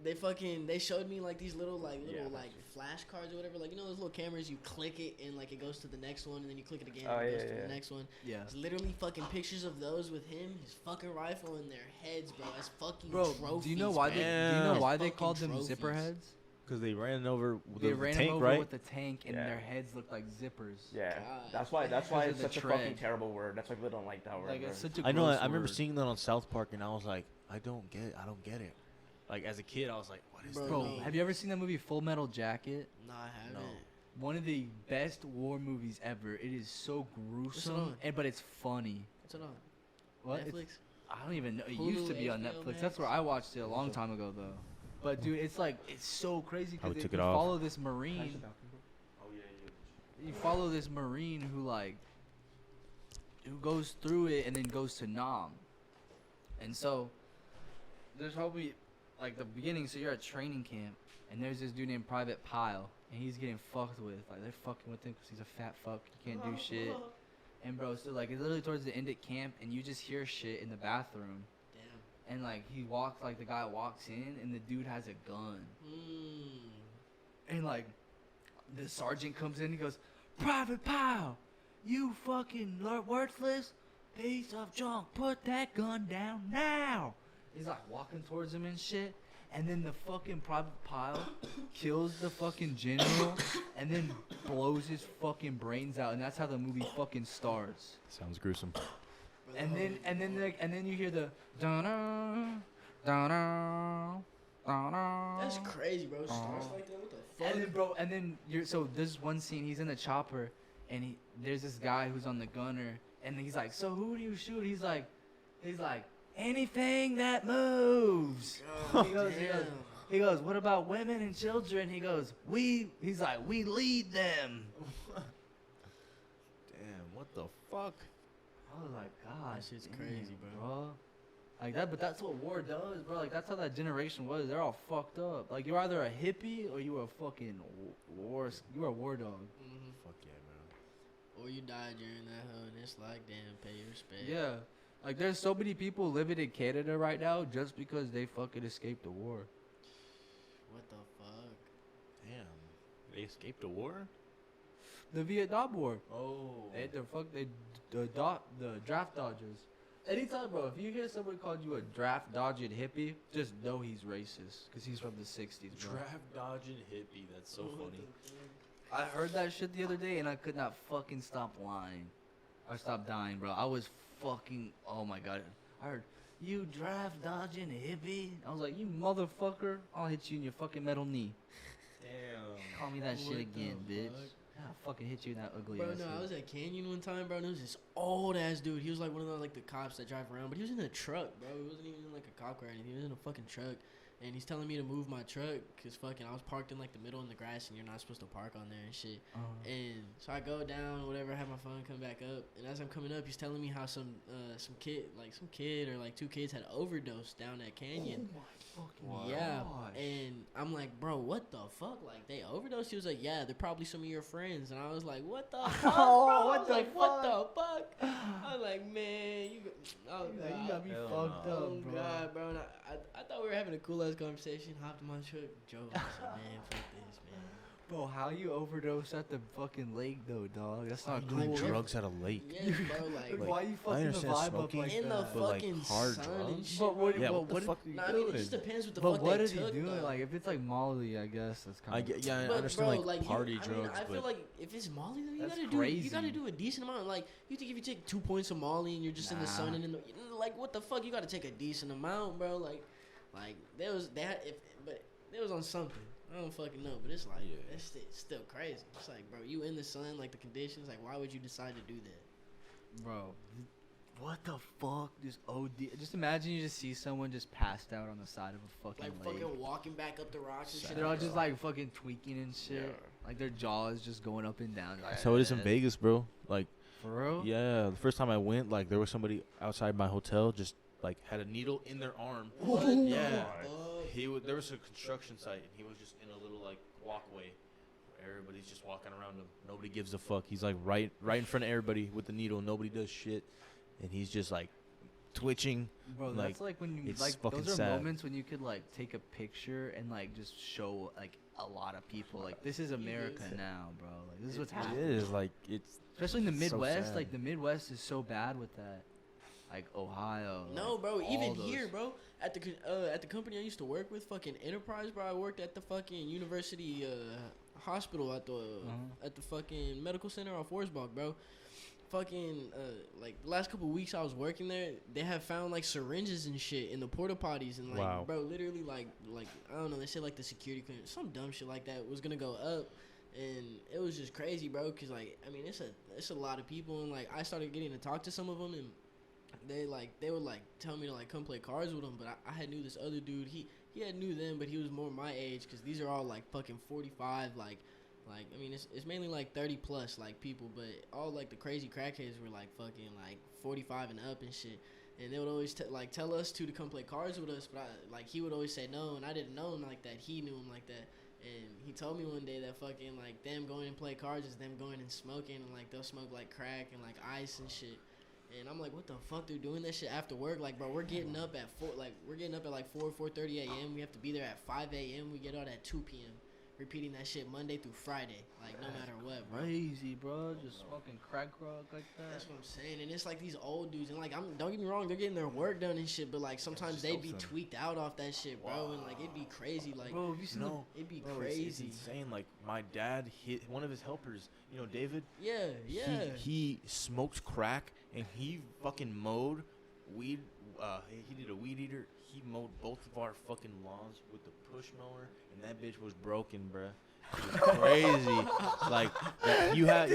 [SPEAKER 4] they showed me like these little flashcards or whatever. Like, you know those little cameras, you click it and like it goes to the next one, and then you click it again
[SPEAKER 3] Oh,
[SPEAKER 4] and it
[SPEAKER 3] yeah,
[SPEAKER 4] goes to
[SPEAKER 3] yeah.
[SPEAKER 4] the next one.
[SPEAKER 5] Yeah.
[SPEAKER 4] It's literally fucking pictures of those with him, his fucking rifle, and their heads, bro. That's fucking
[SPEAKER 5] Bro,
[SPEAKER 4] trophies.
[SPEAKER 5] do you know why
[SPEAKER 4] bro.
[SPEAKER 5] they? Do you
[SPEAKER 6] man.
[SPEAKER 5] know
[SPEAKER 6] As
[SPEAKER 5] why they
[SPEAKER 4] fucking
[SPEAKER 5] called them
[SPEAKER 4] trophies.
[SPEAKER 5] zipper heads?
[SPEAKER 6] Because they ran over with
[SPEAKER 5] They
[SPEAKER 6] the
[SPEAKER 5] ran
[SPEAKER 6] tank,
[SPEAKER 5] them over
[SPEAKER 6] right?
[SPEAKER 5] with the tank, and
[SPEAKER 3] Yeah.
[SPEAKER 5] their heads looked like zippers.
[SPEAKER 3] Yeah,
[SPEAKER 4] God.
[SPEAKER 3] that's why
[SPEAKER 5] Because
[SPEAKER 3] it's
[SPEAKER 5] of the
[SPEAKER 3] such a fucking
[SPEAKER 5] tread.
[SPEAKER 3] terrible word. That's why people don't like that word.
[SPEAKER 5] Like
[SPEAKER 3] bro.
[SPEAKER 5] it's such a
[SPEAKER 6] I know.
[SPEAKER 5] gross
[SPEAKER 6] I remember
[SPEAKER 5] word.
[SPEAKER 6] seeing that on South Park, and I was like, I don't get it. Like, as a kid, I was like, what is
[SPEAKER 4] Bro,
[SPEAKER 6] this?
[SPEAKER 5] Bro,
[SPEAKER 4] no.
[SPEAKER 5] have you ever seen that movie Full Metal Jacket?
[SPEAKER 4] Nah, I haven't.
[SPEAKER 6] No.
[SPEAKER 5] One of the best war movies ever. It is so gruesome,
[SPEAKER 4] on?
[SPEAKER 5] but it's funny.
[SPEAKER 4] What's it on?
[SPEAKER 5] What? It's-
[SPEAKER 4] Netflix?
[SPEAKER 5] I don't even know. It
[SPEAKER 4] Hulu,
[SPEAKER 5] used to be on
[SPEAKER 4] HBO
[SPEAKER 5] Netflix.
[SPEAKER 4] Max?
[SPEAKER 5] That's where I watched it a long time ago, though. But dude, it's like it's so crazy
[SPEAKER 6] How we
[SPEAKER 5] because
[SPEAKER 6] took
[SPEAKER 5] you
[SPEAKER 6] it off.
[SPEAKER 5] follow this marine. You follow this marine who goes through it and then goes to Nam. And so there's probably like the beginning. So you're at training camp, and there's this dude named Private Pile, and he's getting fucked with. Like they're fucking with him because he's a fat fuck. He can't do shit. And bro, so like it's literally towards the end at camp, and you just hear shit in the bathroom.
[SPEAKER 4] Damn.
[SPEAKER 5] And like the guy walks in, and the dude has a gun. And like the sergeant comes in, he goes, "Private Pile, you fucking worthless! piece of junk, put that gun down now. He's like walking towards him and shit. And then the fucking private pile kills the fucking general and then blows his fucking brains out. And that's how the movie fucking starts.
[SPEAKER 6] Sounds gruesome.
[SPEAKER 5] And then you hear the da-da, da-da, da-da.
[SPEAKER 4] That's crazy, bro. It starts like that. What the fuck?
[SPEAKER 5] And then, and then so there's one scene. He's in the chopper, and there's this guy who's on the gunner, and he's like, "So who do you shoot?" He's like, "Anything that moves." He goes, "What about women and children?" He goes, He's like, "We lead them."
[SPEAKER 6] Damn, what the fuck?
[SPEAKER 5] I was like, God,
[SPEAKER 4] That shit's
[SPEAKER 5] damn,
[SPEAKER 4] crazy, bro.
[SPEAKER 5] Like that, but that's what war does, bro. Like that's how that generation was. They're all fucked up. Like you're either a hippie or you were a fucking war. You were a war dog.
[SPEAKER 4] Mhm.
[SPEAKER 6] Fuck yeah, bro.
[SPEAKER 4] Or you died during that hoe, and it's like, damn, pay your respect.
[SPEAKER 5] Yeah. Like there's so many people living in Canada right now just because they fucking escaped the war.
[SPEAKER 4] What the fuck?
[SPEAKER 6] Damn. They escaped a war?
[SPEAKER 5] The Vietnam War.
[SPEAKER 6] Oh.
[SPEAKER 5] The draft dodgers. Anytime, bro, if you hear someone called you a draft dodging hippie, just know he's racist because he's from the 60s, bro.
[SPEAKER 6] Draft dodging hippie. That's so funny.
[SPEAKER 5] I heard that shit the other day and I could not fucking stop lying. I stopped dying, bro. I was fucking, oh my god. I heard, you draft dodging hippie? I was like, you motherfucker. I'll hit you in your fucking metal knee.
[SPEAKER 6] Damn.
[SPEAKER 5] Call me that shit
[SPEAKER 4] What
[SPEAKER 5] again,
[SPEAKER 4] the
[SPEAKER 5] bitch.
[SPEAKER 4] fuck?
[SPEAKER 5] I'll fucking hit you in that ugly
[SPEAKER 4] Bro,
[SPEAKER 5] ass
[SPEAKER 4] no, I
[SPEAKER 5] knee.
[SPEAKER 4] was at Canyon one time, bro, and there was this old ass dude. He was like one of the like the cops that drive around, but he was in a truck, bro. He wasn't even in like a cop car or anything. He was in a fucking truck, and he's telling me to move my truck because fucking I was parked in like the middle in the grass, and you're not supposed to park on there and shit. And so I go down, whatever, have my phone come back up, and as I'm coming up, he's telling me how some kid or like two kids had overdosed down at Canyon.
[SPEAKER 5] Oh my fucking
[SPEAKER 4] Yeah,
[SPEAKER 5] gosh.
[SPEAKER 4] and I'm like, bro, what the fuck? Like, they overdosed? He was like, yeah, they're probably some of your friends. And I was like, what the fuck, bro?
[SPEAKER 5] Oh,
[SPEAKER 4] I
[SPEAKER 5] what
[SPEAKER 4] was
[SPEAKER 5] the
[SPEAKER 4] like, what the fuck? I was like, man,
[SPEAKER 5] You got me
[SPEAKER 6] Hell
[SPEAKER 5] fucked
[SPEAKER 6] no.
[SPEAKER 5] up,
[SPEAKER 4] oh,
[SPEAKER 5] bro.
[SPEAKER 4] God, bro. And I thought we were having a cool-ass conversation. Hopped in my truck, drove. I said, man, fuck this, man.
[SPEAKER 5] Bro, how you overdose at the fucking lake though, dog? That's not
[SPEAKER 6] Doing
[SPEAKER 5] cool.
[SPEAKER 6] drugs at a lake.
[SPEAKER 4] Yeah, bro,
[SPEAKER 5] Like,
[SPEAKER 4] like,
[SPEAKER 5] why you
[SPEAKER 6] I
[SPEAKER 5] fucking the
[SPEAKER 6] understand
[SPEAKER 5] vibe
[SPEAKER 6] smoking,
[SPEAKER 5] up like
[SPEAKER 4] in the
[SPEAKER 5] that?
[SPEAKER 6] but, like,
[SPEAKER 4] fucking
[SPEAKER 6] hard
[SPEAKER 4] sun and
[SPEAKER 6] drugs?
[SPEAKER 4] shit,
[SPEAKER 5] But what,
[SPEAKER 4] bro.
[SPEAKER 6] Yeah,
[SPEAKER 5] what,
[SPEAKER 6] what the
[SPEAKER 5] what,
[SPEAKER 6] fuck are you
[SPEAKER 4] Nah, I
[SPEAKER 6] doing?
[SPEAKER 4] mean, it just depends what the
[SPEAKER 5] but
[SPEAKER 4] fuck
[SPEAKER 5] what
[SPEAKER 4] they
[SPEAKER 5] is he
[SPEAKER 4] took,
[SPEAKER 5] doing?
[SPEAKER 4] though.
[SPEAKER 5] Like, if it's like Molly, I guess that's kind of.
[SPEAKER 6] Yeah, I
[SPEAKER 4] But
[SPEAKER 6] understand
[SPEAKER 4] bro,
[SPEAKER 6] like
[SPEAKER 4] you-
[SPEAKER 6] party
[SPEAKER 4] I
[SPEAKER 6] drugs,
[SPEAKER 4] mean, I feel
[SPEAKER 6] but
[SPEAKER 4] like if it's Molly, though, you
[SPEAKER 5] That's
[SPEAKER 4] gotta do
[SPEAKER 5] crazy.
[SPEAKER 4] you gotta do a decent amount. Like, you think if you take 2 points of Molly and you're just in the sun
[SPEAKER 5] Nah.
[SPEAKER 4] and in the like, what the fuck? You gotta take a decent amount, bro. Like there was that. But it was on something. I don't fucking know, but it's like
[SPEAKER 6] Yeah.
[SPEAKER 4] that's still crazy. It's like, bro, you in the sun, like the conditions. Like, why would you decide to do that?
[SPEAKER 5] Bro, what the fuck? Just OD. Just imagine you just see someone just passed out on the side of a fucking
[SPEAKER 4] Like
[SPEAKER 5] lake.
[SPEAKER 4] fucking walking back up the rocks and shit.
[SPEAKER 5] They're all just like fucking tweaking and shit. Like their jaw is just going up and down. Like,
[SPEAKER 6] so it is in Vegas, bro. Like,
[SPEAKER 5] For real?
[SPEAKER 6] yeah, the first time I went, like, there was somebody outside my hotel just like had a needle in their arm.
[SPEAKER 4] What
[SPEAKER 6] Yeah.
[SPEAKER 4] the fuck?
[SPEAKER 6] There was a construction site, and he was just in a little like walkway. Where everybody's just walking around him. Nobody gives a fuck. He's like right in front of everybody with the needle. Nobody does shit, and he's just like twitching.
[SPEAKER 5] Bro,
[SPEAKER 6] Like,
[SPEAKER 5] that's like when you
[SPEAKER 6] it's
[SPEAKER 5] like
[SPEAKER 6] fucking
[SPEAKER 5] those are
[SPEAKER 6] sad.
[SPEAKER 5] moments when you could like take a picture and like just show like a lot of people like this is America now, bro. Like this is what's
[SPEAKER 6] It
[SPEAKER 5] happening.
[SPEAKER 6] is like it's
[SPEAKER 5] Especially in the
[SPEAKER 6] so
[SPEAKER 5] Midwest,
[SPEAKER 6] sad.
[SPEAKER 5] like the Midwest is so bad with that. Like Ohio.
[SPEAKER 4] No,
[SPEAKER 5] like,
[SPEAKER 4] bro. Even
[SPEAKER 5] all those-
[SPEAKER 4] here, bro. At the company I used to work with, fucking Enterprise, bro. I worked at the fucking university hospital at the fucking medical center on Forsbach, bro. Fucking like the last couple weeks I was working there, they have found like syringes and shit in the porta potties and like,
[SPEAKER 6] Wow.
[SPEAKER 4] bro, literally like I don't know. They said like the security clearance, some dumb shit like that was gonna go up. And it was just crazy, bro. Cause like, I mean, it's a lot of people, and like, I started getting to talk to some of them, and they would like tell me to like come play cards with them. But I had knew this other dude. He had knew them, but he was more my age. Cause these are all like fucking 45. Like I mean, it's mainly like 30 plus like people, but all like the crazy crackheads were like fucking like 45 and up and shit. And they would always tell us to come play cards with us, but he would always say no, and I didn't know him like that. He knew him like that. And he told me one day that fucking, like, them going and play cards is them going and smoking, and, like, they'll smoke, like, crack and, like, ice and shit. And I'm like, what the fuck, they're doing that shit after work? Like, bro, we're getting up at 4, like, 4:30 a.m. We have to be there at 5 a.m. We get out at 2 p.m. repeating that shit Monday through Friday, like no matter what, bro.
[SPEAKER 5] Crazy, bro. Just smoking crack rock like
[SPEAKER 4] That's
[SPEAKER 5] that.
[SPEAKER 4] what I'm saying, and it's like these old dudes, and like don't get me wrong, they're getting their work done and shit, but like sometimes they be tweaked out off that shit, bro, and like it'd be crazy, like
[SPEAKER 5] Bro, have you seen
[SPEAKER 6] No,
[SPEAKER 4] it'd be
[SPEAKER 6] bro,
[SPEAKER 4] crazy.
[SPEAKER 6] It's insane. Like my dad hit one of his helpers. You know, David.
[SPEAKER 4] Yeah, yeah.
[SPEAKER 6] He smokes crack and he fucking mowed weed. He did a weed eater. He mowed both of our fucking lawns with the push mower, and that bitch was broken, bruh. It was crazy. Like you had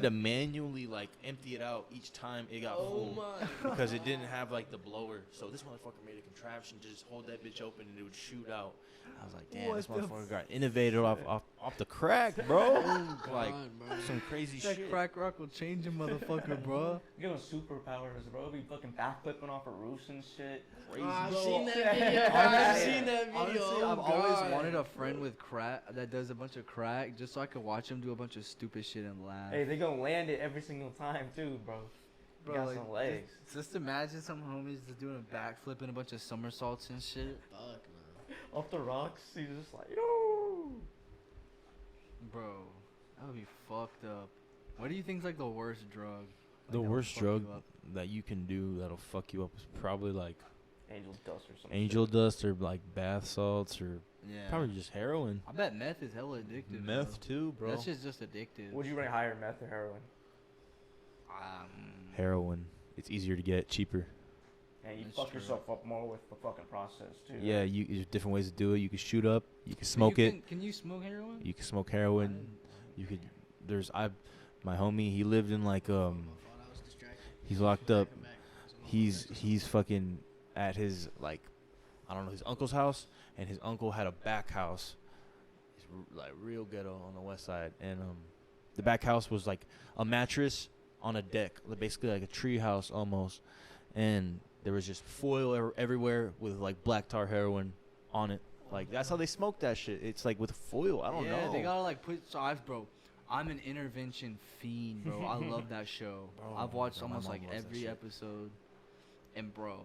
[SPEAKER 6] to manually like empty it out each time it got full because it didn't have like the blower. So this motherfucker made a contraption to just hold that bitch open and it would shoot out. I was like, damn, this motherfucker got innovated off the crack, bro. Like
[SPEAKER 4] bro.
[SPEAKER 6] some crazy
[SPEAKER 5] That
[SPEAKER 6] shit.
[SPEAKER 5] crack rock will change a motherfucker, bro.
[SPEAKER 3] Give him superpowers, bro. Be fucking backflipping off of roofs and shit. Crazy.
[SPEAKER 4] I've
[SPEAKER 3] bro.
[SPEAKER 4] seen that video. I've seen that video.
[SPEAKER 5] Honestly,
[SPEAKER 4] Oh,
[SPEAKER 5] I've always
[SPEAKER 4] God.
[SPEAKER 5] wanted a friend with crack that does a bunch of crack just so I could watch him do a bunch of stupid shit and laugh.
[SPEAKER 3] Hey, they gonna land it every single time too, bro. You got
[SPEAKER 5] like,
[SPEAKER 3] some legs.
[SPEAKER 5] Just imagine some homies just doing a backflip and a bunch of somersaults and shit.
[SPEAKER 4] Fuck, man.
[SPEAKER 3] Off the rocks, he's just like, yo.
[SPEAKER 5] Bro, that would be fucked up. What do you think's like the worst drug? Like,
[SPEAKER 6] The
[SPEAKER 5] that would
[SPEAKER 6] worst
[SPEAKER 5] fuck you
[SPEAKER 6] drug
[SPEAKER 5] up?
[SPEAKER 6] that you can do that'll fuck you up is probably like
[SPEAKER 3] Angel dust or something.
[SPEAKER 6] angel dust or like bath salts or
[SPEAKER 5] Yeah.
[SPEAKER 6] probably just heroin.
[SPEAKER 5] I bet meth is hella addictive.
[SPEAKER 6] Meth
[SPEAKER 5] bro.
[SPEAKER 6] too, bro.
[SPEAKER 5] That shit's just addictive.
[SPEAKER 3] Would you rate higher, meth or heroin?
[SPEAKER 6] Heroin. It's easier to get, cheaper.
[SPEAKER 3] And you
[SPEAKER 5] That's
[SPEAKER 3] fuck
[SPEAKER 5] true.
[SPEAKER 3] yourself up more with the fucking process too.
[SPEAKER 6] Yeah, there's different ways to do it. You can shoot up. You can smoke it.
[SPEAKER 5] Can you smoke heroin?
[SPEAKER 6] You can smoke heroin. You could. My homie. He lived in like
[SPEAKER 4] My fault, I was distracted.
[SPEAKER 6] He's locked up.
[SPEAKER 4] Back.
[SPEAKER 6] He's fucking at his like, I don't know, his uncle's house, and his uncle had a back house. It's like real ghetto on the west side, and the back house was like a mattress on a deck, basically like a tree house almost, and there was just foil everywhere with like black tar heroin on it. Like that's how they smoke that shit. It's like with foil. I don't know.
[SPEAKER 5] Yeah, they gotta like put. So bro, I'm an intervention fiend, bro. I love that show.
[SPEAKER 6] Bro,
[SPEAKER 5] I've watched
[SPEAKER 6] bro, my
[SPEAKER 5] almost
[SPEAKER 6] mom
[SPEAKER 5] like
[SPEAKER 6] loves that
[SPEAKER 5] every
[SPEAKER 6] shit.
[SPEAKER 5] episode. And bro,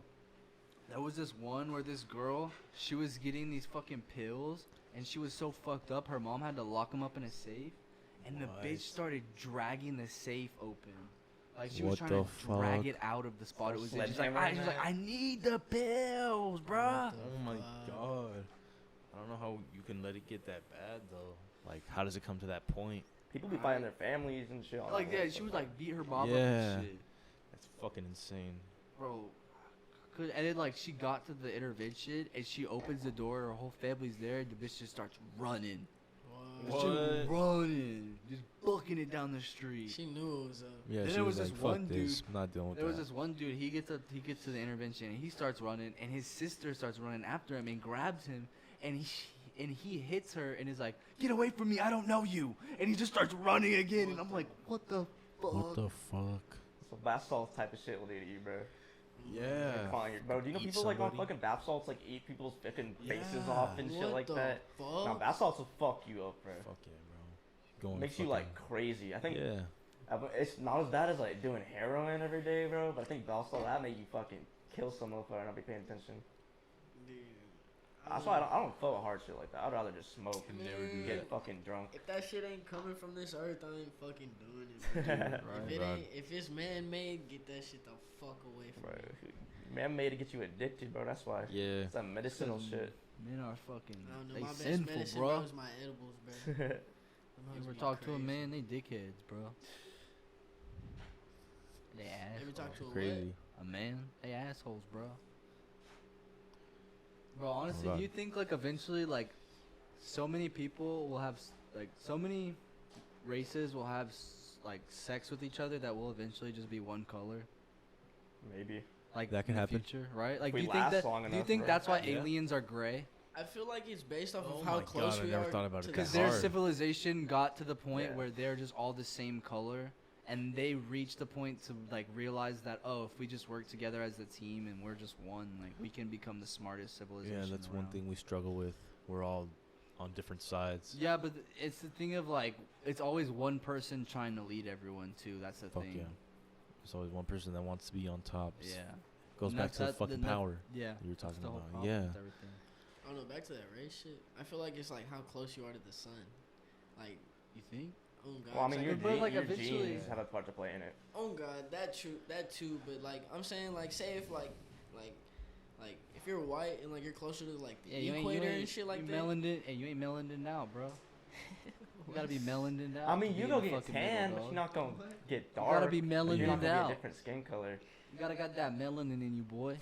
[SPEAKER 5] there was this one where this girl, she was getting these fucking pills, and she was so fucked up, her mom had to lock them up in a safe, and the bitch started dragging the safe open. Like she was
[SPEAKER 6] What
[SPEAKER 5] trying
[SPEAKER 6] the
[SPEAKER 5] to drag
[SPEAKER 6] fuck?
[SPEAKER 5] it out of the spot it was in. She's
[SPEAKER 3] Sledgehammer
[SPEAKER 5] like,
[SPEAKER 3] in
[SPEAKER 5] she's like,
[SPEAKER 3] that?
[SPEAKER 5] I need the pills, bruh.
[SPEAKER 6] Oh my god. I don't know how you can let it get that bad though. Like how does it come to that point?
[SPEAKER 3] People be fighting their families and shit. On
[SPEAKER 5] Like,
[SPEAKER 3] that
[SPEAKER 5] yeah,
[SPEAKER 3] shit,
[SPEAKER 5] she was
[SPEAKER 3] bro.
[SPEAKER 5] like beat her mom up
[SPEAKER 6] Yeah.
[SPEAKER 5] and shit.
[SPEAKER 6] That's fucking insane.
[SPEAKER 5] Bro, and then like she got to the intervention and she opens the door, her whole family's there, and the bitch just starts running.
[SPEAKER 4] What?
[SPEAKER 5] Just running, just booking it down the street.
[SPEAKER 4] She knew it was up.
[SPEAKER 6] Yeah,
[SPEAKER 5] Then
[SPEAKER 6] she
[SPEAKER 5] there
[SPEAKER 6] was
[SPEAKER 5] was
[SPEAKER 6] like,
[SPEAKER 5] this
[SPEAKER 6] fuck
[SPEAKER 5] one
[SPEAKER 6] this.
[SPEAKER 5] dude-
[SPEAKER 6] I'm not dealing with
[SPEAKER 5] There was
[SPEAKER 6] that.
[SPEAKER 5] this one dude. He gets to the intervention and he starts running, and his sister starts running after him and grabs him, and he hits her and is like, "Get away from me! I don't know you!" And he just starts running again, and I'm like, "What the fuck?"
[SPEAKER 6] What the fuck?
[SPEAKER 3] So bath salts type of shit will do to you, bro.
[SPEAKER 6] Yeah.
[SPEAKER 3] Bro, do you know
[SPEAKER 6] Eat
[SPEAKER 3] people like on
[SPEAKER 6] somebody.
[SPEAKER 3] fucking bath salts like eat people's fucking faces
[SPEAKER 6] Yeah.
[SPEAKER 3] off and shit
[SPEAKER 4] What
[SPEAKER 3] like
[SPEAKER 4] the
[SPEAKER 3] that?
[SPEAKER 4] fuck?
[SPEAKER 3] Now bath salts will fuck you up, bro.
[SPEAKER 6] Fuck yeah, bro. Going
[SPEAKER 3] Makes you like crazy. I think
[SPEAKER 6] Yeah.
[SPEAKER 3] it's not as bad as like doing heroin every day, bro. But I think bath salt that make you fucking kill some motherfucker and not be paying attention.
[SPEAKER 4] Dude.
[SPEAKER 3] That's why I don't fuck with hard shit like that. I'd rather just smoke and
[SPEAKER 6] never do
[SPEAKER 3] get fucking drunk.
[SPEAKER 4] If that shit ain't coming from this earth, I ain't fucking doing it. Bro.
[SPEAKER 6] Right.
[SPEAKER 4] If it's man made, get that shit the fuck away from
[SPEAKER 3] Bro,
[SPEAKER 4] me.
[SPEAKER 3] man made to get you addicted, bro. That's why.
[SPEAKER 6] Yeah.
[SPEAKER 3] It's that medicinal shit.
[SPEAKER 5] Men are fucking
[SPEAKER 4] I don't know.
[SPEAKER 5] they
[SPEAKER 4] My best
[SPEAKER 5] sinful,
[SPEAKER 4] medicine,
[SPEAKER 5] bro.
[SPEAKER 4] bro, is my edibles, bro. Them hoes
[SPEAKER 5] You ever
[SPEAKER 4] be
[SPEAKER 5] talk to a
[SPEAKER 4] crazy.
[SPEAKER 5] man? They dickheads, bro. They
[SPEAKER 4] Ever talk
[SPEAKER 5] assholes.
[SPEAKER 4] to a
[SPEAKER 6] Crazy.
[SPEAKER 5] A man? They assholes, bro. Bro, honestly,
[SPEAKER 6] Hold
[SPEAKER 5] do
[SPEAKER 6] on.
[SPEAKER 5] you think like eventually like so many people will have like so many races will have like sex with each other that will eventually just be one color?
[SPEAKER 3] Maybe.
[SPEAKER 5] Like
[SPEAKER 6] That can
[SPEAKER 5] in the
[SPEAKER 6] happen.
[SPEAKER 5] Future, right? Like
[SPEAKER 3] we
[SPEAKER 5] do you think
[SPEAKER 3] last
[SPEAKER 5] that
[SPEAKER 3] long
[SPEAKER 5] do you
[SPEAKER 3] enough,
[SPEAKER 5] think
[SPEAKER 3] bro.
[SPEAKER 5] that's why
[SPEAKER 6] Yeah.
[SPEAKER 5] aliens are gray?
[SPEAKER 4] I feel like it's based off
[SPEAKER 6] Oh
[SPEAKER 4] of how
[SPEAKER 6] my
[SPEAKER 4] close
[SPEAKER 6] God, I
[SPEAKER 4] we
[SPEAKER 6] never
[SPEAKER 4] are
[SPEAKER 6] thought about
[SPEAKER 4] to
[SPEAKER 6] it
[SPEAKER 4] the
[SPEAKER 6] that
[SPEAKER 5] Because
[SPEAKER 6] hard.
[SPEAKER 5] their civilization got to the point
[SPEAKER 3] Yeah.
[SPEAKER 5] where they're just all the same color, and they reached the point to like realize that if we just work together as a team and we're just one, like we can become the smartest civilization.
[SPEAKER 6] Yeah, that's one
[SPEAKER 5] around.
[SPEAKER 6] thing we struggle with. We're all on different sides.
[SPEAKER 5] Yeah, but it's the thing of like it's always one person trying to lead everyone too. That's the
[SPEAKER 6] Fuck
[SPEAKER 5] thing.
[SPEAKER 6] yeah. There's always one person that wants to be on top.
[SPEAKER 5] Yeah.
[SPEAKER 6] Goes
[SPEAKER 5] And
[SPEAKER 6] back
[SPEAKER 5] that's-
[SPEAKER 6] to the
[SPEAKER 5] that-
[SPEAKER 6] fucking
[SPEAKER 5] that-
[SPEAKER 6] power
[SPEAKER 5] Yeah.
[SPEAKER 6] you were
[SPEAKER 5] that's
[SPEAKER 6] talking
[SPEAKER 5] the whole
[SPEAKER 6] about.
[SPEAKER 5] problem
[SPEAKER 6] Yeah.
[SPEAKER 5] with everything.
[SPEAKER 4] I don't know. Back to that race shit. I feel like it's like how close you are to the sun. Like,
[SPEAKER 5] You think?
[SPEAKER 4] oh god.
[SPEAKER 3] Well, I mean,
[SPEAKER 4] it's
[SPEAKER 3] your,
[SPEAKER 4] like,
[SPEAKER 5] but, like,
[SPEAKER 3] your
[SPEAKER 5] eventually-
[SPEAKER 3] genes have a part to play in it.
[SPEAKER 4] oh god, that too. But like, I'm saying like, say if like if you're white and like you're closer to like the equator and shit like
[SPEAKER 5] you
[SPEAKER 4] that.
[SPEAKER 5] Melanin, hey, you ain't melanin out, bro. You gotta be melanin out.
[SPEAKER 3] I mean,
[SPEAKER 5] to
[SPEAKER 3] you
[SPEAKER 5] be
[SPEAKER 3] go
[SPEAKER 5] in the
[SPEAKER 3] get
[SPEAKER 5] fucking
[SPEAKER 3] tan,
[SPEAKER 5] middle,
[SPEAKER 3] but
[SPEAKER 5] dog.
[SPEAKER 3] you're not gonna get
[SPEAKER 5] You
[SPEAKER 3] dark.
[SPEAKER 5] gotta be
[SPEAKER 3] You're not
[SPEAKER 5] melanated
[SPEAKER 3] gonna be a
[SPEAKER 5] out.
[SPEAKER 3] different skin color.
[SPEAKER 5] You gotta got that melanin in you, boy.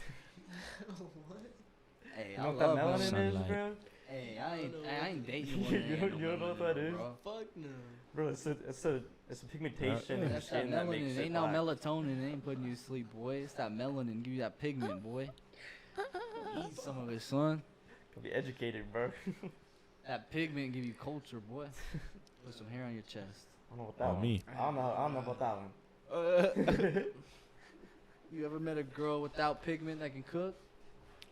[SPEAKER 5] Hey,
[SPEAKER 3] You
[SPEAKER 5] I
[SPEAKER 3] know what that
[SPEAKER 5] love
[SPEAKER 3] melanin is,
[SPEAKER 6] Sunlight.
[SPEAKER 3] bro?
[SPEAKER 5] Hey, I ain't dating one.
[SPEAKER 3] You
[SPEAKER 5] that ain't
[SPEAKER 3] don't- you
[SPEAKER 5] no
[SPEAKER 3] don't know what
[SPEAKER 5] melanin,
[SPEAKER 3] that is?
[SPEAKER 5] bro.
[SPEAKER 4] Fuck no.
[SPEAKER 3] Bro, it's a pigmentation in your
[SPEAKER 5] That's that
[SPEAKER 3] skin that makes
[SPEAKER 5] melanin.
[SPEAKER 3] it
[SPEAKER 5] Ain't no
[SPEAKER 3] black.
[SPEAKER 5] melatonin. It ain't putting you to sleep, boy. It's that melanin. Give you that pigment, boy. Eat some of it, son.
[SPEAKER 3] Be educated, bro.
[SPEAKER 5] That pigment give you culture, boy. Put some hair on your chest.
[SPEAKER 3] I don't know what that
[SPEAKER 6] Oh,
[SPEAKER 3] one.
[SPEAKER 6] me.
[SPEAKER 3] I don't know about that one.
[SPEAKER 5] You ever met a girl without pigment that can cook?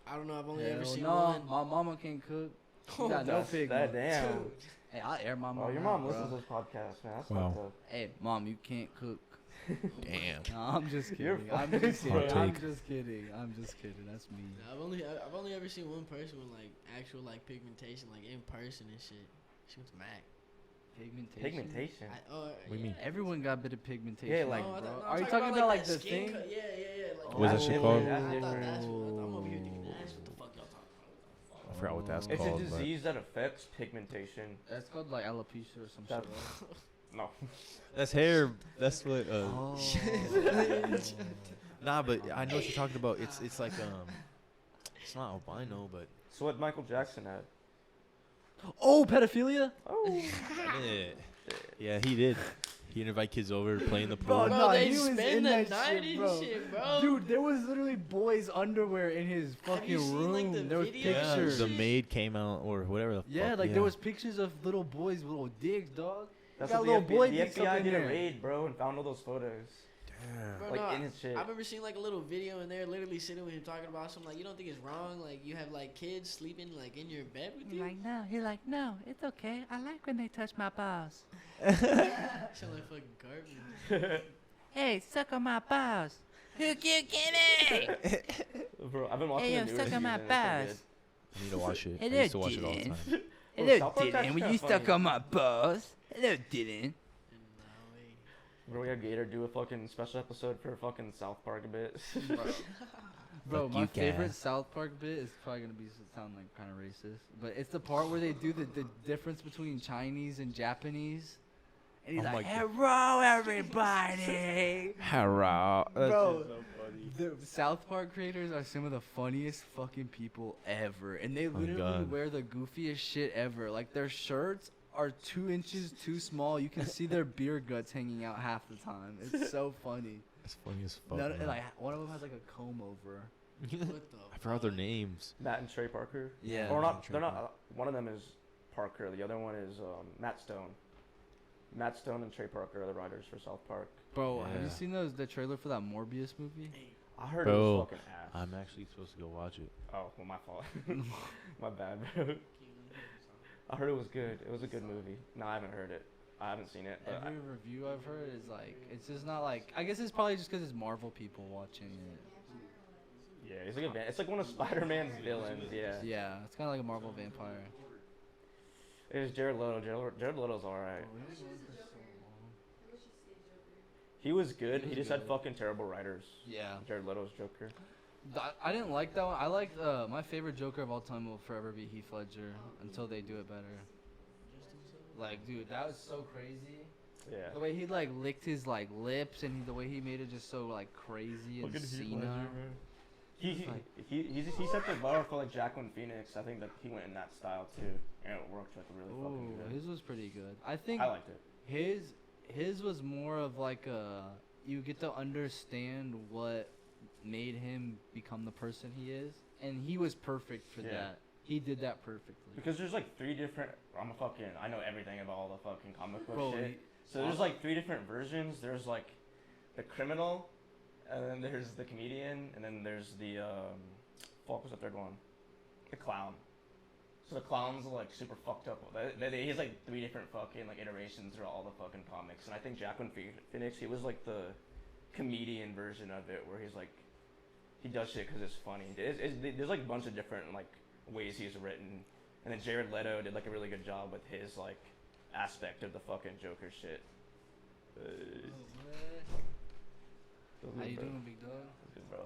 [SPEAKER 4] I don't know. I've only
[SPEAKER 5] Hell
[SPEAKER 4] ever seen
[SPEAKER 5] no.
[SPEAKER 4] one.
[SPEAKER 5] My mama can't cook. She
[SPEAKER 4] Oh,
[SPEAKER 5] got no
[SPEAKER 3] That's-
[SPEAKER 5] pigment.
[SPEAKER 3] That damn.
[SPEAKER 5] Hey, I air my mom.
[SPEAKER 3] Oh, your
[SPEAKER 5] out,
[SPEAKER 3] mom
[SPEAKER 5] bro.
[SPEAKER 3] listens to this podcast, man. That's
[SPEAKER 6] Wow.
[SPEAKER 3] fucked up.
[SPEAKER 5] Hey, mom, you can't cook.
[SPEAKER 6] Damn.
[SPEAKER 5] No, I'm just
[SPEAKER 3] You're
[SPEAKER 5] kidding. I'm
[SPEAKER 3] fine.
[SPEAKER 5] just kidding.
[SPEAKER 6] Hot
[SPEAKER 5] I'm
[SPEAKER 6] take.
[SPEAKER 5] just kidding. I'm just kidding. That's me.
[SPEAKER 4] I've only ever seen one person with like actual like pigmentation, like in person and shit. She went to Mac.
[SPEAKER 5] Pigmentation.
[SPEAKER 3] Pigmentation.
[SPEAKER 4] Oh,
[SPEAKER 6] What do you mean?
[SPEAKER 5] Everyone got a bit of pigmentation.
[SPEAKER 3] Yeah, like-
[SPEAKER 4] no, I
[SPEAKER 5] bro.
[SPEAKER 4] thought- no,
[SPEAKER 5] Are
[SPEAKER 4] I'm
[SPEAKER 5] you talking about like the
[SPEAKER 4] skin
[SPEAKER 5] thing?
[SPEAKER 4] cut. Yeah. Like,
[SPEAKER 6] What is that
[SPEAKER 3] That's
[SPEAKER 6] shit
[SPEAKER 3] different,
[SPEAKER 6] called?
[SPEAKER 3] that's
[SPEAKER 4] I thought
[SPEAKER 3] different.
[SPEAKER 4] that's what I'm over here thinking. That's what the fuck y'all talking about.
[SPEAKER 6] I forgot what that's
[SPEAKER 3] It's a
[SPEAKER 6] called. but-
[SPEAKER 3] disease that affects pigmentation.
[SPEAKER 5] That's called like alopecia or some
[SPEAKER 3] That-
[SPEAKER 5] shit.
[SPEAKER 3] No.
[SPEAKER 6] That's hair. That's what.
[SPEAKER 5] Oh.
[SPEAKER 6] Nah, but I know what you're talking about. It's like it's not albino, but
[SPEAKER 3] So what Michael Jackson had?
[SPEAKER 5] Oh, pedophilia?
[SPEAKER 3] Oh.
[SPEAKER 6] yeah, he did. He'd invite kids over, play in the
[SPEAKER 5] Bro,
[SPEAKER 6] pool.
[SPEAKER 4] Bro,
[SPEAKER 5] no,
[SPEAKER 4] they
[SPEAKER 5] he was
[SPEAKER 4] spend
[SPEAKER 5] in
[SPEAKER 4] the
[SPEAKER 5] that
[SPEAKER 4] night
[SPEAKER 5] shit,
[SPEAKER 4] and
[SPEAKER 5] bro.
[SPEAKER 4] shit, bro.
[SPEAKER 5] Dude, there was literally boys' underwear in his fucking
[SPEAKER 4] you seen,
[SPEAKER 5] room.
[SPEAKER 4] like, the
[SPEAKER 5] there was
[SPEAKER 4] videos?
[SPEAKER 6] Yeah,
[SPEAKER 5] pictures.
[SPEAKER 6] the maid came out or whatever the
[SPEAKER 5] Yeah,
[SPEAKER 6] fuck.
[SPEAKER 5] like there was pictures of little boys with little dicks, dog.
[SPEAKER 3] That's
[SPEAKER 5] got
[SPEAKER 3] what
[SPEAKER 5] little
[SPEAKER 3] the
[SPEAKER 5] boy
[SPEAKER 3] FBI,
[SPEAKER 5] dicks
[SPEAKER 3] the
[SPEAKER 5] up
[SPEAKER 3] FBI
[SPEAKER 5] in
[SPEAKER 3] did a
[SPEAKER 5] there.
[SPEAKER 3] raid, bro, and found all those photos.
[SPEAKER 4] Bro,
[SPEAKER 3] Like
[SPEAKER 4] no,
[SPEAKER 3] in his shit.
[SPEAKER 4] I remember seeing like a little video and they're literally sitting with him talking about something like, you don't think it's wrong, like you have like kids sleeping like in your bed with you?
[SPEAKER 5] no, it's okay. I like when they touch my balls.
[SPEAKER 4] Sound like fucking garbage.
[SPEAKER 5] Hey, suck on my balls. Who you kidding?
[SPEAKER 3] Bro, I've been watching
[SPEAKER 5] Hey,
[SPEAKER 3] the
[SPEAKER 5] yo,
[SPEAKER 3] newest
[SPEAKER 5] suck on
[SPEAKER 3] season.
[SPEAKER 5] my
[SPEAKER 3] It's so
[SPEAKER 5] balls.
[SPEAKER 3] good.
[SPEAKER 6] I need to watch it. I
[SPEAKER 5] Hello,
[SPEAKER 6] used to watch it all the
[SPEAKER 5] Dillon.
[SPEAKER 6] time.
[SPEAKER 5] Hello,
[SPEAKER 3] South Park's
[SPEAKER 5] Dillon.
[SPEAKER 3] actually
[SPEAKER 5] Will
[SPEAKER 3] kinda
[SPEAKER 5] you suck
[SPEAKER 3] funny.
[SPEAKER 5] on my balls? Hello, Dillon.
[SPEAKER 4] No way.
[SPEAKER 3] Bro, we had Gator do a fucking special episode for fucking South Park a bit.
[SPEAKER 5] Bro,
[SPEAKER 6] Fuck
[SPEAKER 5] my
[SPEAKER 6] you,
[SPEAKER 5] favorite
[SPEAKER 6] Cass.
[SPEAKER 5] South Park bit is probably gonna be sound like kind of racist, but it's the part where they do the difference between Chinese and Japanese, and he's
[SPEAKER 6] Oh
[SPEAKER 5] like,
[SPEAKER 6] my God.
[SPEAKER 5] "Hello, everybody."
[SPEAKER 6] Hurrah.
[SPEAKER 5] Bro, the South Park creators are some of the funniest fucking people ever, and they
[SPEAKER 6] my
[SPEAKER 5] literally
[SPEAKER 6] God.
[SPEAKER 5] wear the goofiest shit ever. Like their shirts are 2 inches too small. You can see their beer guts hanging out half the time. It's so funny.
[SPEAKER 6] It's funny as fuck.
[SPEAKER 5] None,
[SPEAKER 6] man.
[SPEAKER 5] like one of them has like a comb over.
[SPEAKER 4] What the
[SPEAKER 6] I forgot their
[SPEAKER 4] fuck?
[SPEAKER 6] names.
[SPEAKER 3] Matt and Trey Parker.
[SPEAKER 5] Yeah.
[SPEAKER 3] Or not,
[SPEAKER 6] Trey
[SPEAKER 3] they're
[SPEAKER 6] Parker.
[SPEAKER 3] not, one of them is Parker, the other one is Matt Stone. Matt Stone and Trey Parker are the writers for South Park.
[SPEAKER 5] Bro, have you
[SPEAKER 6] Yeah.
[SPEAKER 5] seen the trailer for that Morbius movie?
[SPEAKER 3] I heard it
[SPEAKER 6] Bro,
[SPEAKER 3] was fucking ass.
[SPEAKER 6] I'm actually supposed to go watch it.
[SPEAKER 3] Oh, well, my fault. My bad, bro. I heard it was good. It was a good movie. No, I haven't heard it. I haven't seen it. But
[SPEAKER 5] Every review I've heard is like, it's just not like, I guess it's probably just because it's Marvel people watching it.
[SPEAKER 3] yeah, it's like it's like one of Spider-Man's villains. Yeah.
[SPEAKER 5] Yeah, it's kind of like a Marvel vampire.
[SPEAKER 3] It was Jared Leto. Jared Leto's alright. He was good. He just had fucking terrible writers.
[SPEAKER 5] Yeah.
[SPEAKER 3] Jared Leto's Joker.
[SPEAKER 5] I didn't like that one. I liked, my favorite Joker of all time will forever be Heath Ledger until they do it better. Like, dude, that was so crazy.
[SPEAKER 3] Yeah.
[SPEAKER 5] The way he like licked his like lips and the way he made it just so like crazy and senile.
[SPEAKER 3] He
[SPEAKER 5] Like-
[SPEAKER 3] he set the bar for like Jacqueline Phoenix. I think that he went in that style too, and it worked like really fucking
[SPEAKER 5] Ooh,
[SPEAKER 3] good.
[SPEAKER 5] his was pretty good. I think
[SPEAKER 3] I liked it.
[SPEAKER 5] his was more of like a, you get to understand what made him become the person he is, and he was perfect for
[SPEAKER 3] Yeah.
[SPEAKER 5] that. He did that perfectly.
[SPEAKER 3] Because there's like 3 different. I know everything about all the fucking comic book
[SPEAKER 5] Bro,
[SPEAKER 3] shit. So there's like 3 different versions. There's like the criminal, and then there's the comedian, and then there's the fuck was the third one? The clown. So the clown's like super fucked up. He has like 3 different fucking like iterations through all the fucking comics, and I think Jacqueline Phoenix, he was like the comedian version of it, where he's like he does shit because it's funny. There's like a bunch of different like ways he's written. And then Jared Leto did like a really good job with his like aspect of the fucking Joker shit.
[SPEAKER 5] How you doing, big dog?
[SPEAKER 3] Good, bro.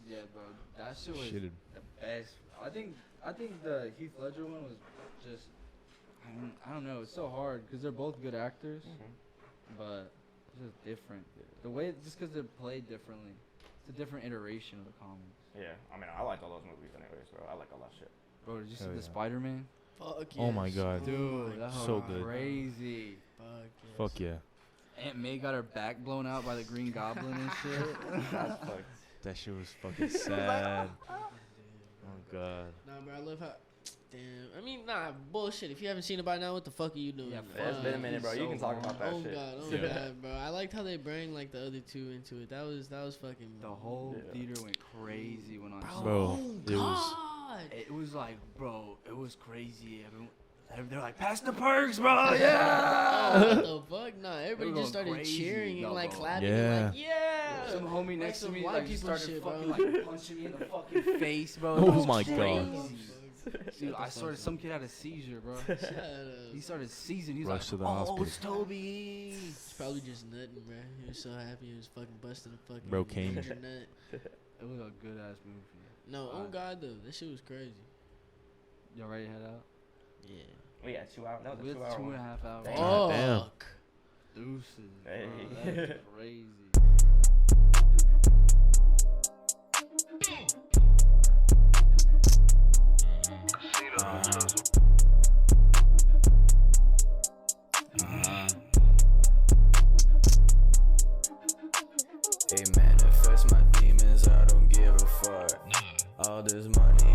[SPEAKER 5] Yeah, bro. That shit was
[SPEAKER 6] Shitted.
[SPEAKER 5] the best. I think the Heath Ledger one was just. I don't know. It's so hard because they're both good actors, but it's just different. The way just because they're played differently. It's a different iteration of the comics.
[SPEAKER 3] Yeah, I mean, I liked all those movies anyways, bro. I like all that shit.
[SPEAKER 5] Bro, did you see
[SPEAKER 6] Hell
[SPEAKER 5] the
[SPEAKER 6] yeah.
[SPEAKER 5] Spider-Man?
[SPEAKER 4] Fuck
[SPEAKER 6] Oh my god.
[SPEAKER 5] Dude, that
[SPEAKER 6] So
[SPEAKER 5] was
[SPEAKER 6] good.
[SPEAKER 5] crazy.
[SPEAKER 6] Fuck yeah.
[SPEAKER 5] Aunt May got her back blown out by the Green Goblin and shit.
[SPEAKER 3] That's fucked.
[SPEAKER 6] That shit was fucking sad. Oh god.
[SPEAKER 4] Nah, bro, I love how. Damn. I mean, nah, bullshit. If you haven't seen it by now, what the fuck are you doing?
[SPEAKER 5] Yeah,
[SPEAKER 3] Yeah, it's been a minute, bro. You can talk about that
[SPEAKER 4] Oh
[SPEAKER 3] shit.
[SPEAKER 4] god, oh
[SPEAKER 6] Yeah.
[SPEAKER 4] god, bro. I liked how they bring like the other two into it. That was fucking.
[SPEAKER 5] The whole
[SPEAKER 3] Yeah.
[SPEAKER 5] theater went crazy when I saw
[SPEAKER 6] Bro,
[SPEAKER 4] oh
[SPEAKER 6] it was.
[SPEAKER 4] god.
[SPEAKER 5] it. It was like, bro, it was crazy. They're like, pass the perks, bro. Yeah.
[SPEAKER 4] Oh, what the fuck? Nah, everybody
[SPEAKER 5] They were
[SPEAKER 4] just started
[SPEAKER 5] going crazy,
[SPEAKER 4] cheering and like
[SPEAKER 5] bro.
[SPEAKER 4] clapping.
[SPEAKER 6] Yeah.
[SPEAKER 4] And, like, yeah.
[SPEAKER 5] Some homie next to
[SPEAKER 4] some
[SPEAKER 5] me
[SPEAKER 4] white
[SPEAKER 5] like
[SPEAKER 4] people
[SPEAKER 5] started
[SPEAKER 4] shit,
[SPEAKER 5] fucking
[SPEAKER 4] bro.
[SPEAKER 5] like punching me in the fucking face, bro.
[SPEAKER 6] Oh
[SPEAKER 5] It was
[SPEAKER 6] my God.
[SPEAKER 5] crazy. Dude, I started. Some kid had a seizure, bro.
[SPEAKER 4] Shut up.
[SPEAKER 5] He started seizing. He's
[SPEAKER 6] Rush
[SPEAKER 5] like,
[SPEAKER 6] to the
[SPEAKER 5] "Oh,
[SPEAKER 6] hospital."
[SPEAKER 5] it's Toby."
[SPEAKER 4] He's probably just nutting, bro. He was so happy he was fucking busting a fucking
[SPEAKER 6] Bro came.
[SPEAKER 4] ginger nut.
[SPEAKER 5] It was a good ass movie.
[SPEAKER 4] No, oh god though, that shit was crazy.
[SPEAKER 5] Y'all ready to head out?
[SPEAKER 4] Yeah.
[SPEAKER 3] Oh yeah, 2 hours. That was
[SPEAKER 5] We
[SPEAKER 3] a
[SPEAKER 5] had
[SPEAKER 3] 2 hour.
[SPEAKER 5] 2.5 hours.
[SPEAKER 3] Damn.
[SPEAKER 4] Oh,
[SPEAKER 6] damn.
[SPEAKER 4] fuck.
[SPEAKER 5] Deuces.
[SPEAKER 3] Hey.
[SPEAKER 5] Bro, that's crazy.
[SPEAKER 1] Hey, manifest my demons, I don't give a fuck. All this money